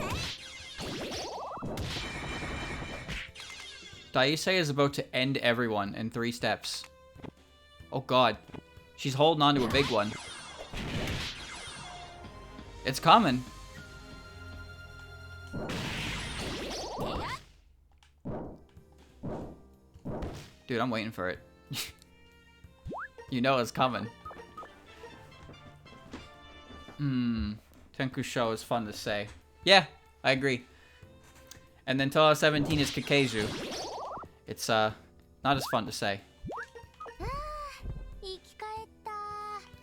Daisei is about to end everyone in 3 steps. Oh god. She's holding on to a big one. It's coming. Dude, I'm waiting for it. You know it's coming. Tenkusho is fun to say. Yeah, I agree. And then Touhou 17 is Kakeju. It's not as fun to say.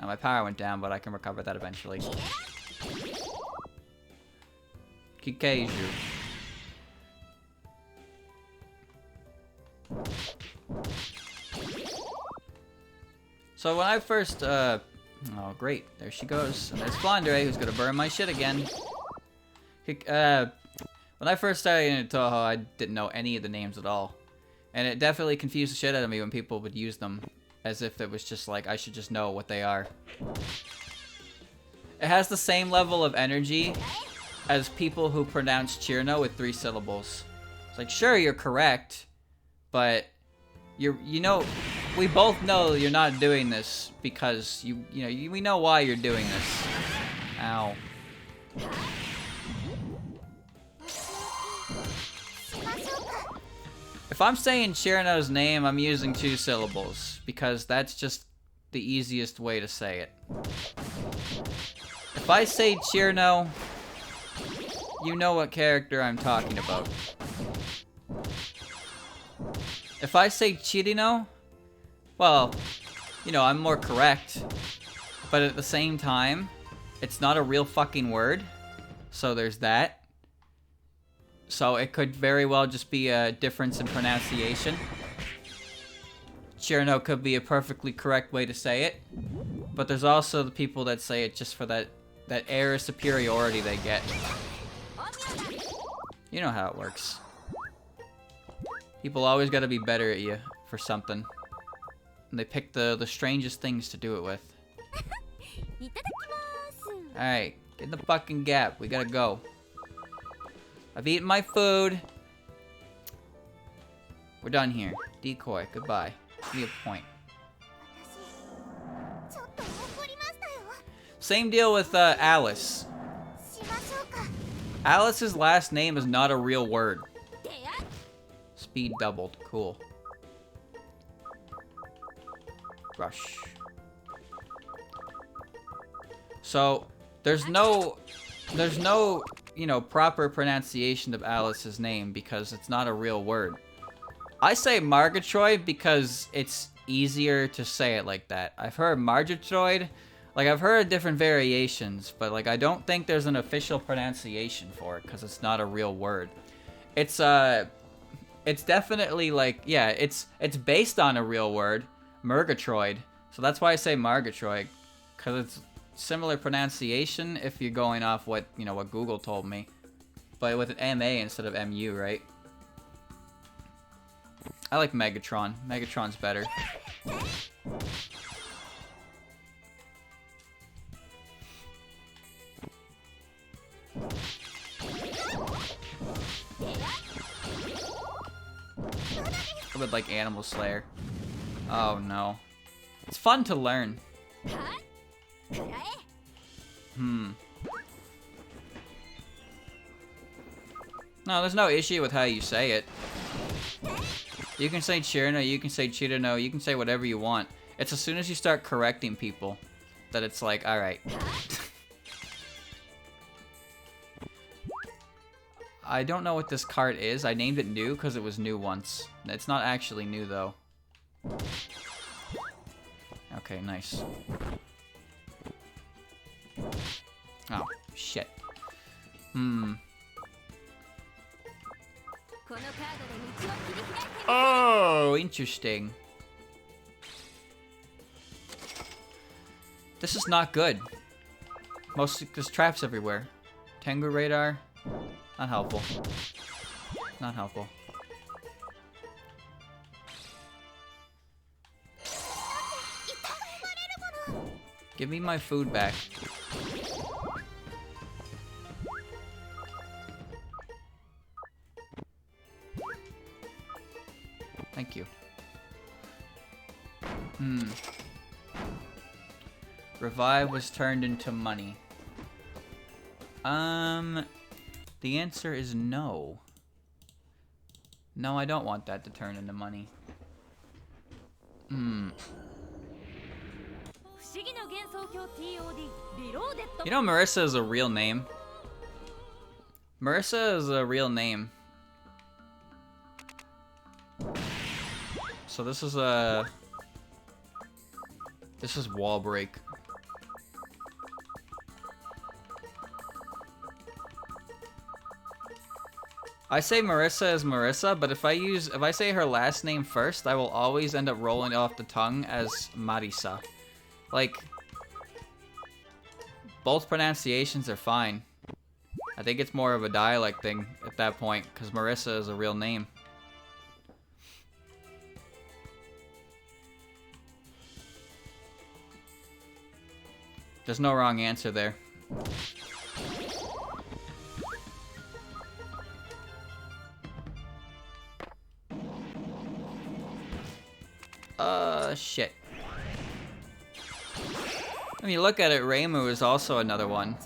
Now my power went down, but I can recover that eventually. Kakeju. So when I first, oh great, there she goes. And there's Flandre, who's gonna burn my shit again. When I first started in Touhou, I didn't know any of the names at all. And it definitely confused the shit out of me when people would use them. As if it was just like, I should just know what they are. It has the same level of energy as people who pronounce Chirno with 3 syllables. It's like, sure, you're correct, but you know, we both know you're not doing this because we know why you're doing this. Ow. If I'm saying Chirno's name, I'm using 2 syllables because that's just the easiest way to say it. If I say Chirno, you know what character I'm talking about. If I say Chirino, well, you know, I'm more correct. But at the same time, it's not a real fucking word. So there's that. So it could very well just be a difference in pronunciation. Chirno could be a perfectly correct way to say it. But there's also the people that say it just for that air of superiority they get. You know how it works. People always gotta be better at you for something. And they pick the strangest things to do it with. Alright, get in the fucking gap. We gotta go. I've eaten my food. We're done here. Decoy, goodbye. Give me a point. Same deal with Alice. Alice's last name is not a real word. Speed doubled. Cool. Rush. So, there's no, you know, proper pronunciation of Alice's name because it's not a real word. I say Margatroyd because it's easier to say it like that. I've heard Margatroyd, like I've heard different variations, but like I don't think there's an official pronunciation for it because it's not a real word. It's definitely like, yeah, it's based on a real word, Murgatroyd. So that's why I say Margatroyd, because it's similar pronunciation if you're going off what, you know, what Google told me. But with an MA instead of MU, right? I like Megatron. Megatron's better. I would like Animal Slayer. Oh no. It's fun to learn. No, there's no issue with how you say it. You can say Chirno, you can say Chirino, you can say whatever you want. It's as soon as you start correcting people that it's like, alright. I don't know what this cart is. I named it new because it was new once. It's not actually new though. Okay, nice. Oh, shit. Oh, interesting. This is not good. There's traps everywhere. Tengu radar. Not helpful. Not helpful. Give me my food back. Thank you. Revive was turned into money. The answer is no. No, I don't want that to turn into money. You know, Marissa is a real name. Marissa is a real name. So this is wall break. I say Marissa is Marissa, but if I say her last name first, I will always end up rolling it off the tongue as Marisa. Like, both pronunciations are fine. I think it's more of a dialect thing at that point, because Marissa is a real name. There's no wrong answer there. Shit. When you look at it, Reimu is also another one.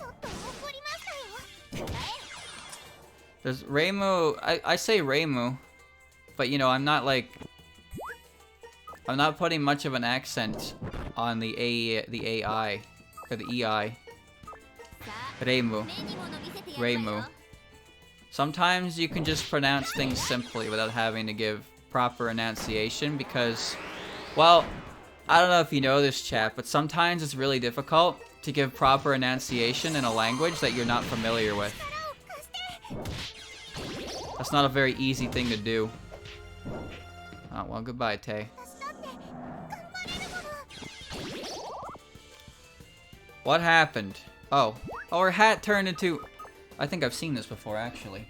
There's Reimu, I say Reimu, but you know, I'm not putting much of an accent on the AI, or the EI. Reimu. Sometimes you can just pronounce things simply without having to give proper enunciation because, well, I don't know if you know this, chat, but sometimes it's really difficult to give proper enunciation in a language that you're not familiar with. That's not a very easy thing to do. Oh, well, goodbye, Tay. What happened? Oh, her hat turned into... I think I've seen this before, actually.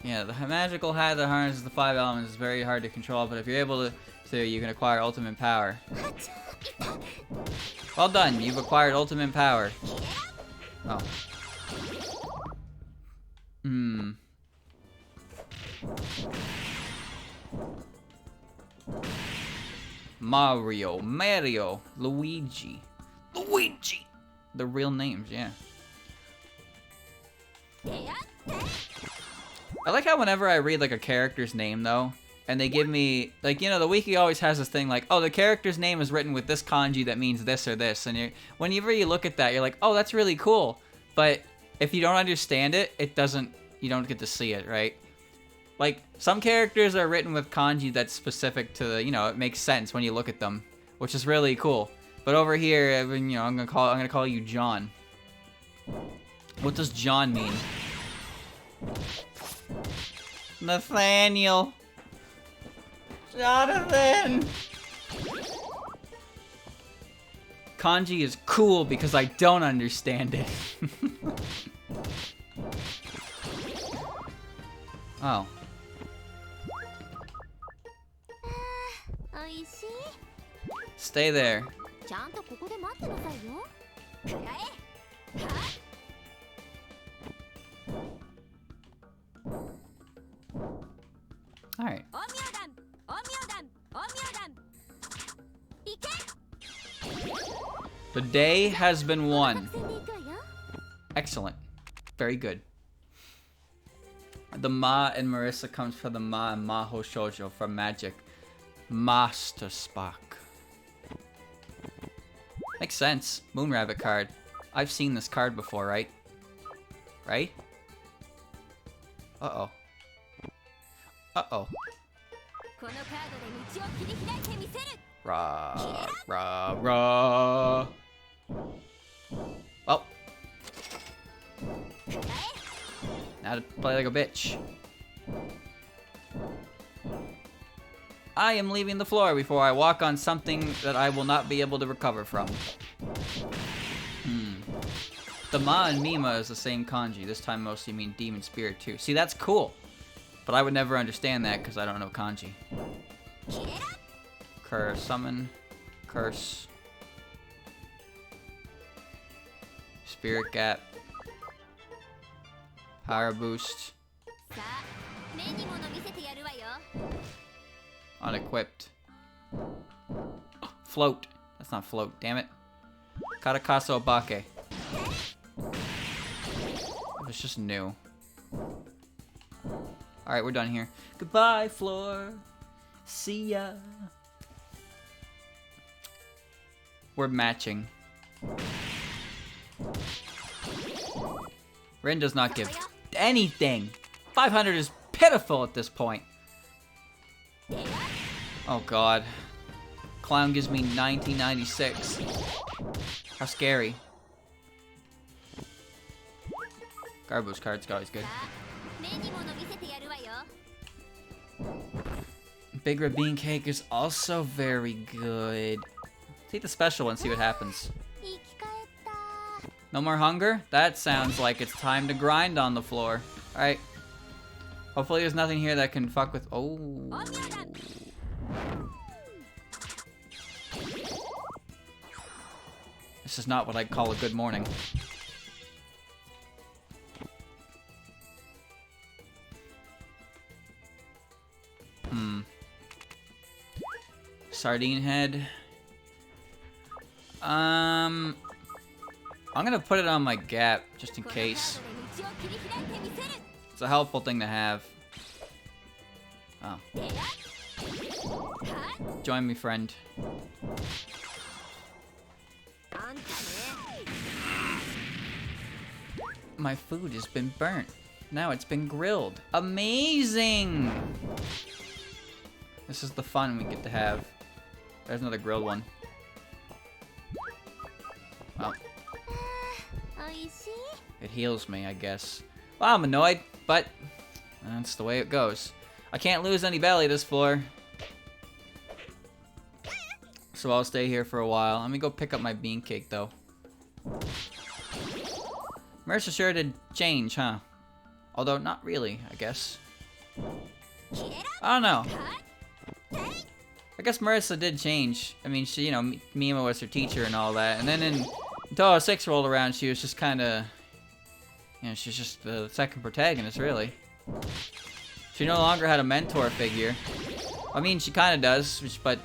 Yeah, the magical hat that harnesses the 5 elements is very hard to control, but if you're able to, you can acquire ultimate power. Well done, you've acquired ultimate power. Oh. Mario, Luigi. The real names, yeah. I like how whenever I read like a character's name though, and they give me, like, you know, the wiki always has this thing like, oh, the character's name is written with this kanji that means this or this, and whenever you look at that, you're like, oh, that's really cool. But if you don't understand it, you don't get to see it, right? Like, some characters are written with kanji that's specific to the, you know, it makes sense when you look at them, which is really cool. But over here, you know, I'm gonna call you John. What does John mean? Nathaniel. Jonathan. Kanji is cool because I don't understand it. Oh. Stay there. Alright. The day has been won. Excellent. Very good. The Ma in Marissa comes from the Ma and Maho Shoujo from Magic. Master Spock. Makes sense. Moon Rabbit card. I've seen this card before, right? Right? Uh-oh. Uh-oh. Rah, rah, rah. Oh. Now to play like a bitch. I am leaving the floor before I walk on something that I will not be able to recover from. The Ma and Mima is the same kanji. This time mostly mean demon spirit too. See, that's cool. But I would never understand that because I don't know kanji. Curse, summon, curse. Spirit gap. Power boost. Unequipped. Float. That's not float, damn it. Karakaso Obake. It's just new. Alright, we're done here. Goodbye, floor. See ya. We're matching. Rin does not give anything. 500 is pitiful at this point. Oh god. Clown gives me 1996. How scary. Garbo's card's always good. Big Red Bean Cake is also very good. Take the special and see what happens. No more hunger? That sounds like it's time to grind on the floor. Alright. Hopefully there's nothing here that can fuck with... Oh. This is not what I'd call a good morning. Sardine head. I'm gonna put it on my gap just in case. It's a helpful thing to have. Oh. Join me, friend. My food has been burnt. Now it's been grilled. Amazing! This is the fun we get to have. There's another grilled one. Well. It heals me, I guess. Well, I'm annoyed, but that's the way it goes. I can't lose any belly this floor. So I'll stay here for a while. Let me go pick up my bean cake, though. Marissa sure did change, huh? Although, not really, I guess. I don't know. I guess Marissa did change. I mean, she, you know, Mima was her teacher and all that. And then in Touhou 6 rolled around, she was just kind of... You know, she's just the second protagonist, really. She no longer had a mentor figure. I mean, she kind of does, but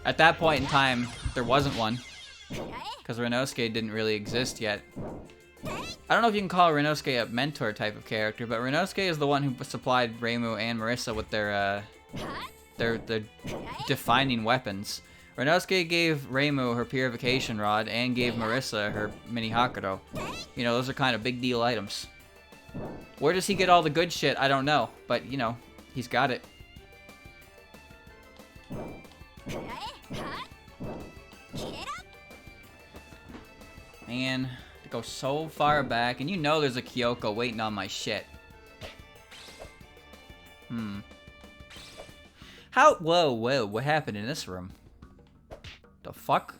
at that point in time, there wasn't one. Because Renosuke didn't really exist yet. I don't know if you can call Renosuke a mentor type of character, but Renosuke is the one who supplied Reimu and Marissa with their defining weapons. Renosuke gave Reimu her purification rod and gave Marissa her mini Hakuto. You know, those are kind of big deal items. Where does he get all the good shit? I don't know, but you know, he's got it. Man, to go so far back, and you know there's a Kyoko waiting on my shit. How? Whoa, whoa, what happened in this room? The fuck?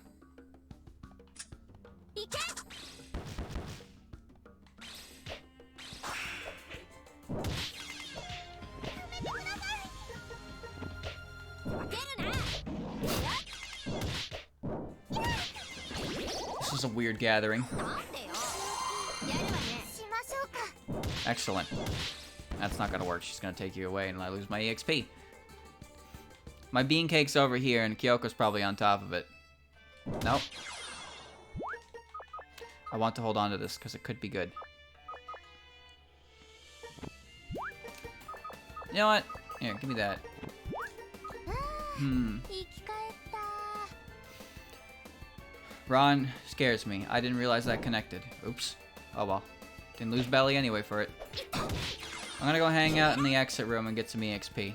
This is a weird gathering. Excellent. That's not gonna work. She's gonna take you away and I lose my EXP. My bean cake's over here and Kyoko's probably on top of it. Nope. I want to hold on to this because it could be good. You know what? Here, give me that. Ron scares me. I didn't realize that connected. Oops. Oh well. Didn't lose belly anyway for it. I'm gonna go hang out in the exit room and get some EXP.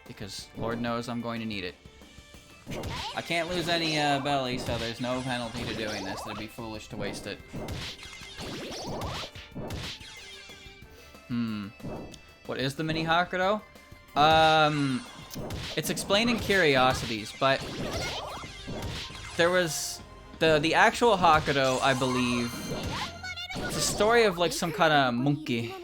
Because Lord knows I'm going to need it. I can't lose any belly, so there's no penalty to doing this. It'd be foolish to waste it. What is the mini Hakuto? It's explained in Curiosities, but there was the actual Hakuto, I believe. It's a story of like some kind of monkey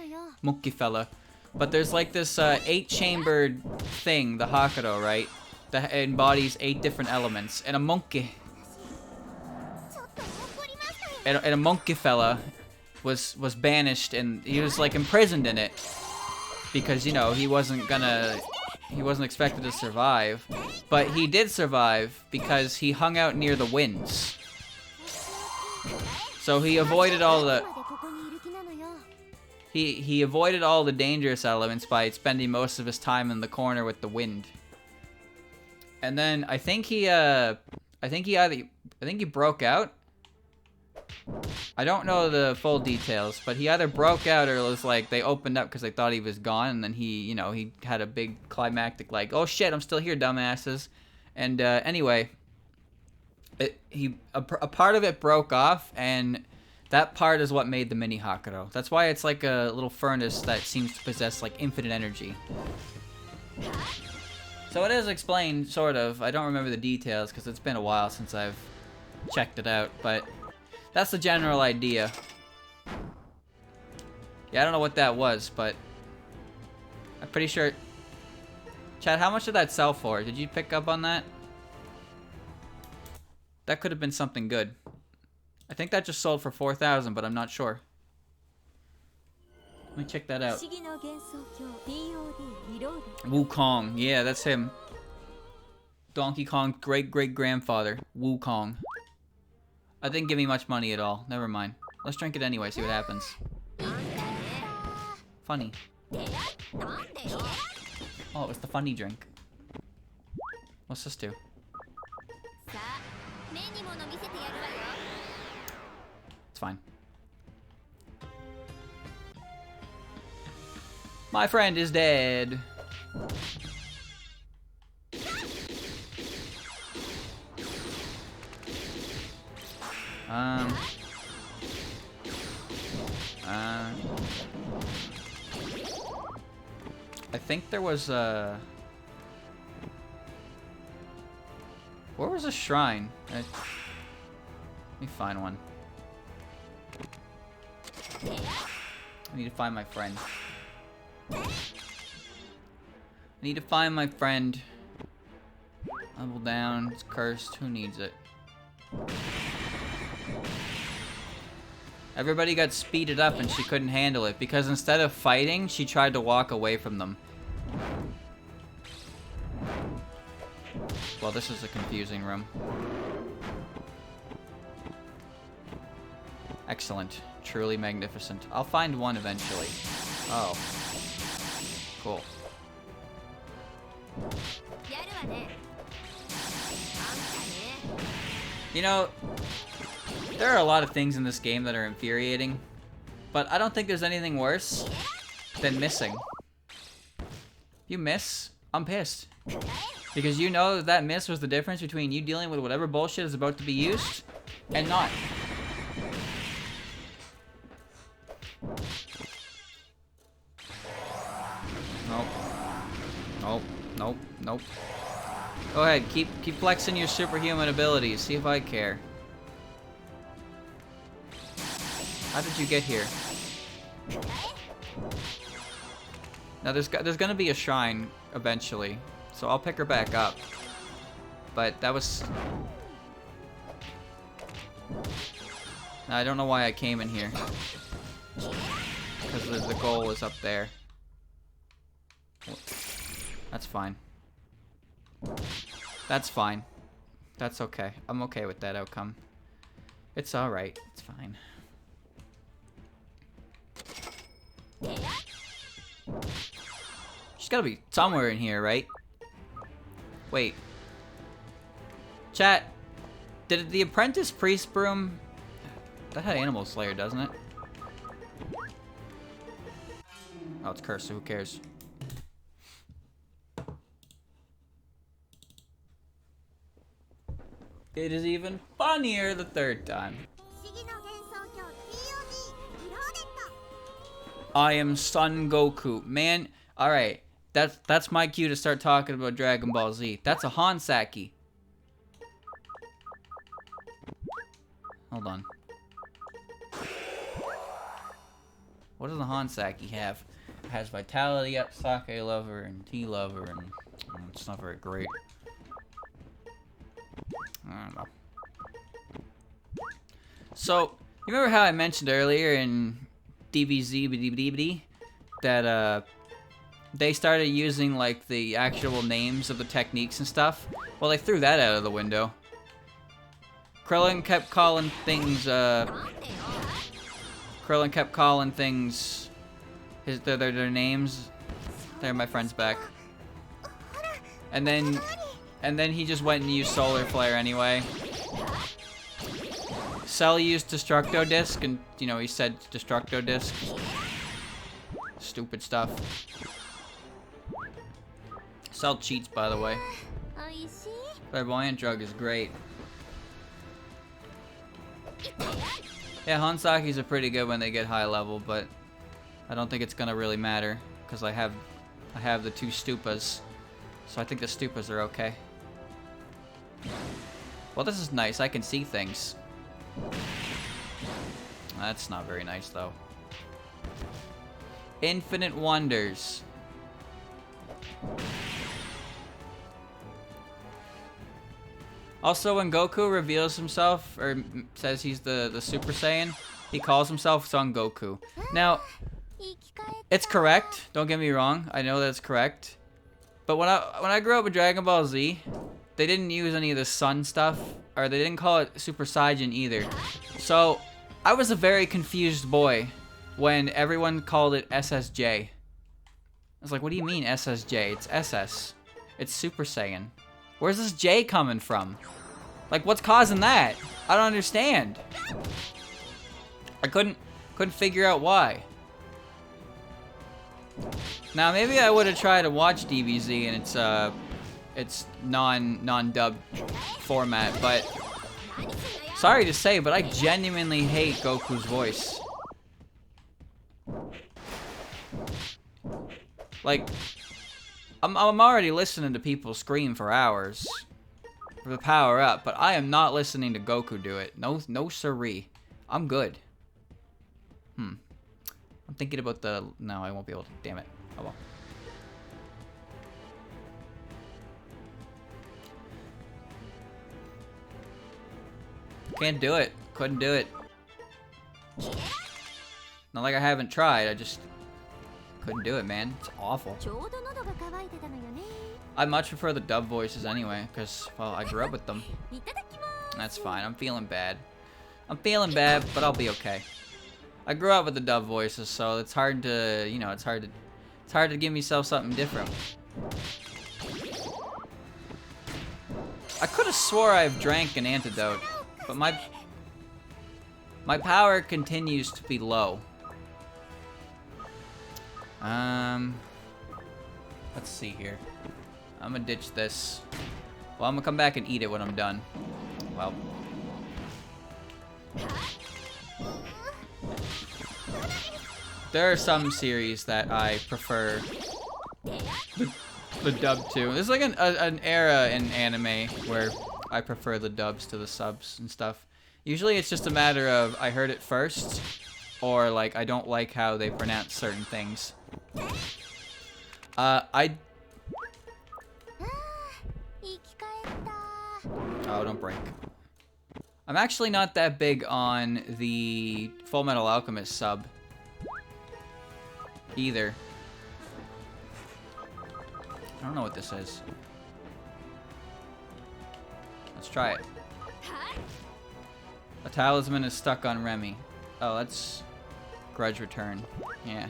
fella. But there's like this 8-chambered thing, the Hakuto, right? That embodies 8 different elements. And a monkey. And a monkey fella was banished and he was like imprisoned in it. Because, you know, he wasn't expected to survive. But he did survive because he hung out near the winds. So he avoided all the... He avoided all the dangerous elements by spending most of his time in the corner with the wind. And then I think he broke out. I don't know the full details, but he either broke out or it was like they opened up because they thought he was gone, and then he, you know, he had a big climactic like, oh shit, I'm still here, dumbasses. And anyway, a part of it broke off, and that part is what made the mini Hakuro. That's why it's like a little furnace that seems to possess like infinite energy. So it is explained, sort of. I don't remember the details because it's been a while since I've checked it out, but that's the general idea. Yeah, I don't know what that was, but I'm pretty sure... Chad, how much did that sell for? Did you pick up on that? That could have been something good. I think that just sold for 4,000, but I'm not sure. Let me check that out. Wukong. Yeah, that's him. Donkey Kong's great-great-grandfather. Wukong. I didn't give me much money at all. Never mind. Let's drink it anyway, see what happens. Funny. Oh, it's the funny drink. What's this do? It's fine. My friend is dead. I think there was a... Where was a shrine? Let me find one. I need to find my friend. I need to find my friend. Level down. It's cursed. Who needs it? Everybody got speeded up and she couldn't handle it because instead of fighting, she tried to walk away from them. Well, this is a confusing room. Excellent. Truly magnificent. I'll find one eventually. Oh. Cool. You know, there are a lot of things in this game that are infuriating, but I don't think there's anything worse than missing. If you miss, I'm pissed. Because you know that miss was the difference between you dealing with whatever bullshit is about to be used and not. Nope. Nope. Nope. Nope. Go ahead, keep flexing your superhuman abilities. See if I care. How did you get here? Now there's gonna be a shrine eventually, so I'll pick her back up. But that was... I don't know why I came in here. Because the goal was up there. That's fine. That's fine. That's okay. I'm okay with that outcome. It's alright. It's fine. She's gotta be somewhere in here, right? Wait. Chat. Did the apprentice priest broom... That had Animal Slayer, doesn't it? Oh, it's cursed, so who cares? It is even funnier the third time. I am Son Goku. Man, alright. That's my cue to start talking about Dragon Ball Z. That's a Hansaki. Hold on. What does the Hansaki have? It has Vitality Up, Sake Lover, and Tea Lover, and it's not very great. I don't know. So, you remember how I mentioned earlier in DBZ that they started using like the actual names of the techniques and stuff? Well, they threw that out of the window. Krillin kept calling things their names. There, my friend's back. And then he just went and used Solar Flare anyway. Cell used Destructo Disc, and, you know, he said Destructo Disc. Stupid stuff. Cell cheats, by the way. Clairvoyant drug is great. Yeah, Hansaki's are pretty good when they get high level, but I don't think it's gonna really matter because I have the 2 stupas, so I think the stupas are okay. Well, this is nice. I can see things. That's not very nice, though. Infinite Wonders. Also, when Goku reveals himself, or says he's the Super Saiyan, he calls himself Son Goku. Now, it's correct. Don't get me wrong. I know that's correct. But when I grew up with Dragon Ball Z, they didn't use any of the Sun stuff, or they didn't call it Super Saiyan either. So, I was a very confused boy when everyone called it SSJ. I was like, what do you mean SSJ? It's SS. It's Super Saiyan. Where's this J coming from? Like, what's causing that? I don't understand. I couldn't figure out why. Now, maybe I would have tried to watch DBZ and it's non-dubbed format, but sorry to say, but I genuinely hate Goku's voice. Like, I'm already listening to people scream for hours for the power up, but I am not listening to Goku do it. No siree. I'm good. I'm thinking about the... No, I won't be able to. Damn it. Oh well. Can't do it. Couldn't do it. Not like I haven't tried. I just couldn't do it, man. It's awful. I much prefer the dub voices anyway, because, well, I grew up with them. That's fine. I'm feeling bad. I'm feeling bad, but I'll be okay. I grew up with the dub voices, so it's hard to, you know, it's hard to give myself something different. I could have swore I've drank an antidote, but my power continues to be low. Let's see here. I'm gonna ditch this. Well, I'm gonna come back and eat it when I'm done. Well. There are some series that I prefer the dub to. There's like an era in anime where I prefer the dubs to the subs and stuff. Usually it's just a matter of I heard it first, or like I don't like how they pronounce certain things. Oh, don't break. I'm actually not that big on the Full Metal Alchemist sub either. I don't know what this is. Let's try it. A talisman is stuck on Remy. Oh, that's Grudge Return. Yeah.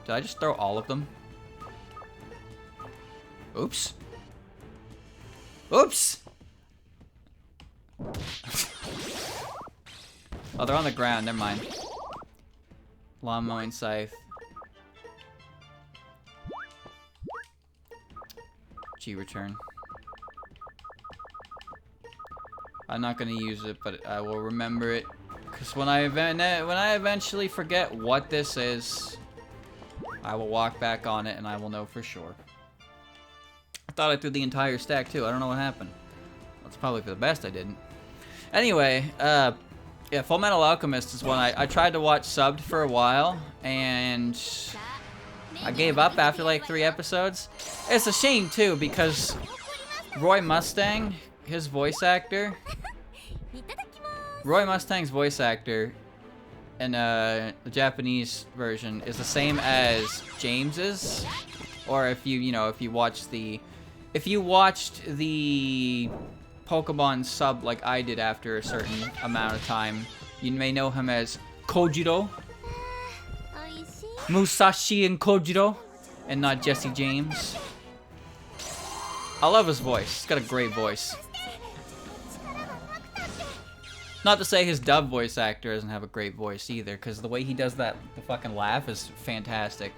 Did I just throw all of them? Oops. Oops! Oh, they're on the ground. Never mind. Lawn mowing scythe. G return. I'm not gonna use it, but I will remember it. Cause when I eventually forget what this is, I will walk back on it and I will know for sure. I thought I threw the entire stack too. I don't know what happened. That's probably for the best I didn't. Anyway, yeah, Full Metal Alchemist is one I tried to watch subbed for a while, and I gave up after like 3 episodes. It's a shame too, because Roy Mustang, his voice actor, Roy Mustang's voice actor in the Japanese version is the same as James's. Or if you watched the Pokemon sub like I did after a certain amount of time, you may know him as Kojiro, Musashi and Kojiro, and not Jesse James. I love his voice. He's got a great voice. Not to say his dub voice actor doesn't have a great voice either, because the way he does that, the fucking laugh is fantastic.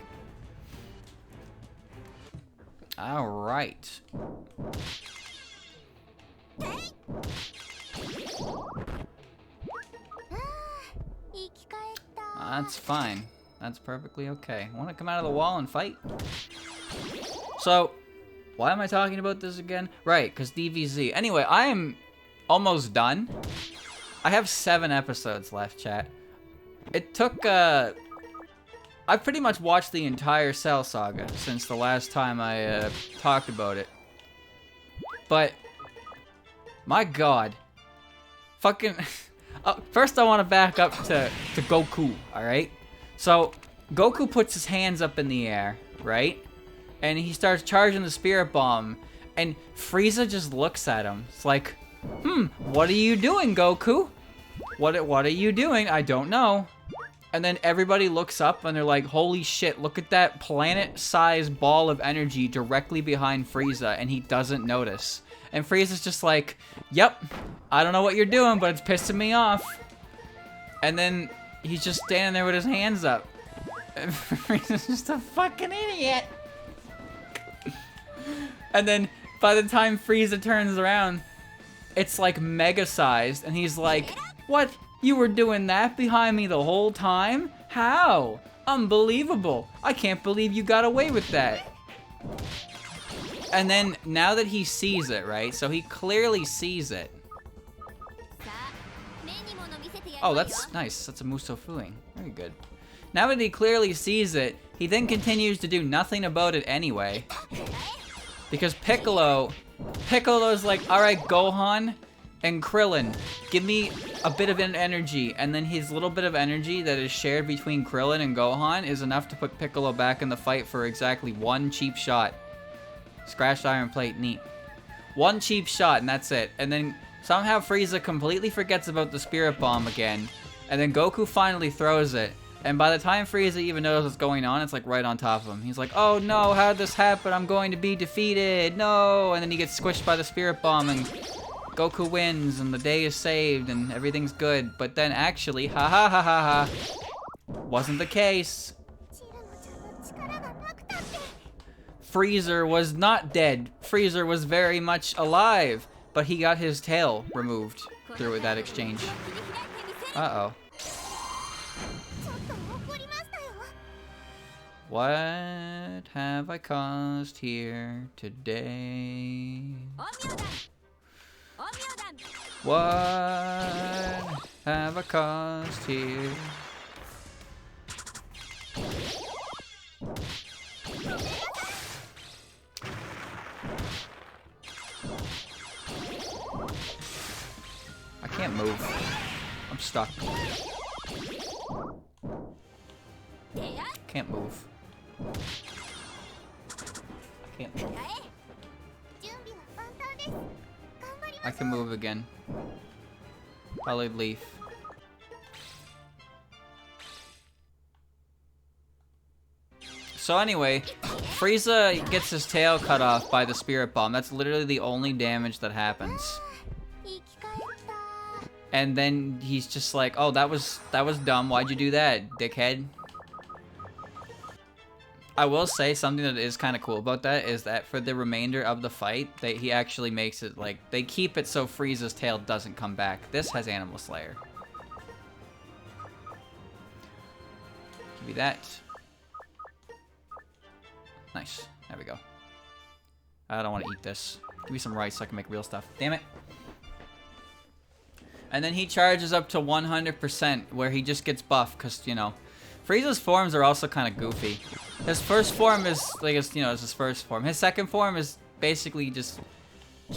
Alright. That's fine. That's perfectly okay. Want to come out of the wall and fight? So, why am I talking about this again? Right, because DVZ. Anyway, I am almost done. I have 7 episodes left, chat. It took, I've pretty much watched the entire Cell Saga since the last time I, talked about it. But, my god. Fucking... first I want to back up to Goku, alright? So, Goku puts his hands up in the air, right? And he starts charging the Spirit Bomb, and Frieza just looks at him. It's like, what are you doing, Goku? What are you doing? I don't know. And then everybody looks up and they're like, holy shit, look at that planet-sized ball of energy directly behind Frieza, and he doesn't notice. And Frieza's just like, yep, I don't know what you're doing, but it's pissing me off. And then he's just standing there with his hands up. And Frieza's just a fucking idiot. And then by the time Frieza turns around, it's like mega-sized, and he's like, what? You were doing that behind me the whole time? How? Unbelievable. I can't believe you got away with that. And then, now that he sees it, right? So he clearly sees it. Oh, that's nice. That's a Muso Fuing. Very good. Now that he clearly sees it, he then continues to do nothing about it anyway. Because Piccolo's like, alright, Gohan and Krillin, give me a bit of energy. And then his little bit of energy that is shared between Krillin and Gohan is enough to put Piccolo back in the fight for exactly 1 cheap shot. Scratched iron plate, neat. 1 cheap shot, and that's it. And then somehow Frieza completely forgets about the Spirit Bomb again. And then Goku finally throws it. And by the time Frieza even knows what's going on, it's like right on top of him. He's like, oh no, how did this happen? I'm going to be defeated. No! And then he gets squished by the Spirit Bomb, and Goku wins, and the day is saved, and everything's good. But then actually, ha ha ha ha ha, wasn't the case. Freezer was not dead. Freezer was very much alive, but he got his tail removed through that exchange. Uh-oh. What have I caused here today? What have I caused here? I can't move. I'm stuck. Can't move. I can't move. I can move again. Colored leaf. So anyway, Frieza gets his tail cut off by the Spirit Bomb. That's literally the only damage that happens. And then he's just like, oh, that was dumb. Why'd you do that, dickhead? I will say something that is kind of cool about that is that for the remainder of the fight, he actually makes it like, they keep it so Frieza's tail doesn't come back. This has Animal Slayer. Give me that. Nice. There we go. I don't want to eat this. Give me some rice so I can make real stuff. Damn it. And then he charges up to 100% where he just gets buffed because, you know, Frieza's forms are also kind of goofy. His first form is, like, it's his first form. His second form is basically just,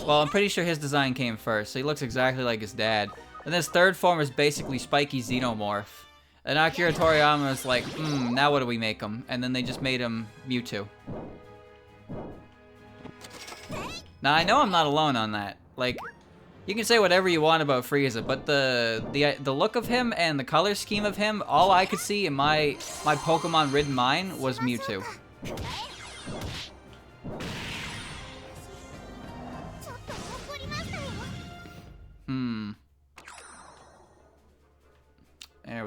well, I'm pretty sure his design came first, so he looks exactly like his dad. And his third form is basically Spiky Xenomorph. And Akira Toriyama is like, now what do we make him? And then they just made him Mewtwo. Now, I know I'm not alone on that. Like, you can say whatever you want about Frieza, but the look of him and the color scheme of him, all I could see in my Pokemon-ridden mind was Mewtwo.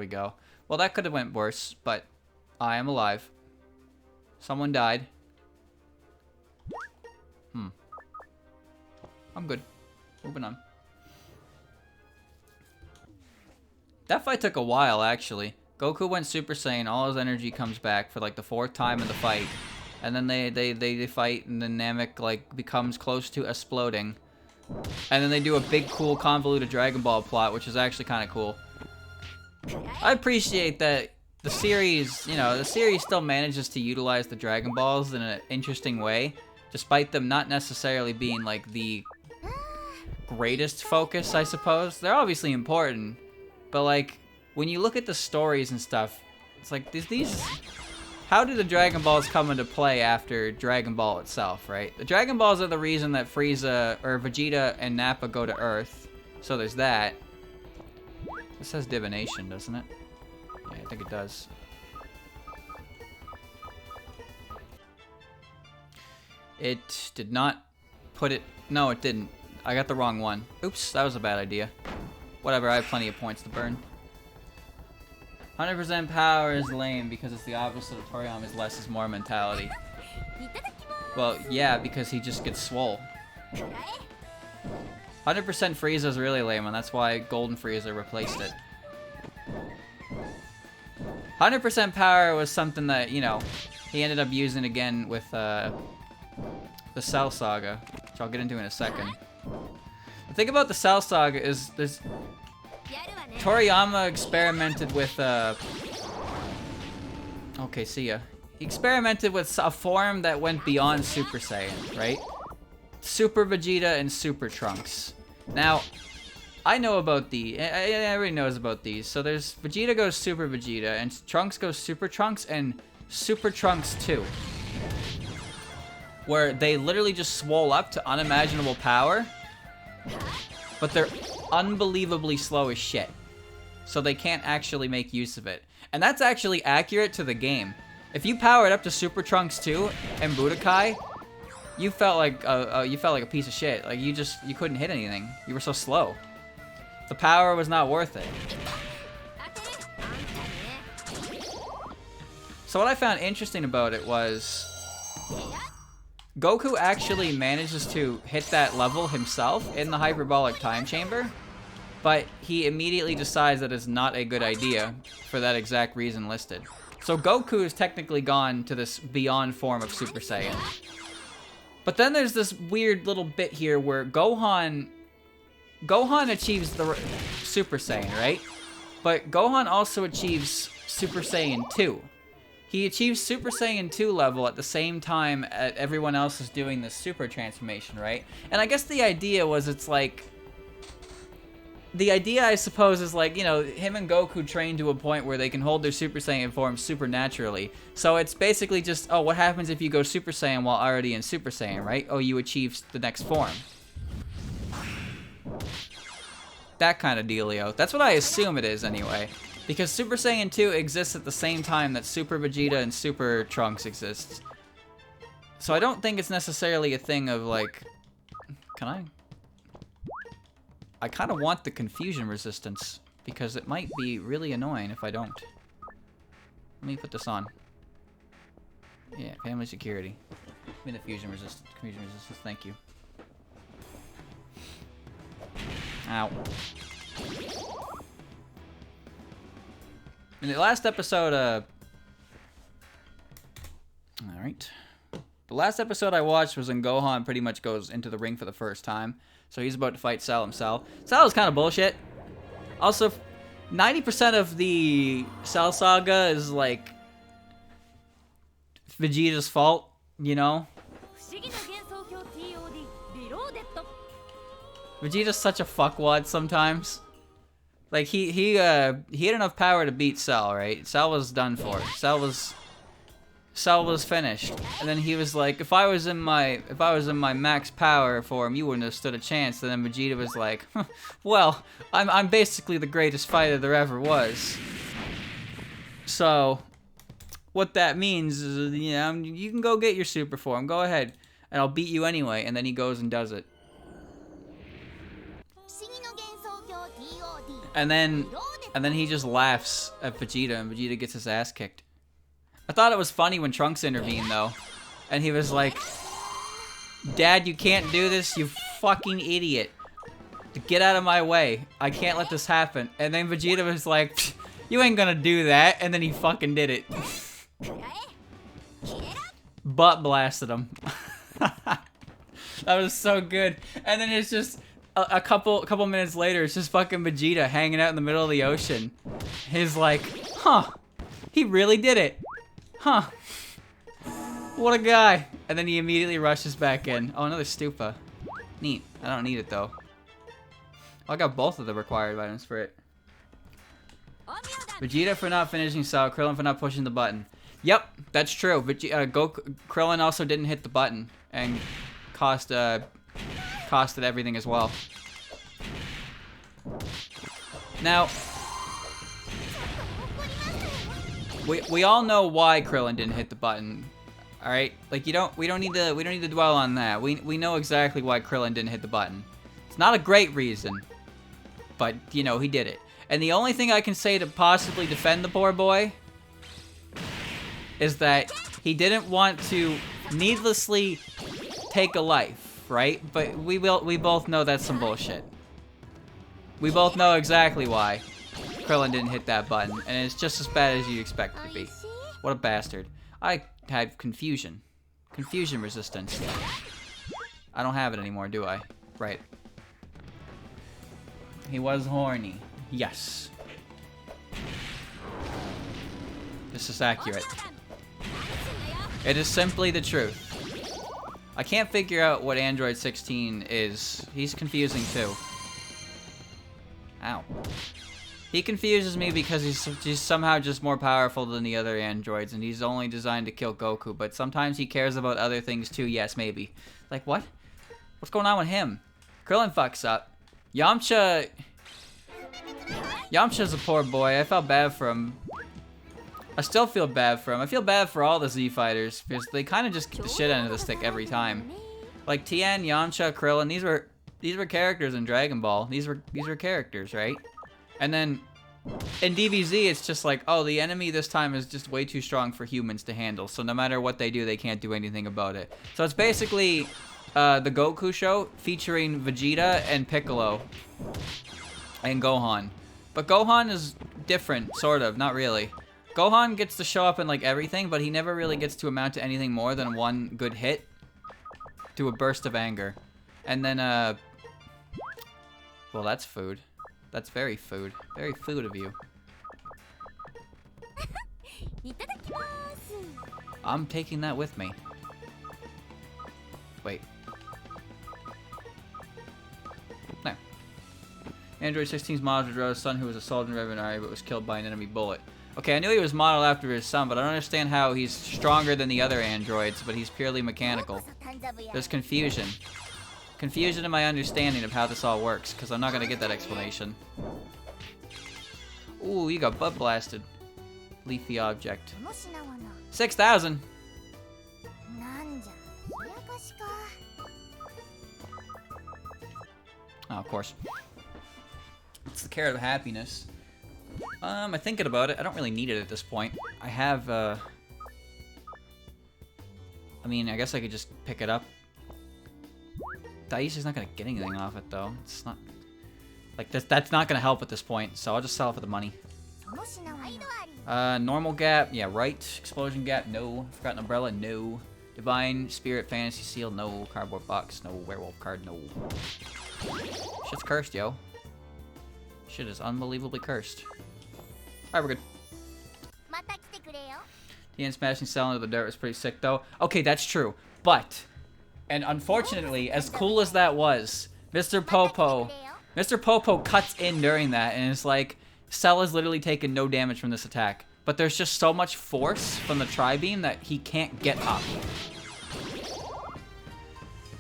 we go. Well, that could have went worse, but I am alive. Someone died. I'm good. Moving on. That fight took a while, actually. Goku went Super Saiyan, all his energy comes back for like the 4th time in the fight. And then they fight, and then Namek like becomes close to exploding. And then they do a big, cool, convoluted Dragon Ball plot, which is actually kind of cool. I appreciate that the series, you know, the series still manages to utilize the Dragon Balls in an interesting way, despite them not necessarily being like the greatest focus, I suppose. They're obviously important, but like when you look at the stories and stuff, it's like these how do the Dragon Balls come into play after Dragon Ball itself, right? The Dragon Balls are the reason that Frieza or Vegeta and Nappa go to Earth, so there's that. This says divination, doesn't it? Yeah, I think it does. It did not put it. No, it didn't. I got the wrong one. Oops, that was a bad idea. Whatever, I have plenty of points to burn. 100% power is lame because it's the opposite of Toriyama's less is more mentality. Well, yeah, because he just gets swole. 100% Frieza is really lame, and that's why Golden Frieza replaced it. 100% power was something that, you know, he ended up using again with the Cell Saga, which I'll get into in a second. The thing about the Cell Saga is there's Toriyama experimented with okay, see ya. He experimented with a form that went beyond Super Saiyan, right? Super Vegeta and Super Trunks. Now, I know about everybody knows about these. So there's Vegeta goes Super Vegeta, and Trunks goes Super Trunks, and Super Trunks 2. Where they literally just swole up to unimaginable power, but they're unbelievably slow as shit. So they can't actually make use of it. And that's actually accurate to the game. If you powered up to Super Trunks 2 and Budokai, you felt like a piece of shit. Like you couldn't hit anything. You were so slow. The power was not worth it. So what I found interesting about it was Goku actually manages to hit that level himself in the hyperbolic time chamber, but he immediately decides that it's not a good idea for that exact reason listed. So Goku has technically gone to this beyond form of Super Saiyan. But then there's this weird little bit here where Gohan achieves the Super Saiyan, right? But Gohan also achieves Super Saiyan 2. He achieves Super Saiyan 2 level at the same time everyone else is doing this super transformation, right? And I guess the idea was it's like... The idea, I suppose, is like, you know, him and Goku train to a point where they can hold their Super Saiyan form supernaturally. So it's basically just, oh, what happens if you go Super Saiyan while already in Super Saiyan, right? Oh, you achieve the next form. That kind of dealio. That's what I assume it is, anyway. Because Super Saiyan 2 exists at the same time that Super Vegeta and Super Trunks exists. So I don't think it's necessarily a thing of, like... Can I? I kind of want the confusion resistance, because it might be really annoying if I don't. Let me put this on. Yeah, family security. Give me the confusion resistance, thank you. Ow. In the last episode, alright. The last episode I watched was when Gohan pretty much goes into the ring for the first time. So he's about to fight Cell himself. Cell is kind of bullshit. Also, 90% of the Cell Saga is like Vegeta's fault, you know? Vegeta's such a fuckwad sometimes. Like he had enough power to beat Cell, right? Cell was done for. Cell was finished. And then he was like, if I was in my max power form, you wouldn't have stood a chance. And then Vegeta was like, well, I'm basically the greatest fighter there ever was. So what that means is, you know, you can go get your super form. Go ahead. And I'll beat you anyway. And then he goes and does it. And then And then he just laughs at Vegeta, and Vegeta gets his ass kicked. I thought it was funny when Trunks intervened, though. And he was like, Dad, you can't do this, you fucking idiot. Get out of my way. I can't let this happen. And then Vegeta was like, you ain't gonna do that. And then he fucking did it. Butt blasted him. That was so good. And then it's just a couple minutes later, it's just fucking Vegeta hanging out in the middle of the ocean. He's like, huh, he really did it. Huh. What a guy. And then he immediately rushes back in. Oh, another stupa. Neat. I don't need it though. I got both of the required items for it. Vegeta for not finishing Cell, Krillin for not pushing the button. Yep, that's true. Krillin also didn't hit the button and costed everything as well. Now, we all know why Krillin didn't hit the button. All right, like we don't need to dwell on that. We know exactly why Krillin didn't hit the button. It's not a great reason, but you know he did it. And the only thing I can say to possibly defend the poor boy is that he didn't want to needlessly take a life, right? But we both know that's some bullshit. We both know exactly why Krillin didn't hit that button, and it's just as bad as you expect it to be. What a bastard. I had confusion. Confusion resistance. I don't have it anymore, do I? Right. He was horny. Yes. This is accurate. It is simply the truth. I can't figure out what Android 16 is. He's confusing too. Ow. He confuses me because he's somehow just more powerful than the other androids, and he's only designed to kill Goku, but sometimes he cares about other things too. Yes, maybe. Like, what? What's going on with him? Krillin fucks up. Yamcha's a poor boy. I felt bad for him. I still feel bad for him. I feel bad for all the Z fighters because they kind of just get the shit end of the stick every time. Like Tien, Yamcha, Krillin, these were characters in Dragon Ball. These were characters, right? And then in DBZ, it's just like, oh, the enemy this time is just way too strong for humans to handle. So no matter what they do, they can't do anything about it. So it's basically the Goku show featuring Vegeta and Piccolo and Gohan. But Gohan is different, sort of, not really. Gohan gets to show up in like everything, but he never really gets to amount to anything more than one good hit to a burst of anger. And then, well, that's food. That's very food. Very food of you. I'm taking that with me. Wait. No. Android 16's modeled Rodro's son, who was assaulted in Revenari but was killed by an enemy bullet. Okay, I knew he was modeled after his son, but I don't understand how he's stronger than the other androids, but he's purely mechanical. There's confusion. Confusion in my understanding of how this all works, because I'm not going to get that explanation. Ooh, you got butt blasted. Leafy object. 6,000! Oh, of course. It's the carrot of happiness. I'm thinking about it. I don't really need it at this point. I have, I mean, I guess I could just pick it up. Daishi's not gonna get anything off it, though. It's not... Like, that's not gonna help at this point, so I'll just sell it for the money. Normal gap, yeah, right. Explosion gap, no. Forgotten umbrella, no. Divine Spirit Fantasy Seal, no. Cardboard box, no. Werewolf card, no. Shit's cursed, yo. Shit is unbelievably cursed. Alright, we're good. The end smashing Cell into the dirt was pretty sick, though. Okay, that's true. But, and unfortunately, as cool as that was, Mr. Popo cuts in during that, and it's like, Cell has literally taken no damage from this attack. But there's just so much force from the Tri-Beam that he can't get up.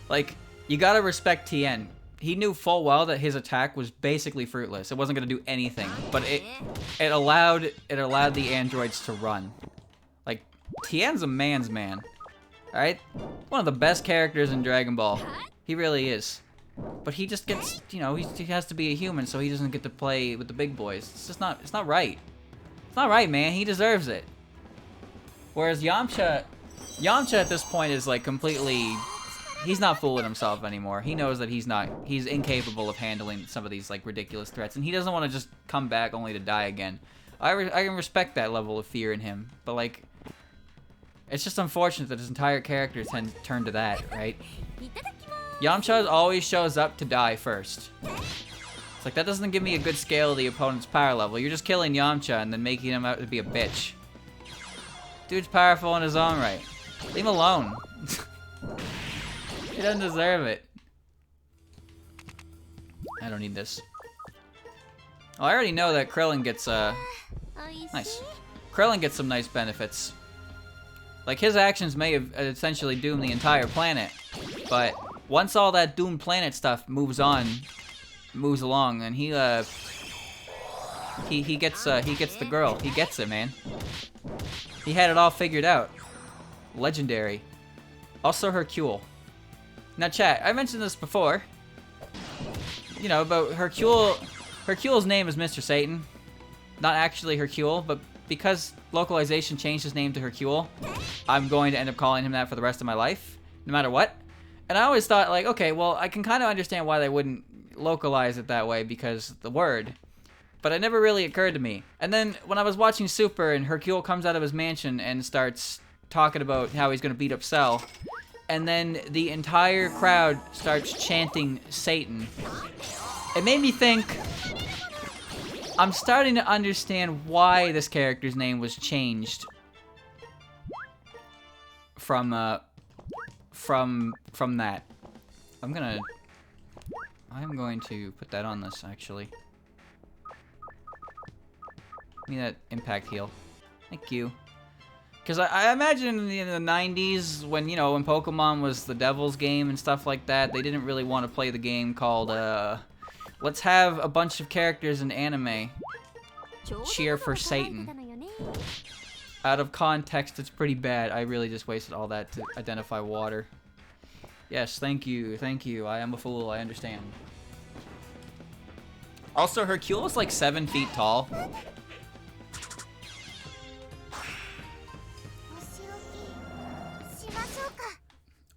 Like, you gotta respect Tien. He knew full well that his attack was basically fruitless. It wasn't gonna do anything, but it allowed the androids to run. Like, Tien's a man's man. Alright? One of the best characters in Dragon Ball. He really is. But he just gets, you know, he has to be a human, so he doesn't get to play with the big boys. It's just not, it's not right. It's not right, man. He deserves it. Whereas Yamcha at this point is like completely, he's not fooling himself anymore. He knows that he's incapable of handling some of these like ridiculous threats, and he doesn't want to just come back only to die again. I can respect that level of fear in him, but like, it's just unfortunate that his entire character turned to that, right? Yamcha always shows up to die first. It's like, that doesn't give me a good scale of the opponent's power level. You're just killing Yamcha and then making him out to be a bitch. Dude's powerful in his own right. Leave him alone. He doesn't deserve it. I don't need this. Oh, I already know that Krillin gets, nice. Krillin gets some nice benefits. Like, his actions may have essentially doomed the entire planet, but once all that doomed planet stuff moves along, and he gets the girl. He gets it, man. He had it all figured out. Legendary. Also Hercule. Now, chat, I mentioned this before. You know, about Hercule. Hercule's name is Mr. Satan. Not actually Hercule, but because localization changed his name to Hercule, I'm going to end up calling him that for the rest of my life, no matter what. And I always thought, like, okay, well, I can kind of understand why they wouldn't localize it that way because the word. But it never really occurred to me. And then when I was watching Super and Hercule comes out of his mansion and starts talking about how he's going to beat up Cell, and then the entire crowd starts chanting Satan, it made me think, I'm starting to understand why this character's name was changed from that. I'm going to put that on this, actually. Give me that impact heal. Thank you. Because I imagine in the 90s, when, you know, when Pokemon was the devil's game and stuff like that, they didn't really want to play the game called, let's have a bunch of characters in anime cheer for Satan. Out of context, it's pretty bad. I really just wasted all that to identify water. Yes, thank you, thank you. I am a fool, I understand. Also, Hercule is like 7 feet tall.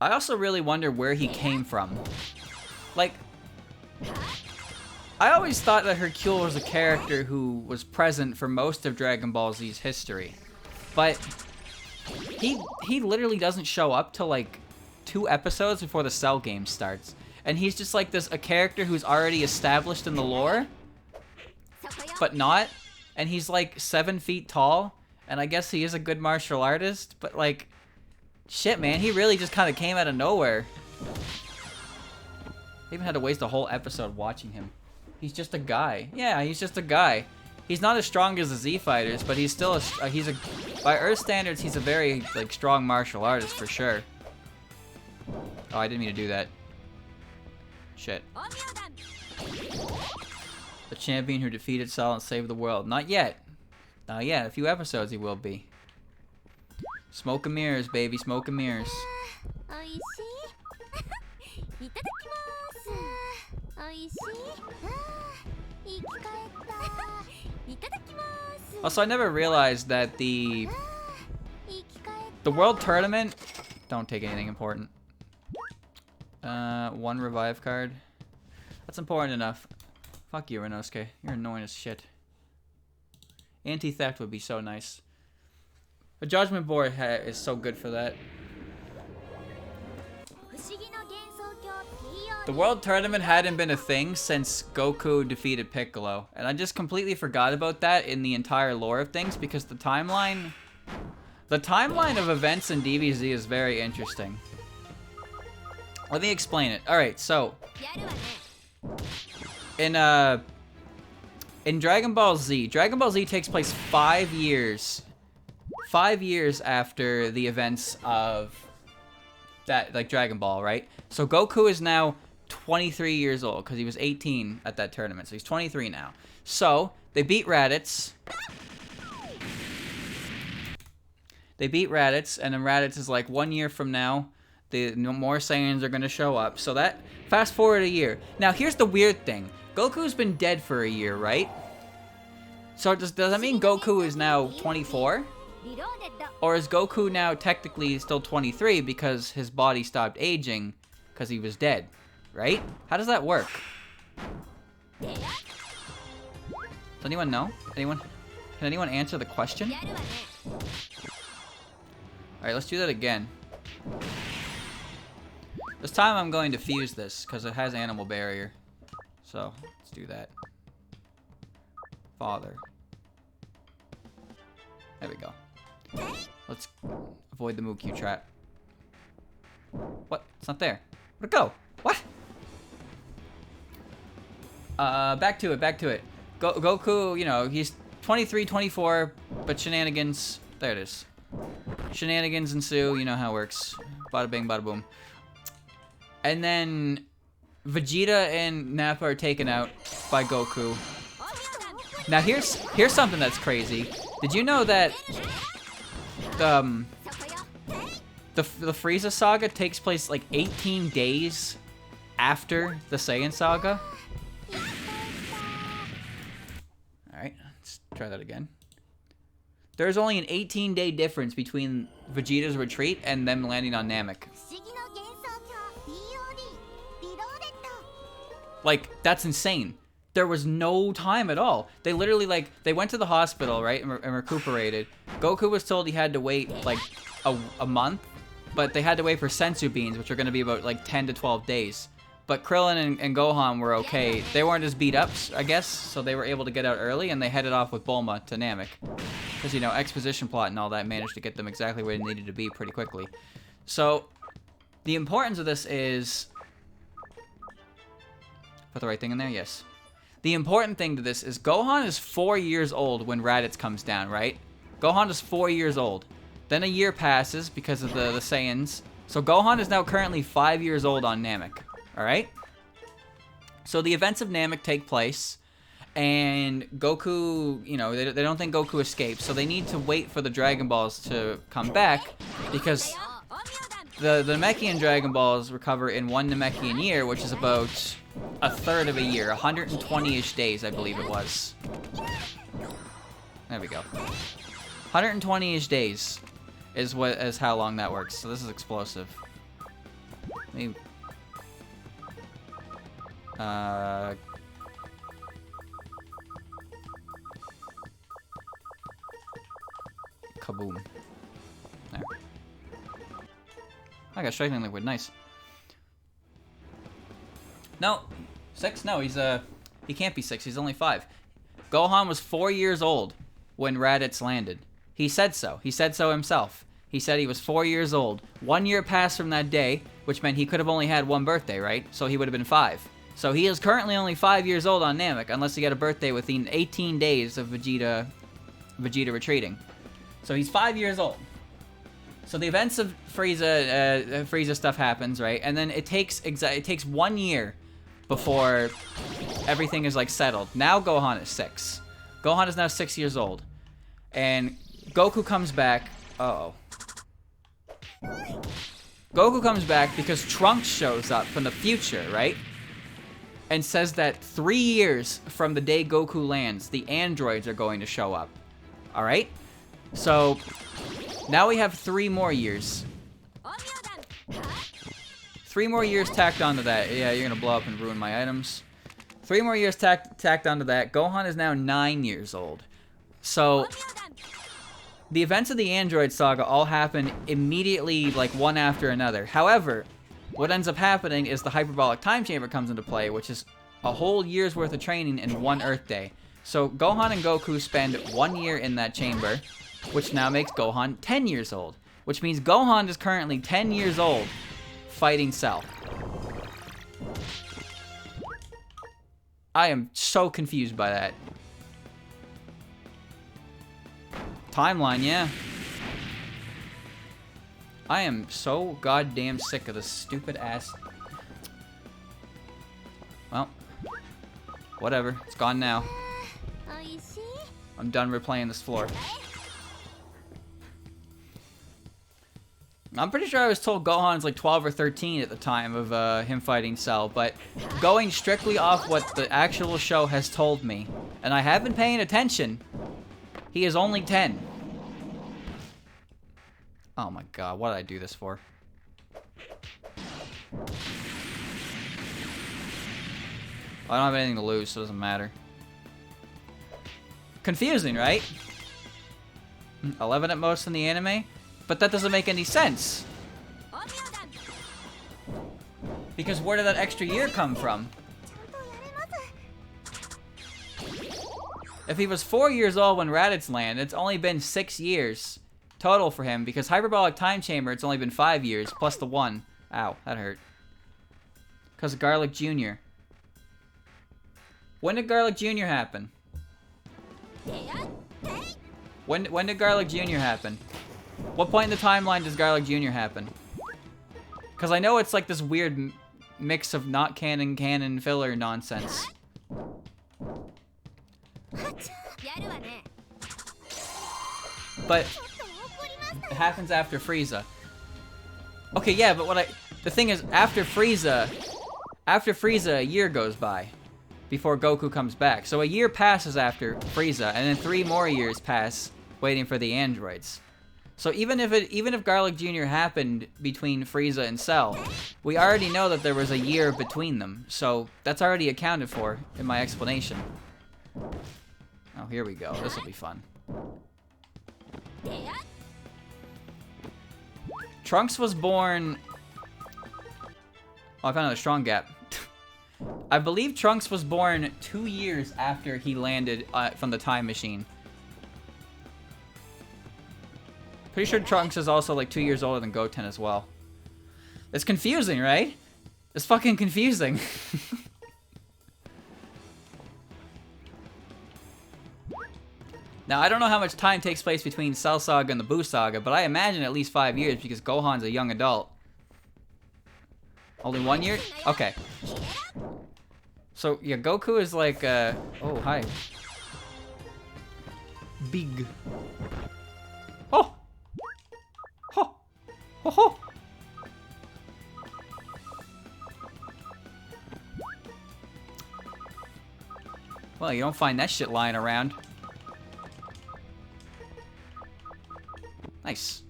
I also really wonder where he came from. Like, I always thought that Hercule was a character who was present for most of Dragon Ball Z's history. But he literally doesn't show up till like 2 episodes before the Cell game starts. And he's just like a character who's already established in the lore, but not. And he's like 7 feet tall, and I guess he is a good martial artist, but like, shit, man, he really just kind of came out of nowhere. I even had to waste a whole episode watching him. He's just a guy. Yeah, he's just a guy. He's not as strong as the Z Fighters, but he's still by Earth standards, he's a very like strong martial artist for sure. Oh, I didn't mean to do that. Shit. The champion who defeated Cell and saved the world. Not yet. Not yet. A few episodes he will be. Smoke and mirrors, baby. Smoke and mirrors. Also, I never realized that the World Tournament... Don't take anything important. 1 revive card. That's important enough. Fuck you, Renosuke. You're annoying as shit. Anti-theft would be so nice. A judgment board is so good for that. The World Tournament hadn't been a thing since Goku defeated Piccolo, and I just completely forgot about that in the entire lore of things because the timeline of events in DBZ is very interesting. Let me explain it. All right, so in Dragon Ball Z takes place 5 years after the events of that, like, Dragon Ball, right? So Goku is now 23 years old because he was 18 at that tournament, so he's 23 now. So they beat Raditz. And then Raditz is like, 1 year from now, more Saiyans are gonna show up. So that, fast forward a year. Now here's the weird thing. Goku's been dead for a year, right? So does that mean Goku is now 24? Or is Goku now technically still 23 because his body stopped aging because he was dead, right? How does that work? Does anyone know? Can anyone answer the question? Alright, let's do that again. This time I'm going to fuse this because it has animal barrier. So, let's do that. Father. There we go. Let's avoid the Mukyu trap. What? It's not there. Where'd it go? What? Back to it. Goku, you know, he's 23, 24, but shenanigans. There it is. Shenanigans ensue, you know how it works. Bada bing, bada boom. And then Vegeta and Nappa are taken out by Goku. Now here's something that's crazy. Did you know that the Frieza saga takes place like 18 days after the Saiyan saga? Alright, let's try that again. There's only an 18-day difference between Vegeta's retreat and them landing on Namek. Like, that's insane. There was no time at all. They literally, like, they went to the hospital, right, and recuperated. Goku was told he had to wait, like, a month, but they had to wait for sensu beans, which are going to be about, like, 10 to 12 days. But Krillin and Gohan were okay. They weren't as beat up, I guess, so they were able to get out early, and they headed off with Bulma to Namek. Because, you know, exposition plot and all that managed to get them exactly where they needed to be pretty quickly. So, the importance of this is... Put the right thing in there? Yes. The important thing to this is Gohan is 4 years old when Raditz comes down, right? Gohan is 4 years old. Then a year passes because of the Saiyans. So Gohan is now currently 5 years old on Namek. Alright? So the events of Namek take place. And Goku, you know, they don't think Goku escapes. So they need to wait for the Dragon Balls to come back. Because the Namekian Dragon Balls recover in 1 Namekian year, which is about a third of a year. 120-ish days, I believe it was. There we go. 120-ish days is how long that works. So this is explosive. Maybe. Kaboom. There. I got striking liquid. Nice. No. 6? No, he can't be 6. He's only 5. Gohan was 4 years old when Raditz landed. He said so. He said so himself. He said he was 4 years old. 1 year passed from that day, which meant he could have only had 1 birthday, right? So he would have been 5. So he is currently only 5 years old on Namek, unless he got a birthday within 18 days of Vegeta retreating. So he's 5 years old. So the events of Frieza stuff happens, right? And then it takes 1 year before everything is like settled. Now Gohan is 6. Gohan is now 6 years old. And Goku comes back. Uh-oh. Goku comes back because Trunks shows up from the future, right? And says that 3 years from the day Goku lands, the androids are going to show up. Alright? So, now we have 3 more years. 3 more years tacked onto that. Yeah, you're gonna blow up and ruin my items. 3 more years tacked onto that. Gohan is now 9 years old. So, the events of the Android Saga all happen immediately, like, one after another. However, what ends up happening is the Hyperbolic Time Chamber comes into play, which is a whole year's worth of training in 1 Earth Day. So, Gohan and Goku spend 1 year in that chamber, which now makes Gohan 10 years old. Which means Gohan is currently 10 years old, fighting Cell. I am so confused by that. Timeline, yeah. I am so goddamn sick of this stupid ass. Well, whatever. It's gone now. I'm done replaying this floor. I'm pretty sure I was told Gohan's like 12 or 13 at the time of him fighting Cell, but going strictly off what the actual show has told me, and I have been paying attention, he is only 10. Oh my god, what did I do this for? I don't have anything to lose, so it doesn't matter. Confusing, right? 11 at most in the anime? But that doesn't make any sense. Because where did that extra year come from? If he was 4 years old when Raditz landed, it's only been 6 years total for him. Because Hyperbolic Time Chamber, it's only been 5 years, plus the 1. Ow, that hurt. Because of Garlic Jr. When did Garlic Jr. happen? When did Garlic Jr. happen? What point in the timeline does Garlic Jr. happen? Because I know it's like this weird mix of not canon filler nonsense. But it happens after Frieza. Okay, yeah, but the thing is, after Frieza, a year goes by before Goku comes back. So a year passes after Frieza, and then 3 more years pass waiting for the androids. So even if Garlic Jr. happened between Frieza and Cell, we already know that there was a year between them. So that's already accounted for in my explanation. Oh, here we go. This will be fun. Trunks was born... Oh, I found a strong gap. I believe Trunks was born 2 years after he landed from the time machine. Pretty sure Trunks is also like 2 years older than Goten as well. It's confusing, right? It's fucking confusing. Now, I don't know how much time takes place between Cell Saga and the Buu Saga, but I imagine at least 5 years because Gohan's a young adult. Only 1 year? Okay. So, yeah, Goku is like, oh, hi. Big. Oh! Ho! Ho ho! Well, you don't find that shit lying around. Nice.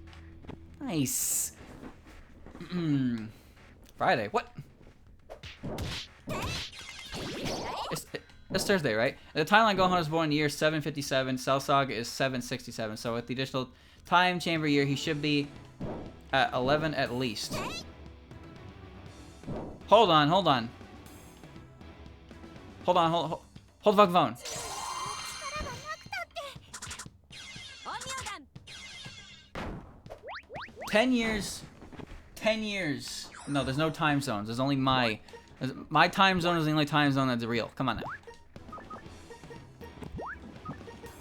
Nice. Friday. What? It's Thursday, right? At the timeline, Gohan was born in the year 757. Cell Saga is 767. So with the additional time chamber year, he should be at 11 at least. Hold on, hold on. Hold on, hold the fucking phone. Ten years. No, there's no time zones. There's only my time zone is the only time zone that's real. Come on now.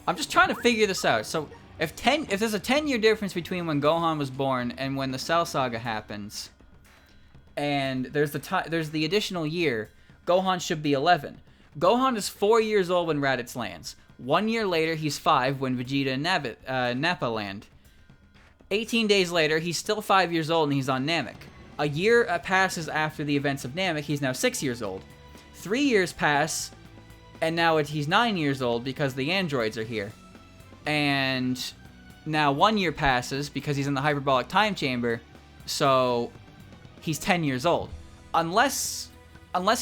I'm just trying to figure this out. So if there's a 10-year difference between when Gohan was born and when the Cell Saga happens, and there's the additional year, Gohan should be 11. Gohan is 4 years old when Raditz lands. 1 year later, he's 5 when Vegeta and Nappa land. 18 days later, he's still 5 years old and he's on Namek. A year passes after the events of Namek, he's now 6 years old. 3 years pass, and now he's 9 years old because the androids are here. And now 1 year passes because he's in the hyperbolic time chamber, so he's 10 years old. Unless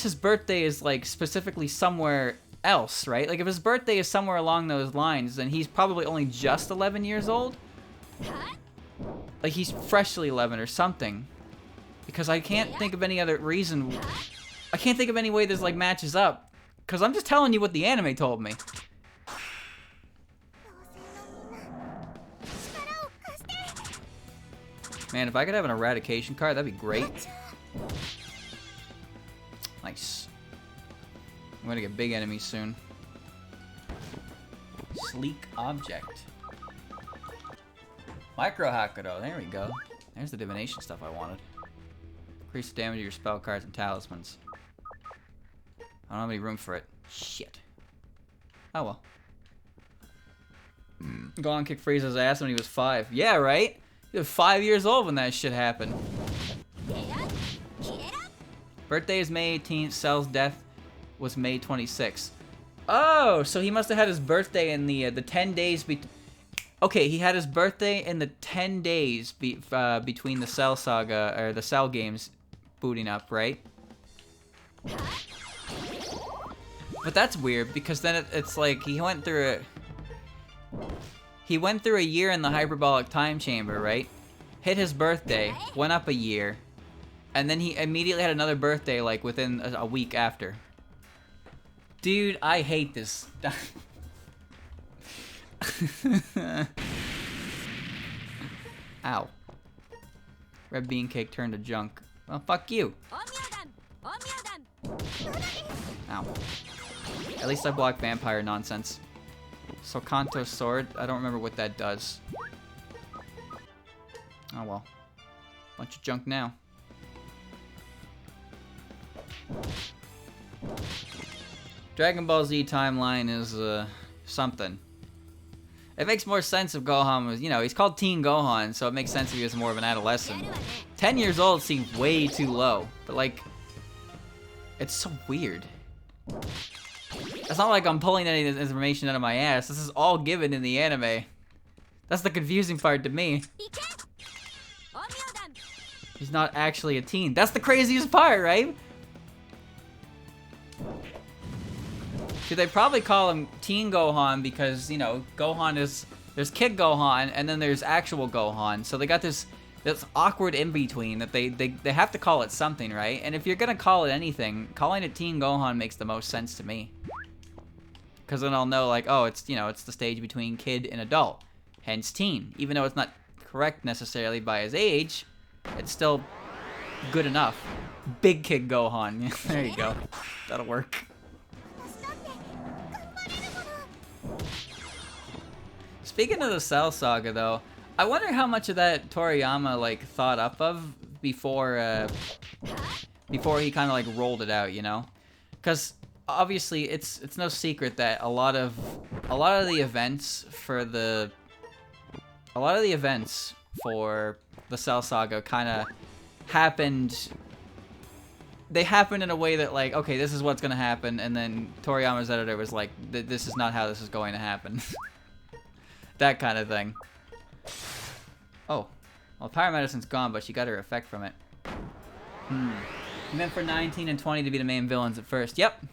his birthday is like specifically somewhere else, right? Like if his birthday is somewhere along those lines, then he's probably only just 11 years old. Like he's freshly 11 or something. Because I can't think of any other reason. I can't think of any way this like matches up. Because I'm just telling you what the anime told me. Man, if I could have an eradication card, that'd be great. Nice. I'm gonna get big enemies soon. Sleek object. Micro Hakudo, there we go. There's the divination stuff I wanted. Increase the damage of your spell cards and talismans. I don't have any room for it. Shit. Oh well. Gohan kicked Frieza's ass when he was 5. Yeah, right? You were 5 years old when that shit happened. Birthday is May 18th. Cell's death was May 26th. Oh, so he must have had his birthday in the 10 days okay, he had his birthday in the 10 days between the Cell saga, or the Cell games booting up, right? But that's weird, because then it's like he went through a year in the hyperbolic time chamber, right? Hit his birthday, went up a year, and then he immediately had another birthday, like, within a week after. Dude, I hate this. Ow. Red bean cake turned to junk. Well, fuck you. Ow. At least I blocked vampire nonsense. So Kanto's sword, I don't remember what that does. Oh well. Bunch of junk now. Dragon Ball Z timeline is something. It makes more sense if Gohan was, you know, he's called Teen Gohan, so it makes sense if he was more of an adolescent. 10 years old seems way too low, but like, it's so weird. It's not like I'm pulling any of this information out of my ass. This is all given in the anime. That's the confusing part to me. He's not actually a teen. That's the craziest part, right? See, they probably call him Teen Gohan because, you know, Gohan is... There's Kid Gohan, and then there's actual Gohan. So they got this awkward in-between that they have to call it something, right? And if you're gonna call it anything, calling it Teen Gohan makes the most sense to me. Because then I'll know, like, oh, it's, you know, it's the stage between kid and adult. Hence teen. Even though it's not correct necessarily by his age, it's still good enough. Big Kid Gohan. There you go. That'll work. Speaking of the Cell Saga, though, I wonder how much of that Toriyama, like, thought up of before he kind of, like, rolled it out, you know? Because, obviously, it's no secret that a lot of the events for the Cell Saga kind of happened... They happened in a way that, like, okay, this is what's gonna happen, and then Toriyama's editor was like, this is not how this is going to happen. That kind of thing. Oh. Well, Pyramedicine's gone, but she got her effect from it. He meant for 19 and 20 to be the main villains at first. Yep.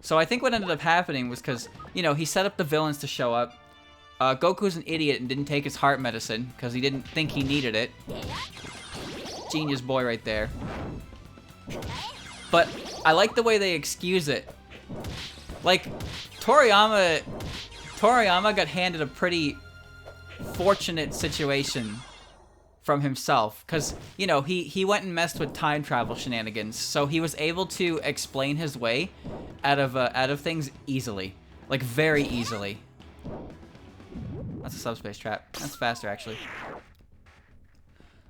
So I think what ended up happening was because, you know, he set up the villains to show up. Goku's an idiot and didn't take his heart medicine because he didn't think he needed it. Genius boy right there. But I like the way they excuse it. Like, Toriyama got handed a pretty fortunate situation from himself, because, you know, he went and messed with time travel shenanigans, so he was able to explain his way out of things easily, like very easily. That's a subspace trap. That's faster, actually.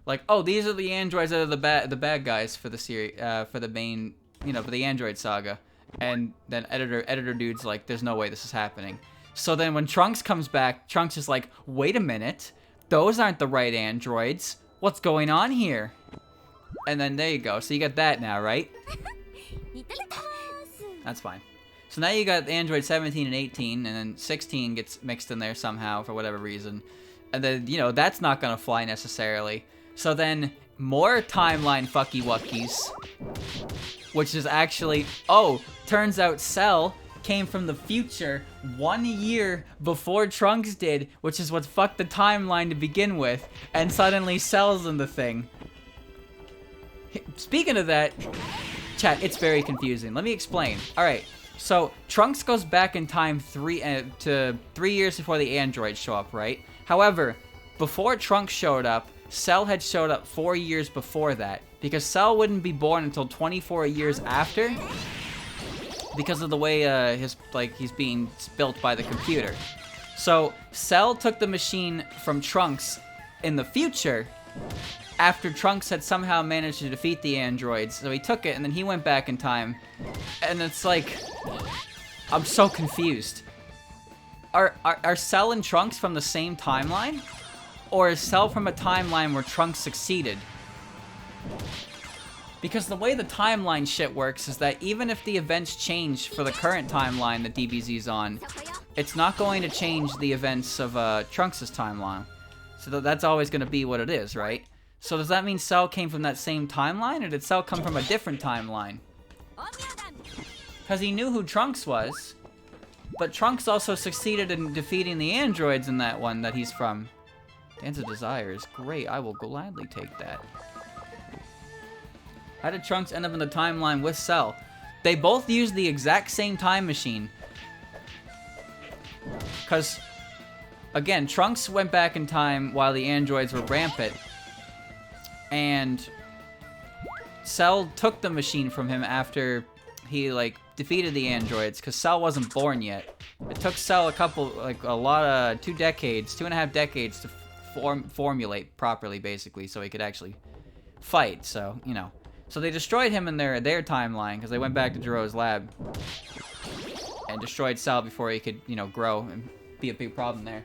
Like, oh, these are the androids that are the bad guys for the series, for the main, you know, for the Android Saga, and then editor dude's like, there's no way this is happening. So then when Trunks comes back, Trunks is like, wait a minute, those aren't the right androids. What's going on here? And then there you go. So you got that now, right? That's fine. So now you got Android 17 and 18, and then 16 gets mixed in there somehow for whatever reason. And then, you know, that's not gonna fly necessarily. So then more timeline fucky-wuckies, which is actually, oh, turns out Cell came from the future 1 year before Trunks did, which is what fucked the timeline to begin with, and suddenly Cell's in the thing. Speaking of that, chat, it's very confusing. Let me explain. Alright, so Trunks goes back in time 3 years before the androids show up, right? However, before Trunks showed up, Cell had showed up 4 years before that, because Cell wouldn't be born until 24 years after, because of the way he's being built by the computer. So Cell took the machine from Trunks in the future after Trunks had somehow managed to defeat the androids. So he took it and then he went back in time. And it's like, I'm so confused. Are Cell and Trunks from the same timeline? or is Cell from a timeline where Trunks succeeded? Because the way the timeline shit works is that even if the events change for the current timeline that DBZ's on, it's not going to change the events of Trunks' timeline. So that's always going to be what it is, right? So does that mean Cell came from that same timeline, or did Cell come from a different timeline? Because he knew who Trunks was, but Trunks also succeeded in defeating the androids in that one that he's from. Dance of Desire is great. I will gladly take that. How did Trunks end up in the timeline with Cell? They both used the exact same time machine. Because, again, Trunks went back in time while the androids were rampant. And Cell took the machine from him after he, like, defeated the androids. Because Cell wasn't born yet. It took Cell 2.5 decades to formulate properly, basically, so he could actually fight. So, you know. So they destroyed him in their timeline, because they went back to Jiro's lab. And destroyed Cell before he could, you know, grow and be a big problem there.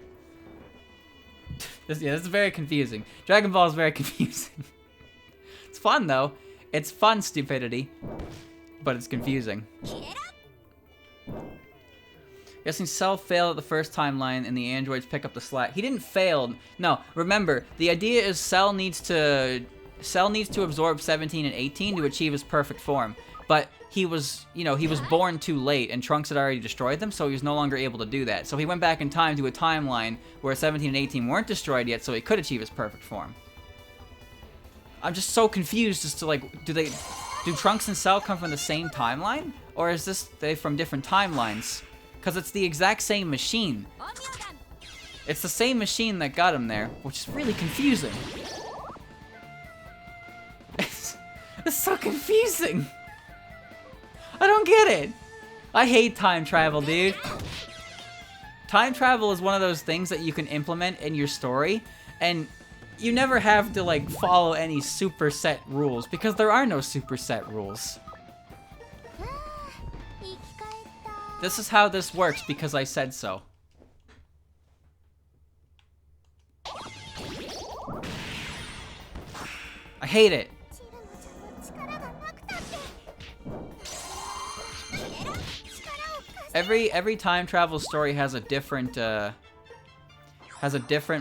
This is very confusing. Dragon Ball is very confusing. It's fun, though. It's fun stupidity. But it's confusing. Guessing Cell failed at the first timeline and the androids pick up the slack. He didn't fail. No, remember, the idea is Cell needs to absorb 17 and 18 to achieve his perfect form. But he was, you know, he was born too late and Trunks had already destroyed them, so he was no longer able to do that. So he went back in time to a timeline where 17 and 18 weren't destroyed yet, so he could achieve his perfect form. I'm just so confused as to, like, do Trunks and Cell come from the same timeline? Or is they from different timelines? Because it's the exact same machine. It's the same machine that got him there, which is really confusing. It's so confusing. I don't get it. I hate time travel, dude. Time travel is one of those things that you can implement in your story, and you never have to, like, follow any superset rules, because there are no superset rules. This is how this works because I said so. I hate it. Every time travel story has a different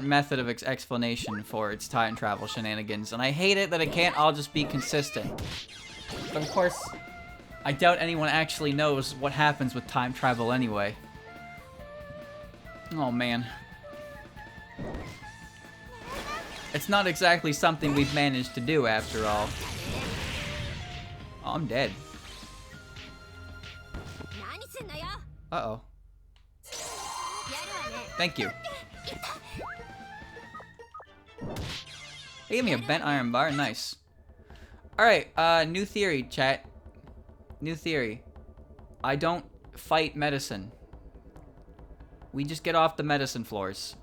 method of explanation for its time travel shenanigans, and I hate it that it can't all just be consistent. But of course, I doubt anyone actually knows what happens with time travel anyway. Oh man. It's not exactly something we've managed to do after all. Oh, I'm dead. Uh-oh. Thank you. They gave me a bent iron bar, nice. Alright, new theory, chat. New theory. I don't fight medicine. We just get off the medicine floors.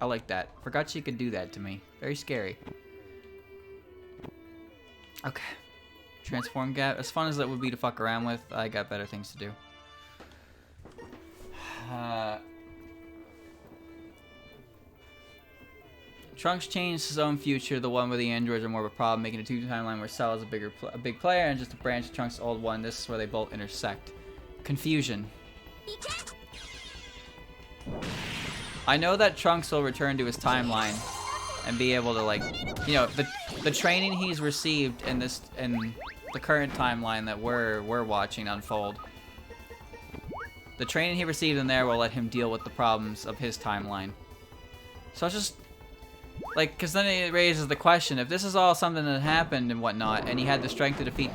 I like that. Forgot she could do that to me. Very scary. Okay. Transform gap. As fun as that would be to fuck around with, I got better things to do. Trunks changed his own future, the one where the androids are more of a problem, making a two-timeline where Cell is a big player and just a branch of Trunks' old one. This is where they both intersect. Confusion. I know that Trunks will return to his timeline and be able to, like, you know, the training he's received in the current timeline that we're watching unfold. The training he received in there will let him deal with the problems of his timeline. So it's just, like, because then it raises the question, if this is all something that happened and whatnot, and he had the strength to defeat...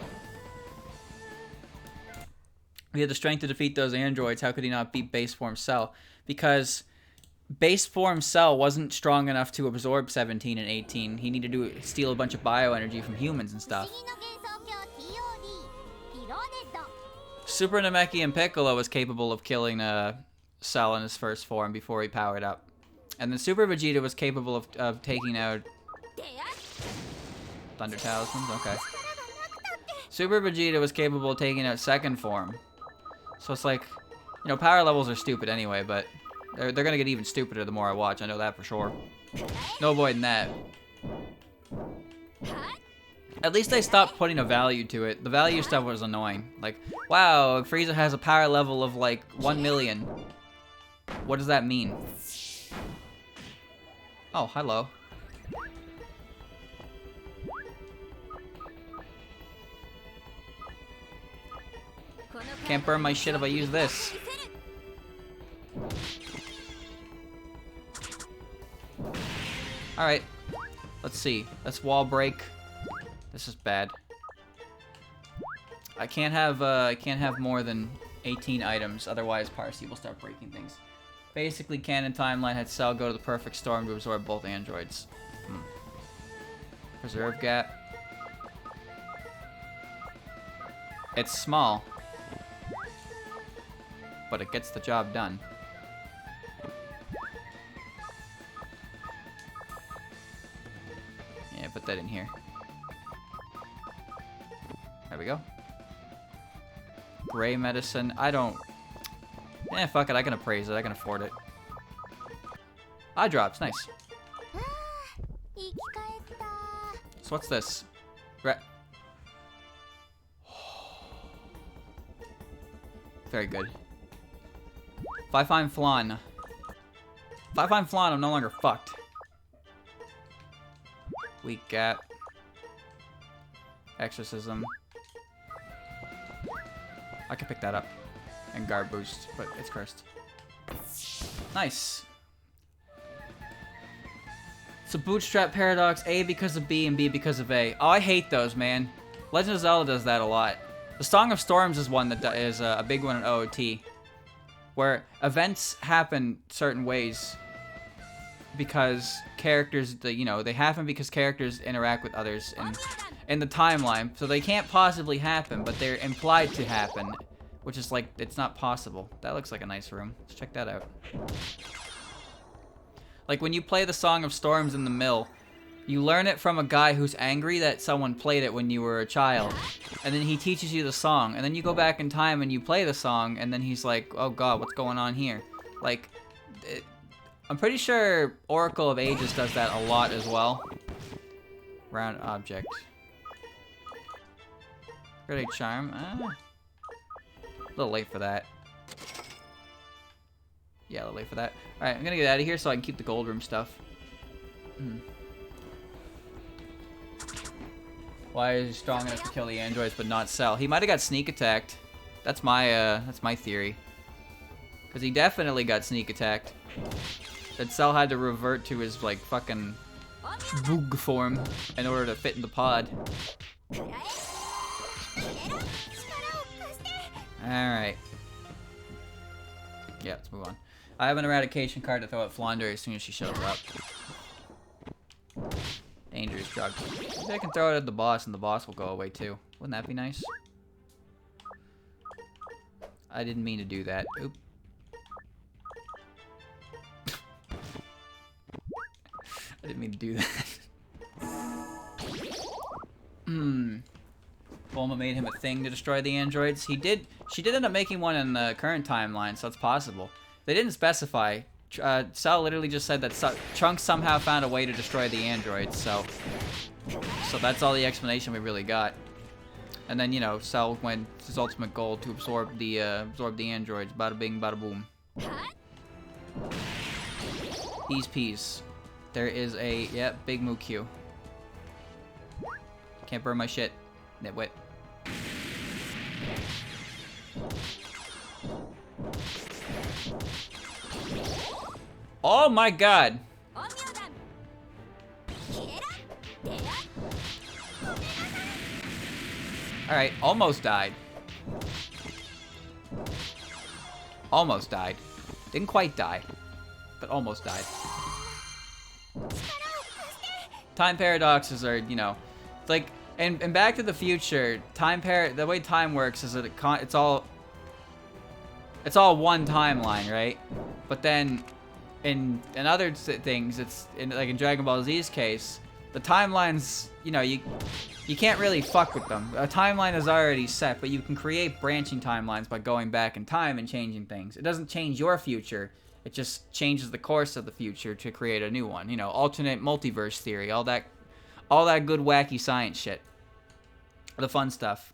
He had the strength to defeat those androids, how could he not beat base form Cell? Because base form Cell wasn't strong enough to absorb 17 and 18. He needed to steal a bunch of bioenergy from humans and stuff. Super Namekian and Piccolo was capable of killing Cell in his first form before he powered up. And then Super Vegeta was capable of taking out... Thunder Talismans? Okay. Super Vegeta was capable of taking out second form. So it's like, you know, power levels are stupid anyway, but They're gonna get even stupider the more I watch. I know that for sure. No avoiding that. At least they stopped putting a value to it. The value stuff was annoying. Like, wow, Frieza has a power level of like 1 million. What does that mean? Oh, hello. Can't burn my shit if I use this. Alright. Let's see. Let's wall break. This is bad. I can't have more than 18 items, otherwise Parsi will start breaking things. Basically, canon timeline had Cell go to the perfect storm to absorb both androids. Preserve gap. It's small, but it gets the job done. Yeah, put that in here. There we go. Gray medicine. I don't... Eh, fuck it. I can appraise it. I can afford it. Eye drops. Nice. So what's this? Very good. If I find Flan... If I find Flan, I'm no longer fucked. Weak gap. Exorcism. I can pick that up. And guard boost, but it's cursed. Nice. So bootstrap paradox, A because of B and B because of A. Oh, I hate those, man. Legend of Zelda does that a lot. The Song of Storms is one that is a big one in OOT. Where events happen certain ways because characters, you know, they happen because characters interact with others in the timeline. So they can't possibly happen, but they're implied to happen. Which is like, it's not possible. That looks like a nice room. Let's check that out. Like when you play the Song of Storms in the mill, you learn it from a guy who's angry that someone played it when you were a child. And then he teaches you the song. And then you go back in time and you play the song. And then he's like, oh god, what's going on here? Like, I'm pretty sure Oracle of Ages does that a lot as well. Round object. Great charm. A little late for that. Yeah, a little late for that. Alright, I'm gonna get out of here so I can keep the gold room stuff. Why is he strong enough to kill the androids but not Cell? He might have got sneak attacked. That's my theory. Because he definitely got sneak attacked. That Cell had to revert to his, like, fucking boog form in order to fit in the pod. Alright. Yeah, let's move on. I have an eradication card to throw at Flounder as soon as she shows up. Dangerous drug. Maybe I can throw it at the boss and the boss will go away too. Wouldn't that be nice? I didn't mean to do that. Oop. I didn't mean to do that. Bulma made him a thing to destroy the androids. She did end up making one in the current timeline, so it's possible. They didn't specify. Cell literally just said that Trunks somehow found a way to destroy the androids, so that's all the explanation we really got. And then, you know, Cell went his ultimate goal to absorb the androids. Bada bing, bada boom. Peas, peas. There is a, yep, big Mukyu. Can't burn my shit. Nitwit. Oh my god! Alright, almost died. Almost died. Didn't quite die, but almost died. Time paradoxes are, you know, like, in Back to the Future, the way time works is that it's all one timeline, right? But then in other things, it's like in Dragon Ball Z's case, the timelines, you know, you can't really fuck with them. A timeline is already set, but you can create branching timelines by going back in time and changing things. It doesn't change your future. It just changes the course of the future to create a new one. You know, alternate multiverse theory, all that good wacky science shit. The fun stuff.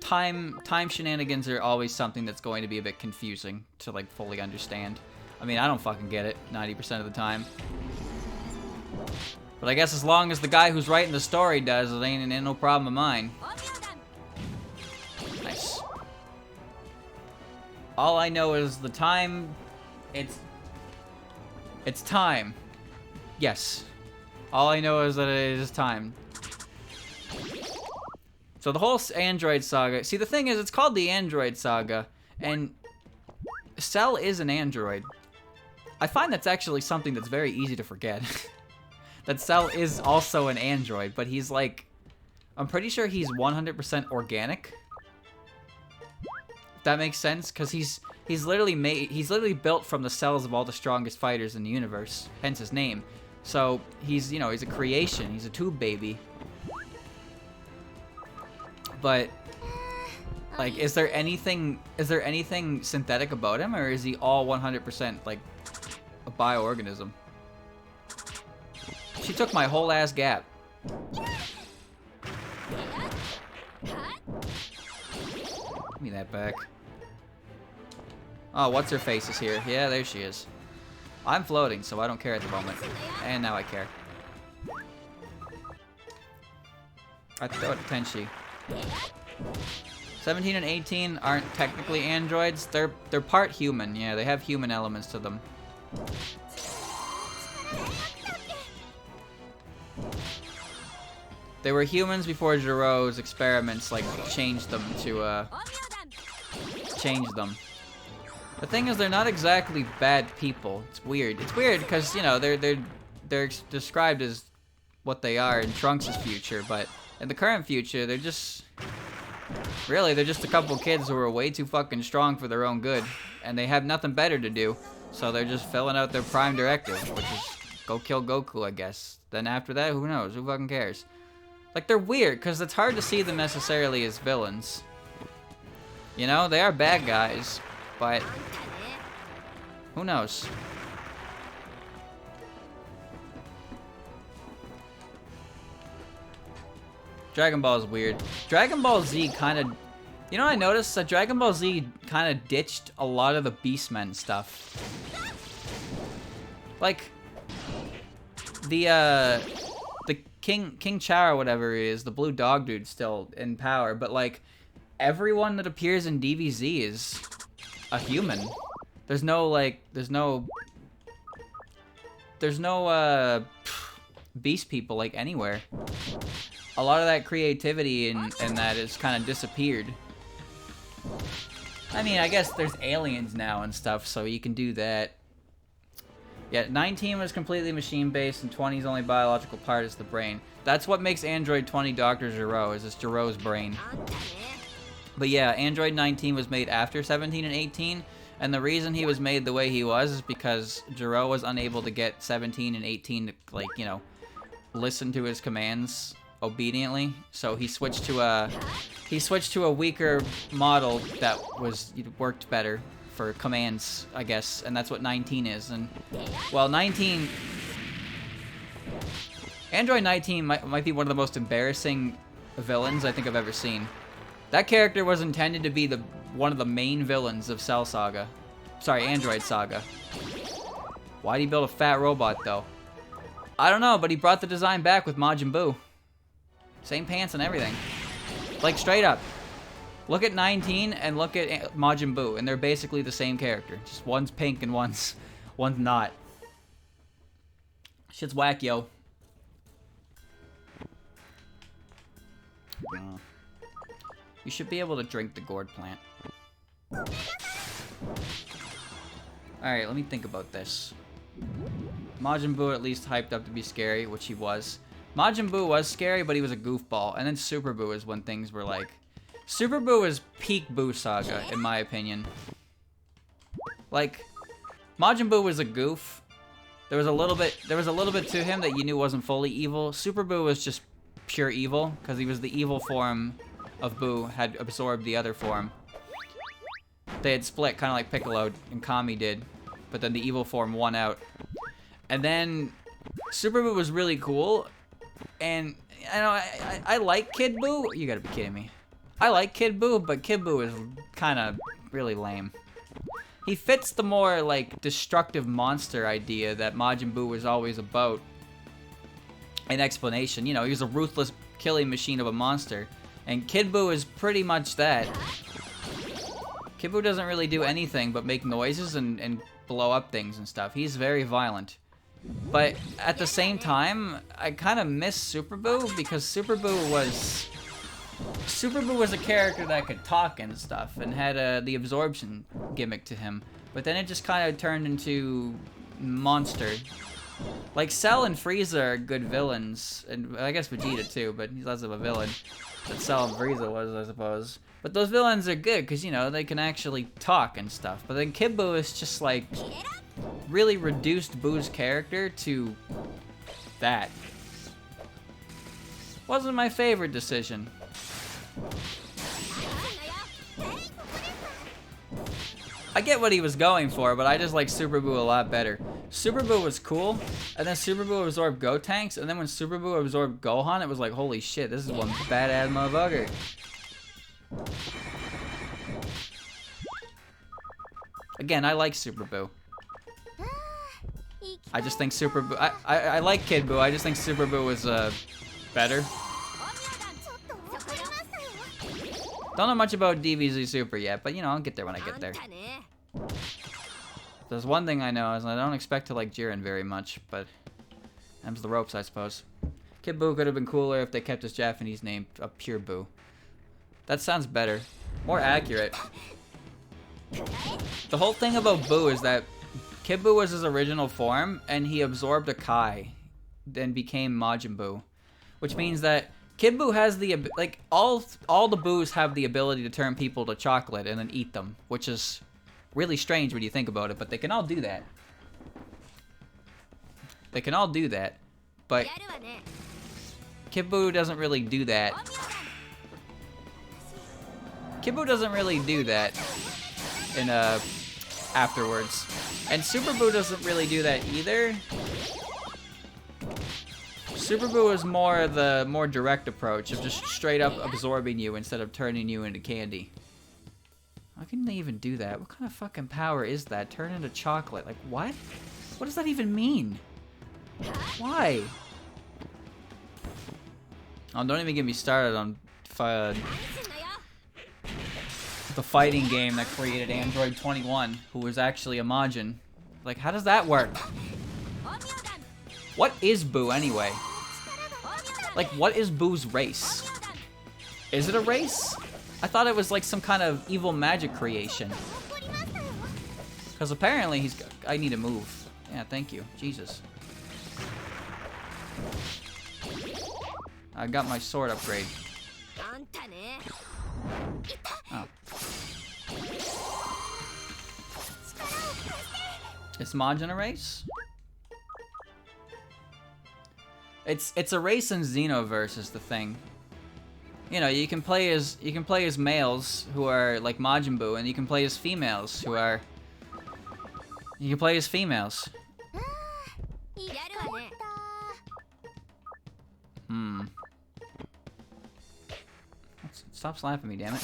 Time shenanigans are always something that's going to be a bit confusing to, like, fully understand. I mean, I don't fucking get it 90% of the time. But I guess as long as the guy who's writing the story does, it ain't no problem of mine. Nice. All I know is the time... It's time. Yes. All I know is that it is time. So the whole Android saga... See, the thing is, it's called the Android saga, and Cell is an android. I find that's actually something that's very easy to forget. That Cell is also an android, but he's like... I'm pretty sure he's 100% organic. If that makes sense, because he's literally built from the cells of all the strongest fighters in the universe, hence his name. So he's, you know, he's a creation, he's a tube baby. But like, is there anything synthetic about him, or is he all 100% like a bioorganism? She took my whole ass gap. Give me that back. Oh, what's her face is here. Yeah, there she is. I'm floating, so I don't care at the moment. And now I care. I throw it to Tenshi. 17 and 18 aren't technically androids. They're part human. Yeah, they have human elements to them. They were humans before Jiro's experiments, like, changed them to, change them. The thing is, they're not exactly bad people. It's weird. It's weird because, you know, they're described as what they are in Trunks' future, but in the current future, they're just... Really, they're just a couple kids who are way too fucking strong for their own good, and they have nothing better to do, so they're just filling out their prime directive, which is go kill Goku, I guess. Then after that, who knows? Who fucking cares? Like, they're weird, because it's hard to see them necessarily as villains. You know, they are bad guys, but who knows? Dragon Ball is weird. Dragon Ball Z kind of... You know what I noticed? That Dragon Ball Z kind of ditched a lot of the Beastmen stuff. Like, the King Chao or whatever it is, the blue dog dude's still in power, but like, everyone that appears in DBZ is a human. There's no, like, there's no beast people, like, anywhere. A lot of that creativity and that has kind of disappeared. I mean, I guess there's aliens now and stuff, so you can do that. Yeah, 19 was completely machine-based, and 20's only biological part is the brain. That's what makes Android 20 Dr. Gero, is it's Gero's brain. But yeah, Android 19 was made after 17 and 18, and the reason he was made the way he was is because Gero was unable to get 17 and 18 to, like, you know, listen to his commands obediently, so he switched to a weaker model that worked better for commands, I guess, and that's what 19 is. And well, Android 19 might be one of the most embarrassing villains I think I've ever seen. That character was intended to be one of the main villains of Cell Saga. Sorry, Android Saga. Why'd he build a fat robot though? I don't know, but he brought the design back with Majin Buu. Same pants and everything. Like, straight up. Look at 19 and look at Majin Buu, and they're basically the same character. Just one's pink and one's not. Shit's whack, yo. You should be able to drink the gourd plant. Alright, let me think about this. Majin Buu at least hyped up to be scary, which he was. Majin Buu was scary, but he was a goofball. And then Super Buu is when things were like... Super Buu is peak Buu Saga, in my opinion. Like, Majin Buu was a goof. There was a little bit to him that you knew wasn't fully evil. Super Buu was just pure evil, because he was the evil form of Buu, had absorbed the other form. They had split, kind of like Piccolo and Kami did. But then the evil form won out. And then Super Buu was really cool. And I like Kid Buu. You gotta be kidding me. I like Kid Buu, but Kid Buu is kind of really lame. He fits the more like destructive monster idea that Majin Buu was always about. An explanation, you know, he was a ruthless killing machine of a monster. And Kid Buu is pretty much that. Kid Buu doesn't really do anything but make noises and blow up things and stuff. He's very violent. But at the same time, I kind of miss Super Buu because Super Buu was a character that could talk and stuff and had the absorption gimmick to him. But then it just kind of turned into monster. Like Cell and Frieza are good villains, and I guess Vegeta too, but he's less of a villain than Cell and Frieza was, I suppose. But those villains are good because, you know, they can actually talk and stuff. But then Kid Buu is just like really reduced Buu's character to that. Wasn't my favorite decision. I get what he was going for, but I just like Super Buu a lot better. Super Buu was cool, and then Super Buu absorbed Gotenks, and then when Super Buu absorbed Gohan, it was like, holy shit, this is one badass motherfucker. Again, I like Super Buu. I just think Super Buu... I like Kid Buu, I just think Super Buu was better. Don't know much about DBZ Super yet, but you know, I'll get there when I get there. There's one thing I know is I don't expect to like Jiren very much, but them's the ropes, I suppose. Kid Buu could have been cooler if they kept his Japanese name a Pure Buu. That sounds better. More accurate. The whole thing about Buu is that Kid Buu was his original form, and he absorbed a Kai, then became Majin Buu. Which means that Kid Buu has the, like, all the Boos have the ability to turn people to chocolate and then eat them, which is really strange when you think about it, but they can all do that. They can all do that, but Kid Buu doesn't really do that. Kid Buu doesn't really do that in, afterwards. And Super Buu doesn't really do that either. Super Buu is more the more direct approach of just straight up absorbing you instead of turning you into candy. How can they even do that? What kind of fucking power is that? Turn into chocolate. Like, what? What does that even mean? Why? Oh, don't even get me started on the fighting game that created Android 21, who was actually a Majin. Like, how does that work? What is Buu anyway? Like, what is Buu's race? Is it a race? I thought it was like some kind of evil magic creation. Because apparently he's got... I need to move. Yeah, thank you. Jesus. I got my sword upgrade. Oh. Is Majin a race? It's a race in Xenoverse is the thing. You know, you can play as males who are like Majin Buu, and you can play as females who are... You can play as females. Stop slapping me, damn it.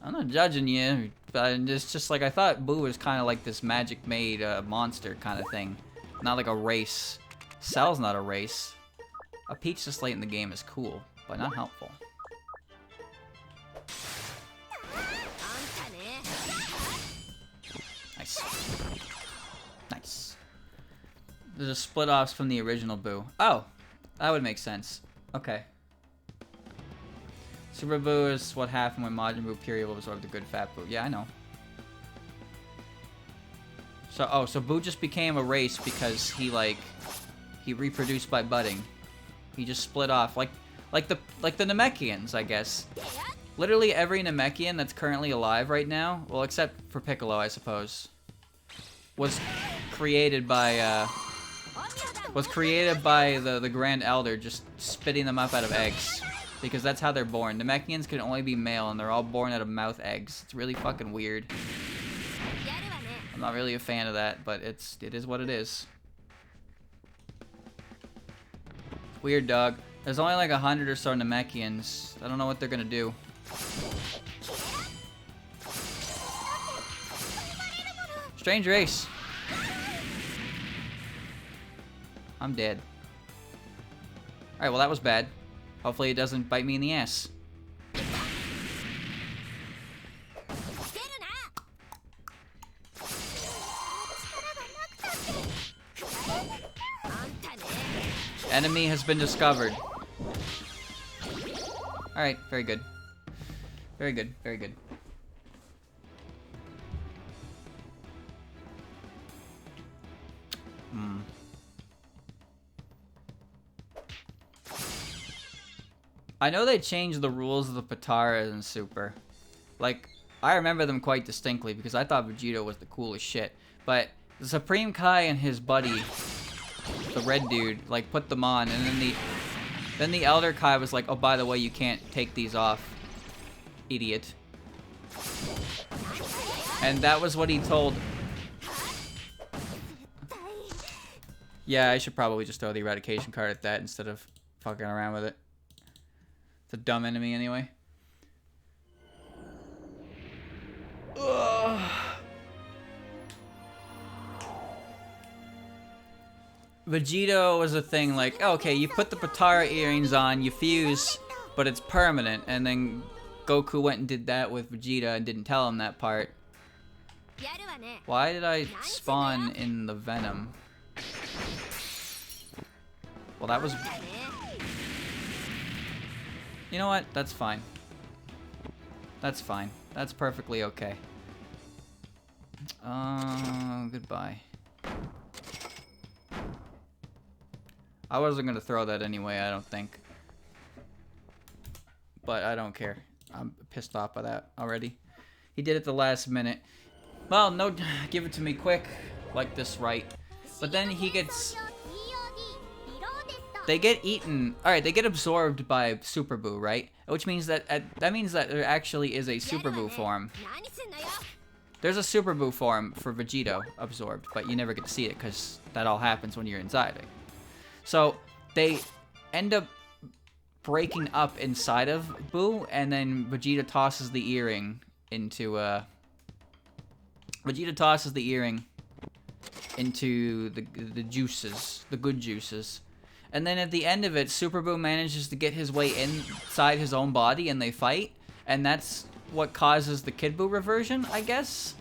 I'm not judging you, but it's just like I thought Buu was kind of like this magic-made monster kind of thing. Not like a race. Cell's not a race. A Peach this late in the game is cool, but not helpful. Nice. Nice. There's a split-offs from the original Buu. Oh, that would make sense. Okay. Super Buu is what happened when Majin Buu period will absorb the good fat Buu. Yeah, I know. So, oh, so Buu just became a race because he reproduced by budding. He just split off, like the Namekians, I guess. Literally every Namekian that's currently alive right now, well, except for Piccolo, I suppose, was created by the Grand Elder just spitting them up out of eggs. Because that's how they're born. Namekians can only be male, and they're all born out of mouth eggs. It's really fucking weird. I'm not really a fan of that, but it is what it is. Weird, dog. There's only like 100 or so Namekians. I don't know what they're gonna do. Strange race. I'm dead. Alright, well that was bad. Hopefully it doesn't bite me in the ass. Enemy has been discovered. Alright, very good. Very good, very good. I know they changed the rules of the Pataras in Super. Like, I remember them quite distinctly because I thought Vegeta was the coolest shit. But the Supreme Kai and his buddy, the red dude, like put them on, and then the Elder Kai was like, oh, by the way, you can't take these off, idiot. And that was what he told. Yeah, I should probably just throw the eradication card at that instead of fucking around with it. It's a dumb enemy anyway. Ugh. Vegito was a thing like, okay, you put the Patara earrings on, you fuse, but it's permanent. And then Goku went and did that with Vegeta and didn't tell him that part. Why did I spawn in the Venom? Well, that was... You know what? That's fine. That's fine. That's perfectly okay. Goodbye. I wasn't gonna throw that anyway, I don't think. But I don't care. I'm pissed off by that already. He did it the last minute. Well, no, give it to me quick. Like this, right? But then he gets... They get eaten. Alright, they get absorbed by Super Buu, right? Which means that that means that there actually is a Super Buu form. There's a Super Buu form for Vegito absorbed, but you never get to see it because that all happens when you're inside it. So they end up breaking up inside of Buu, and then Vegeta tosses the earring into Vegeta tosses the earring into the juices, the good juices. And then at the end of it, Super Buu manages to get his way inside his own body and they fight. And that's what causes the Kid Buu reversion, I guess?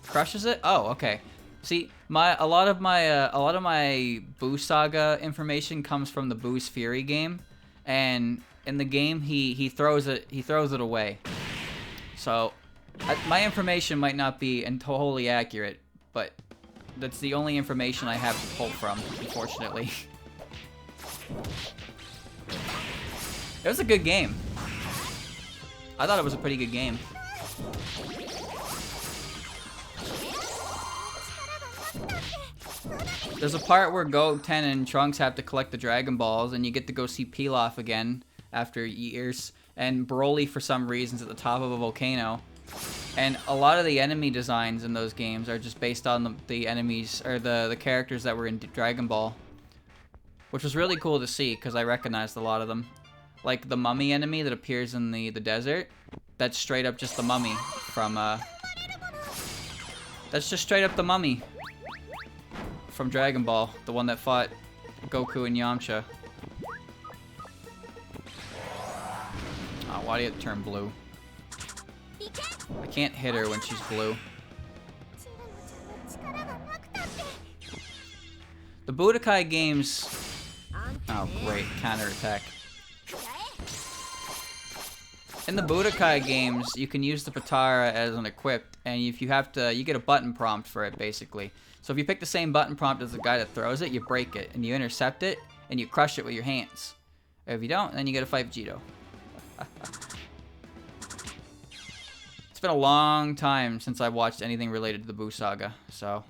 Crushes it? Oh, okay. See, a lot of my Buu Saga information comes from the Boo's Fury game. And in the game, he throws it away. So, my information might not be wholly accurate, but that's the only information I have to pull from, unfortunately. It was a good game. I thought it was a pretty good game. There's a part where Goten and Trunks have to collect the Dragon Balls, and you get to go see Pilaf again after years. And Broly, for some reason, is at the top of a volcano. And a lot of the enemy designs in those games are just based on the enemies, or the characters that were in Dragon Ball. Which was really cool to see, because I recognized a lot of them. Like the mummy enemy that appears in the desert. That's straight up just the mummy from, That's just straight up the mummy from Dragon Ball. The one that fought Goku and Yamcha. Oh, why do you have to turn blue? I can't hit her when she's blue. The Budokai games... Oh, great. Counterattack. In the Budokai games, you can use the Patara as an equipped, and if you have to, you get a button prompt for it, basically. So if you pick the same button prompt as the guy that throws it, you break it, and you intercept it, and you crush it with your hands. If you don't, then you gotta fight Vegito. It's been a long time since I watched anything related to the Buu Saga, so...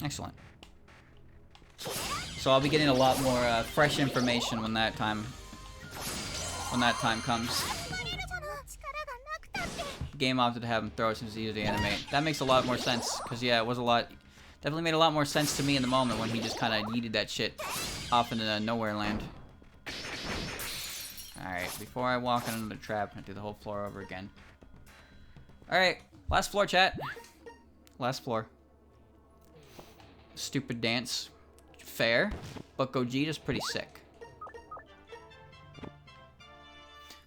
Excellent. So I'll be getting a lot more fresh information when that time comes. Game opted to have him throw it since it's easy to animate. That makes a lot more sense, because yeah, it was a lot... Definitely made a lot more sense to me in the moment when he just kind of yeeted that shit off into nowhere land. Alright, before I walk into the trap, I do the whole floor over again. Alright, last floor, chat. Last floor. Stupid dance. Fair, but Gogeta's pretty sick.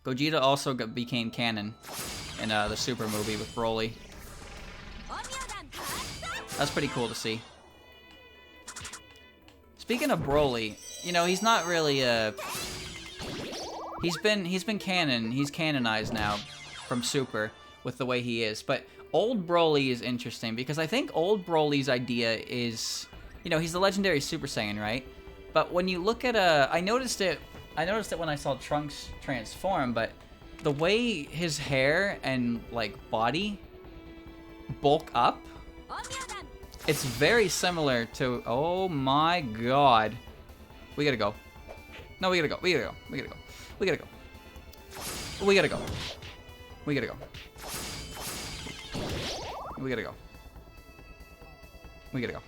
Gogeta also became canon in the Super movie with Broly. That's pretty cool to see. Speaking of Broly, you know, he's not really he's been canon, he's canonized now from Super with the way he is, but old Broly is interesting because I think old Broly's idea is, you know, he's the legendary Super Saiyan, right? But when you look at I noticed it when I saw Trunks transform, but the way his hair and like body bulk up, it's very similar to, oh my god. We gotta go. No, we gotta go. We gotta go. We gotta go. We gotta go. We gotta go. We gotta go. We gotta go. We gotta go.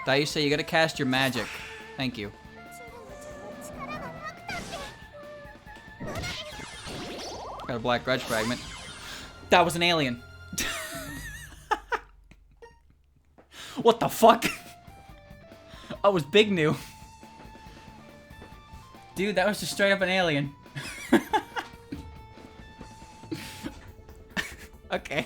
Daiyu say you gotta cast your magic. Thank you. Got a black grudge fragment. That was an alien. What the fuck? I was big new. Dude, that was just straight up an alien. Okay.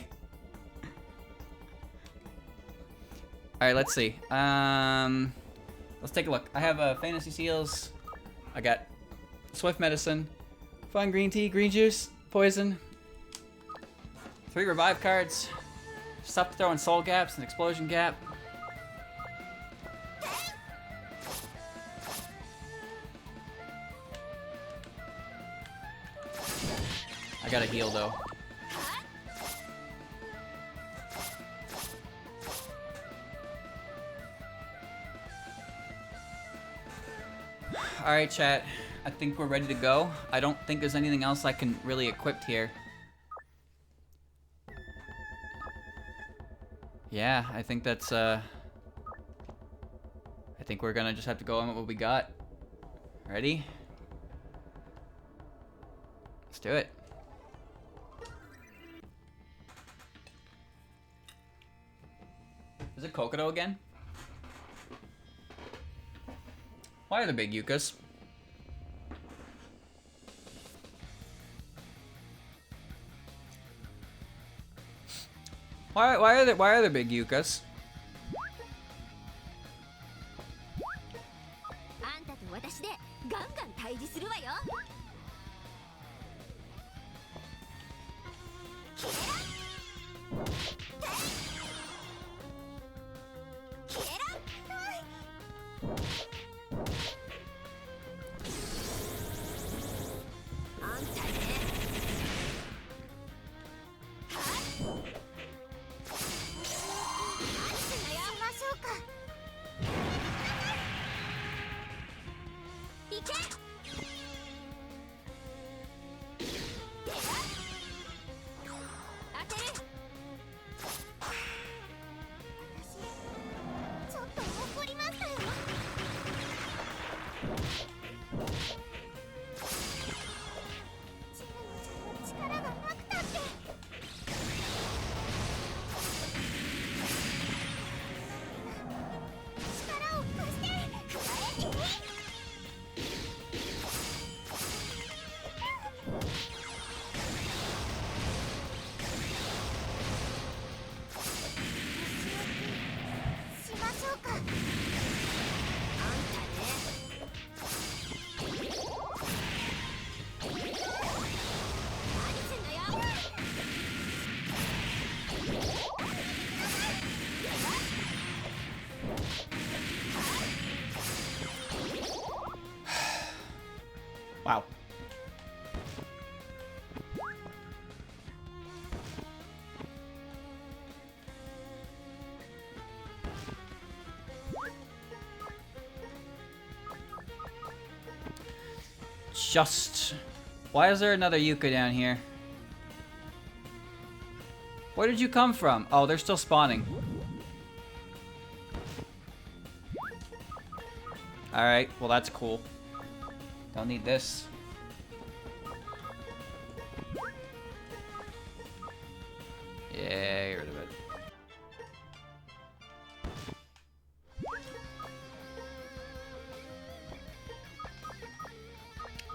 Alright, let's see. Let's take a look. I have Fantasy Seals. I got Swift Medicine. Fun green tea, green juice, poison. 3 revive cards. Stop throwing soul gaps and explosion gap. I gotta heal though. Alright, chat. I think we're ready to go. I don't think there's anything else I can really equip here. Yeah, I think that's, I think we're gonna just have to go on with what we got. Ready? Let's do it. Is it Kokodo again? Why are there big yuccas? Why are there big yuccas? Wow. just... Why is there another Yuka down here? Where did you come from? Oh, they're still spawning. Alright, well that's cool. Don't need this. Yeah, get rid of it.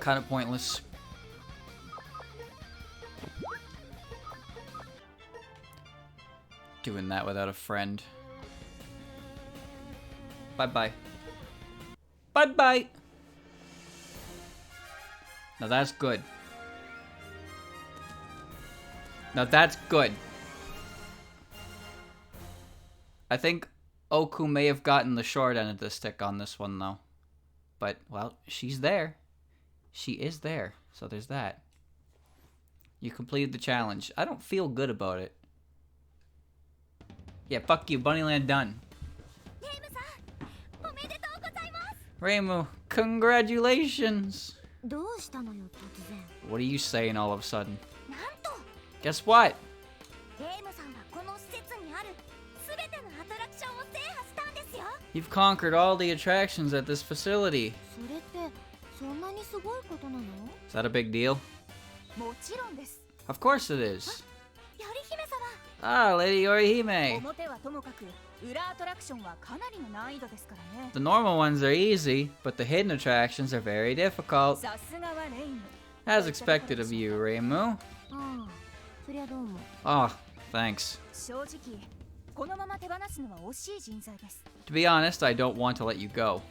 Kind of pointless. Doing that without a friend. Bye-bye. Bye-bye! Now that's good. Now that's good. I think Oku may have gotten the short end of the stick on this one, though. But, well, she's there. She is there. So there's that. You completed the challenge. I don't feel good about it. Yeah, fuck you. Bunnyland done. Reimu, congratulations! What are you saying all of a sudden? Guess what? You've conquered all the attractions at this facility. Is that a big deal? Of course it is. Ah, Lady Yorihime. The normal ones are easy, but the hidden attractions are very difficult. As expected of you, Reimu. Oh, thanks. To be honest, I don't want to let you go.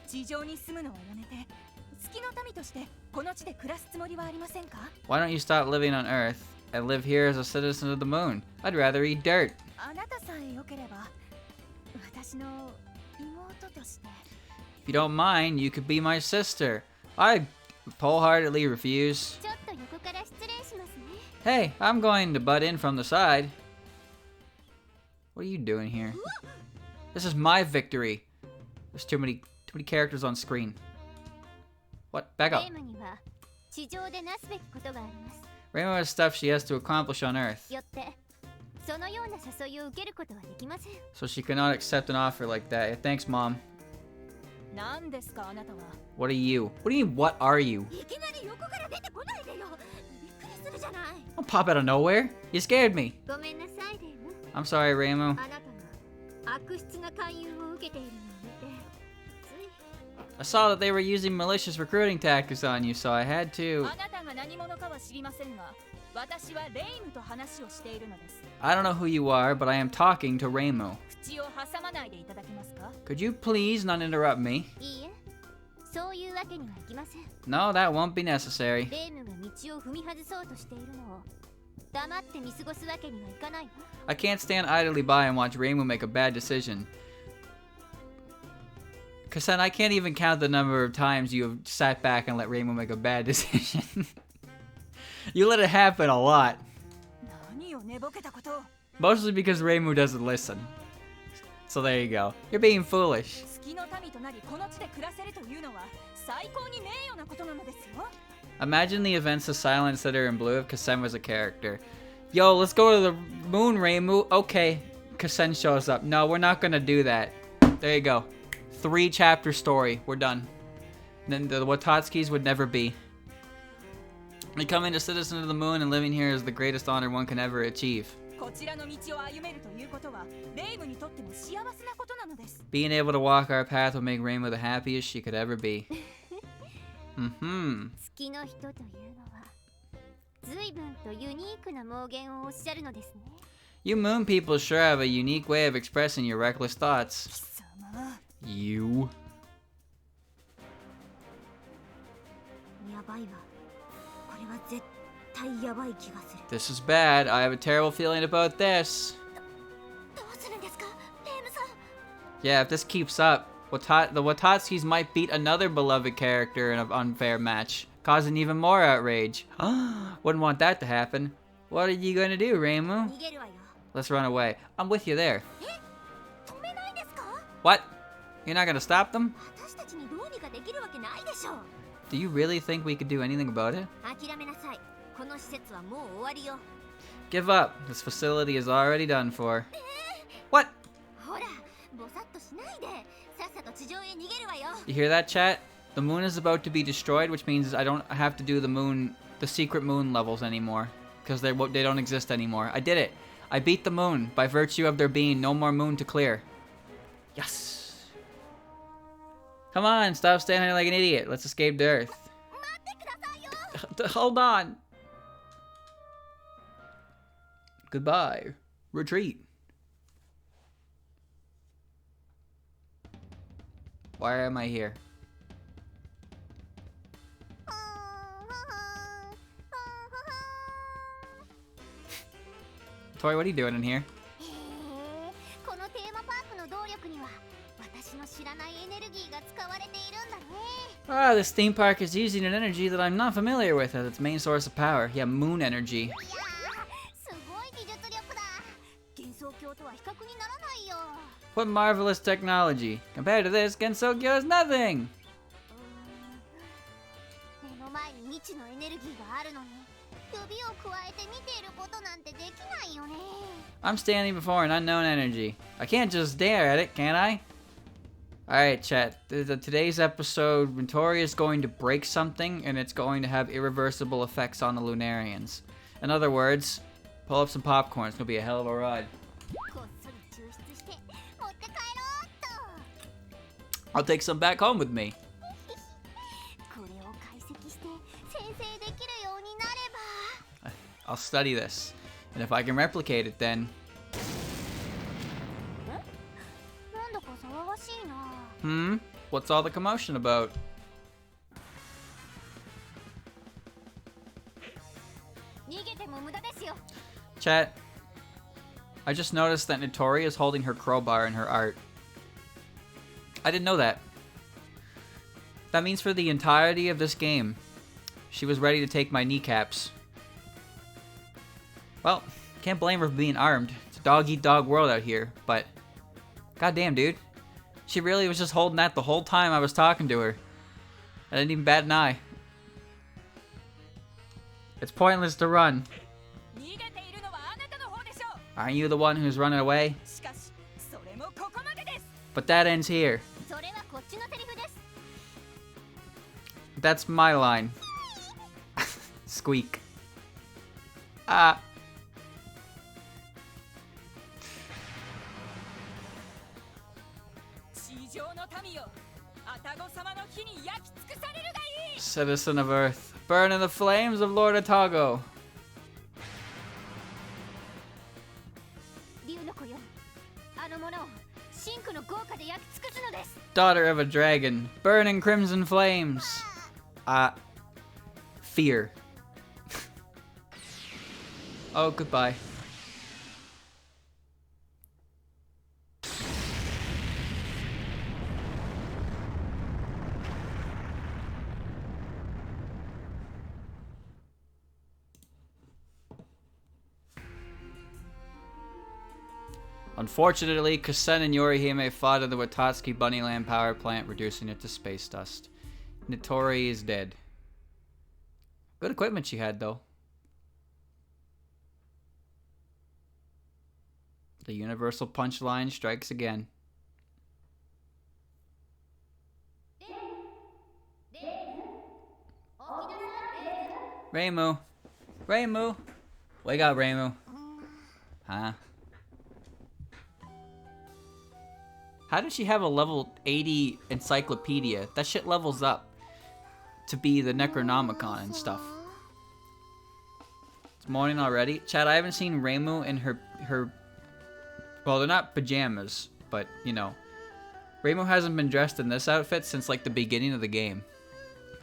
Why don't you stop living on Earth and live here as a citizen of the moon? I'd rather eat dirt. If you don't mind, you could be my sister. I wholeheartedly refuse. Hey, I'm going to butt in from the side. What are you doing here? This is my victory. There's too many characters on screen. What? Back up. Reimu has stuff she has to accomplish on Earth. So she cannot accept an offer like that. Yeah, thanks, Mom. What are you? What do you mean, what are you? Don't pop out of nowhere. You scared me. I'm sorry, Reimu. I saw that they were using malicious recruiting tactics on you, so I had to... I don't know who you are, but I am talking to Reimu. Could you please not interrupt me? No, that won't be necessary. I can't stand idly by and watch Reimu make a bad decision. Kasen, I can't even count the number of times you have sat back and let Reimu make a bad decision. You let it happen a lot. Mostly because Reimu doesn't listen. So there you go. You're being foolish. Imagine the events of Silent Sitter and Blue if Kasen was a character. Yo, let's go to the moon, Reimu. Okay, Kasen shows up. No, we're not gonna do that. There you go. 3-chapter story. We're done. Then the Watatskis would never be. Becoming a citizen of the moon and living here is the greatest honor one can ever achieve. Being able to walk our path will make Reimu the happiest she could ever be. You moon people sure have a unique way of expressing your reckless thoughts. You. This is bad. I have a terrible feeling about this. Yeah, if this keeps up, the Watatskis might beat another beloved character in an unfair match, causing even more outrage. Wouldn't want that to happen. What are you going to do, Reimu? Let's run away. I'm with you there. What? You're not going to stop them? Do you really think we could do anything about it? Give up. This facility is already done for. What? You hear that, chat? The moon is about to be destroyed, which means I don't have to do the secret moon levels anymore. Because they don't exist anymore. I did it. I beat the moon by virtue of there being no more moon to clear. Yes. Come on, stop standing there like an idiot. Let's escape to Earth. Hold on. Goodbye. Retreat. Why am I here? Tori, what are you doing in here? Ah, this theme park is using an energy that I'm not familiar with as its main source of power. Yeah, moon energy. What marvelous technology. Compared to this, Genso is nothing! I'm standing before an unknown energy. I can't just stare at it, can I? Alright, chat. Today's episode, Mentori is going to break something, and it's going to have irreversible effects on the Lunarians. In other words, pull up some popcorn. It's going to be a hell of a ride. I'll take some back home with me. I'll study this. And if I can replicate it, then... What's all the commotion about? Chat. I just noticed that Notori is holding her crowbar in her art. I didn't know that. That means for the entirety of this game, she was ready to take my kneecaps. Well, can't blame her for being armed. It's a dog-eat-dog world out here, but... Goddamn, dude. She really was just holding that the whole time I was talking to her. I didn't even bat an eye. It's pointless to run. Aren't you the one who's running away? But that ends here. That's my line. Squeak. Ah. Citizen of Earth, burn in the flames of Lord Atago. Daughter of a dragon, burn in crimson flames. Fear. Oh, goodbye. Unfortunately, Kusen and Yorihime fought at the Watatsuki Bunnyland power plant, reducing it to space dust. Notori is dead. Good equipment she had, though. The universal punchline strikes again. Reimu! Reimu! Wake up, Reimu. Huh? How did she have a level 80 encyclopedia? That shit levels up to be the Necronomicon and stuff. It's morning already. Chad, I haven't seen Reimu in her... Well, they're not pajamas, but, you know. Reimu hasn't been dressed in this outfit since, like, the beginning of the game.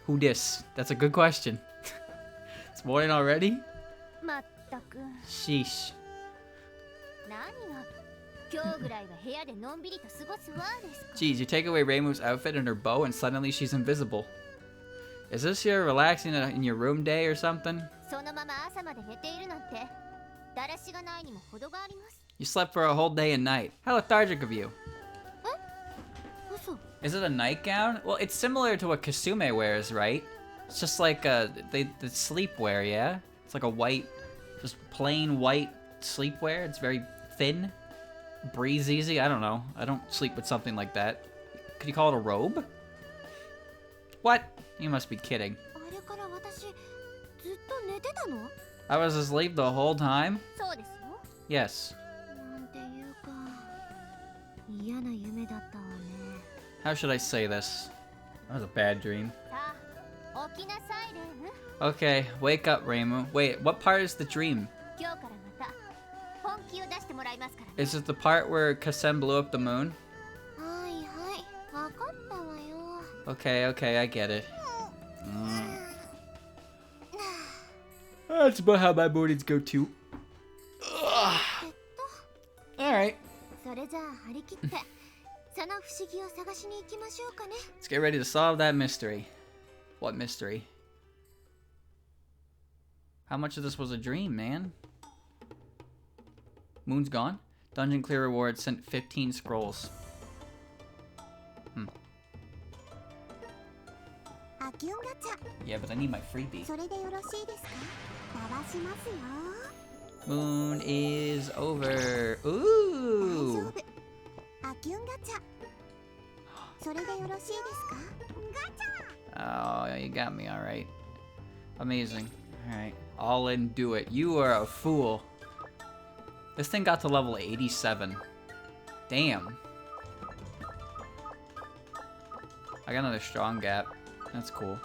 Who dis? That's a good question. It's morning already? Sheesh. Jeez, you take away Reimu's outfit and her bow and suddenly she's invisible. Is this your relaxing in your room day or something? You slept for a whole day and night. How lethargic of you. Is it a nightgown? Well, it's similar to what Kasume wears, right? It's just like the sleepwear, yeah? It's like a white, just plain white sleepwear. It's very thin, breathes easy. I don't know. I don't sleep with something like that. Could you call it a robe? What? You must be kidding. I was asleep the whole time? Yes. How should I say this? That was a bad dream. Okay, wake up, Reimu. Wait, what part is the dream? Is it the part where Kasem blew up the moon? Okay, I get it. That's about how my mornings go too. Alright. Let's get ready to solve that mystery. What mystery? How much of this was a dream, man? Moon's gone? Dungeon clear reward sent 15 scrolls. Yeah, but I need my freebie. Moon is over. Ooh! Oh, you got me, alright. Amazing. Alright, all in, do it. You are a fool. This thing got to level 87. Damn. I got another strong gap. That's cool.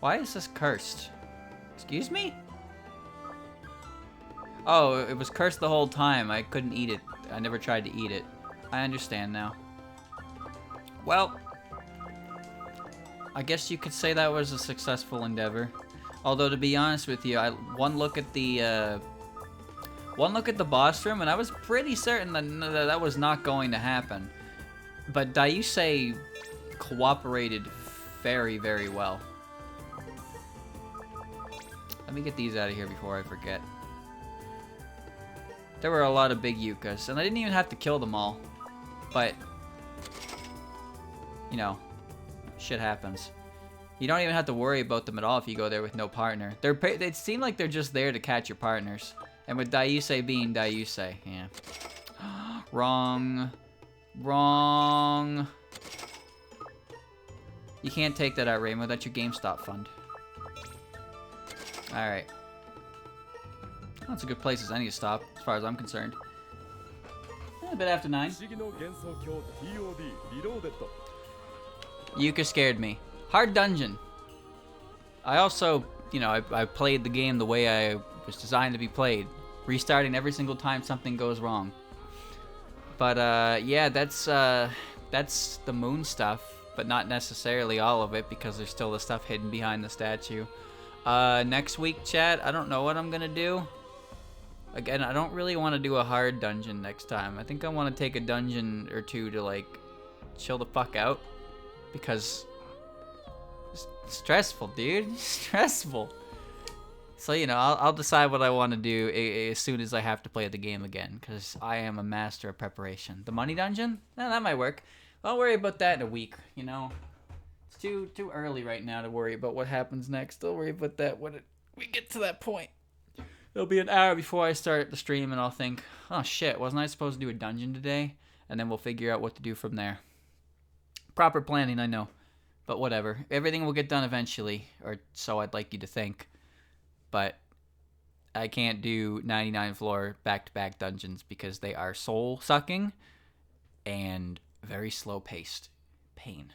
Why is this cursed? Excuse me? Oh, it was cursed the whole time. I couldn't eat it. I never tried to eat it. I understand now. Well, I guess you could say that was a successful endeavor. Although, to be honest with you, one look at the boss room, and I was pretty certain that that was not going to happen. But Daiusei cooperated very, very well. Let me get these out of here before I forget. There were a lot of big yuccas, and I didn't even have to kill them all. But, you know, shit happens. You don't even have to worry about them at all if you go there with no partner. They seem like they're just there to catch your partners. And with Daiusei being Daiusei, yeah. Wrong. Wrong. You can't take that out, Reimu. That's your GameStop fund. Alright. That's a good place as any to stop, as far as I'm concerned. A bit after 9. Yuka scared me. Hard dungeon. I also, you know, I played the game the way I was designed to be played. Restarting every single time something goes wrong. But, yeah, that's the moon stuff. But not necessarily all of it, because there's still the stuff hidden behind the statue. Next week, chat, I don't know what I'm gonna do. Again, I don't really want to do a hard dungeon next time. I think I want to take a dungeon or two to, like, chill the fuck out. Because it's stressful, dude. Stressful. So, you know, I'll decide what I want to do as soon as I have to play the game again. Because I am a master of preparation. The money dungeon? Eh, that might work. I'll worry about that in a week, you know. It's too early right now to worry about what happens next. I'll worry about that when we get to that point. It'll be an hour before I start the stream, and I'll think, oh shit, wasn't I supposed to do a dungeon today? And then we'll figure out what to do from there. Proper planning, I know. But whatever. Everything will get done eventually, or so I'd like you to think. But I can't do 99 floor back-to-back dungeons because they are soul-sucking and very slow-paced. Pain.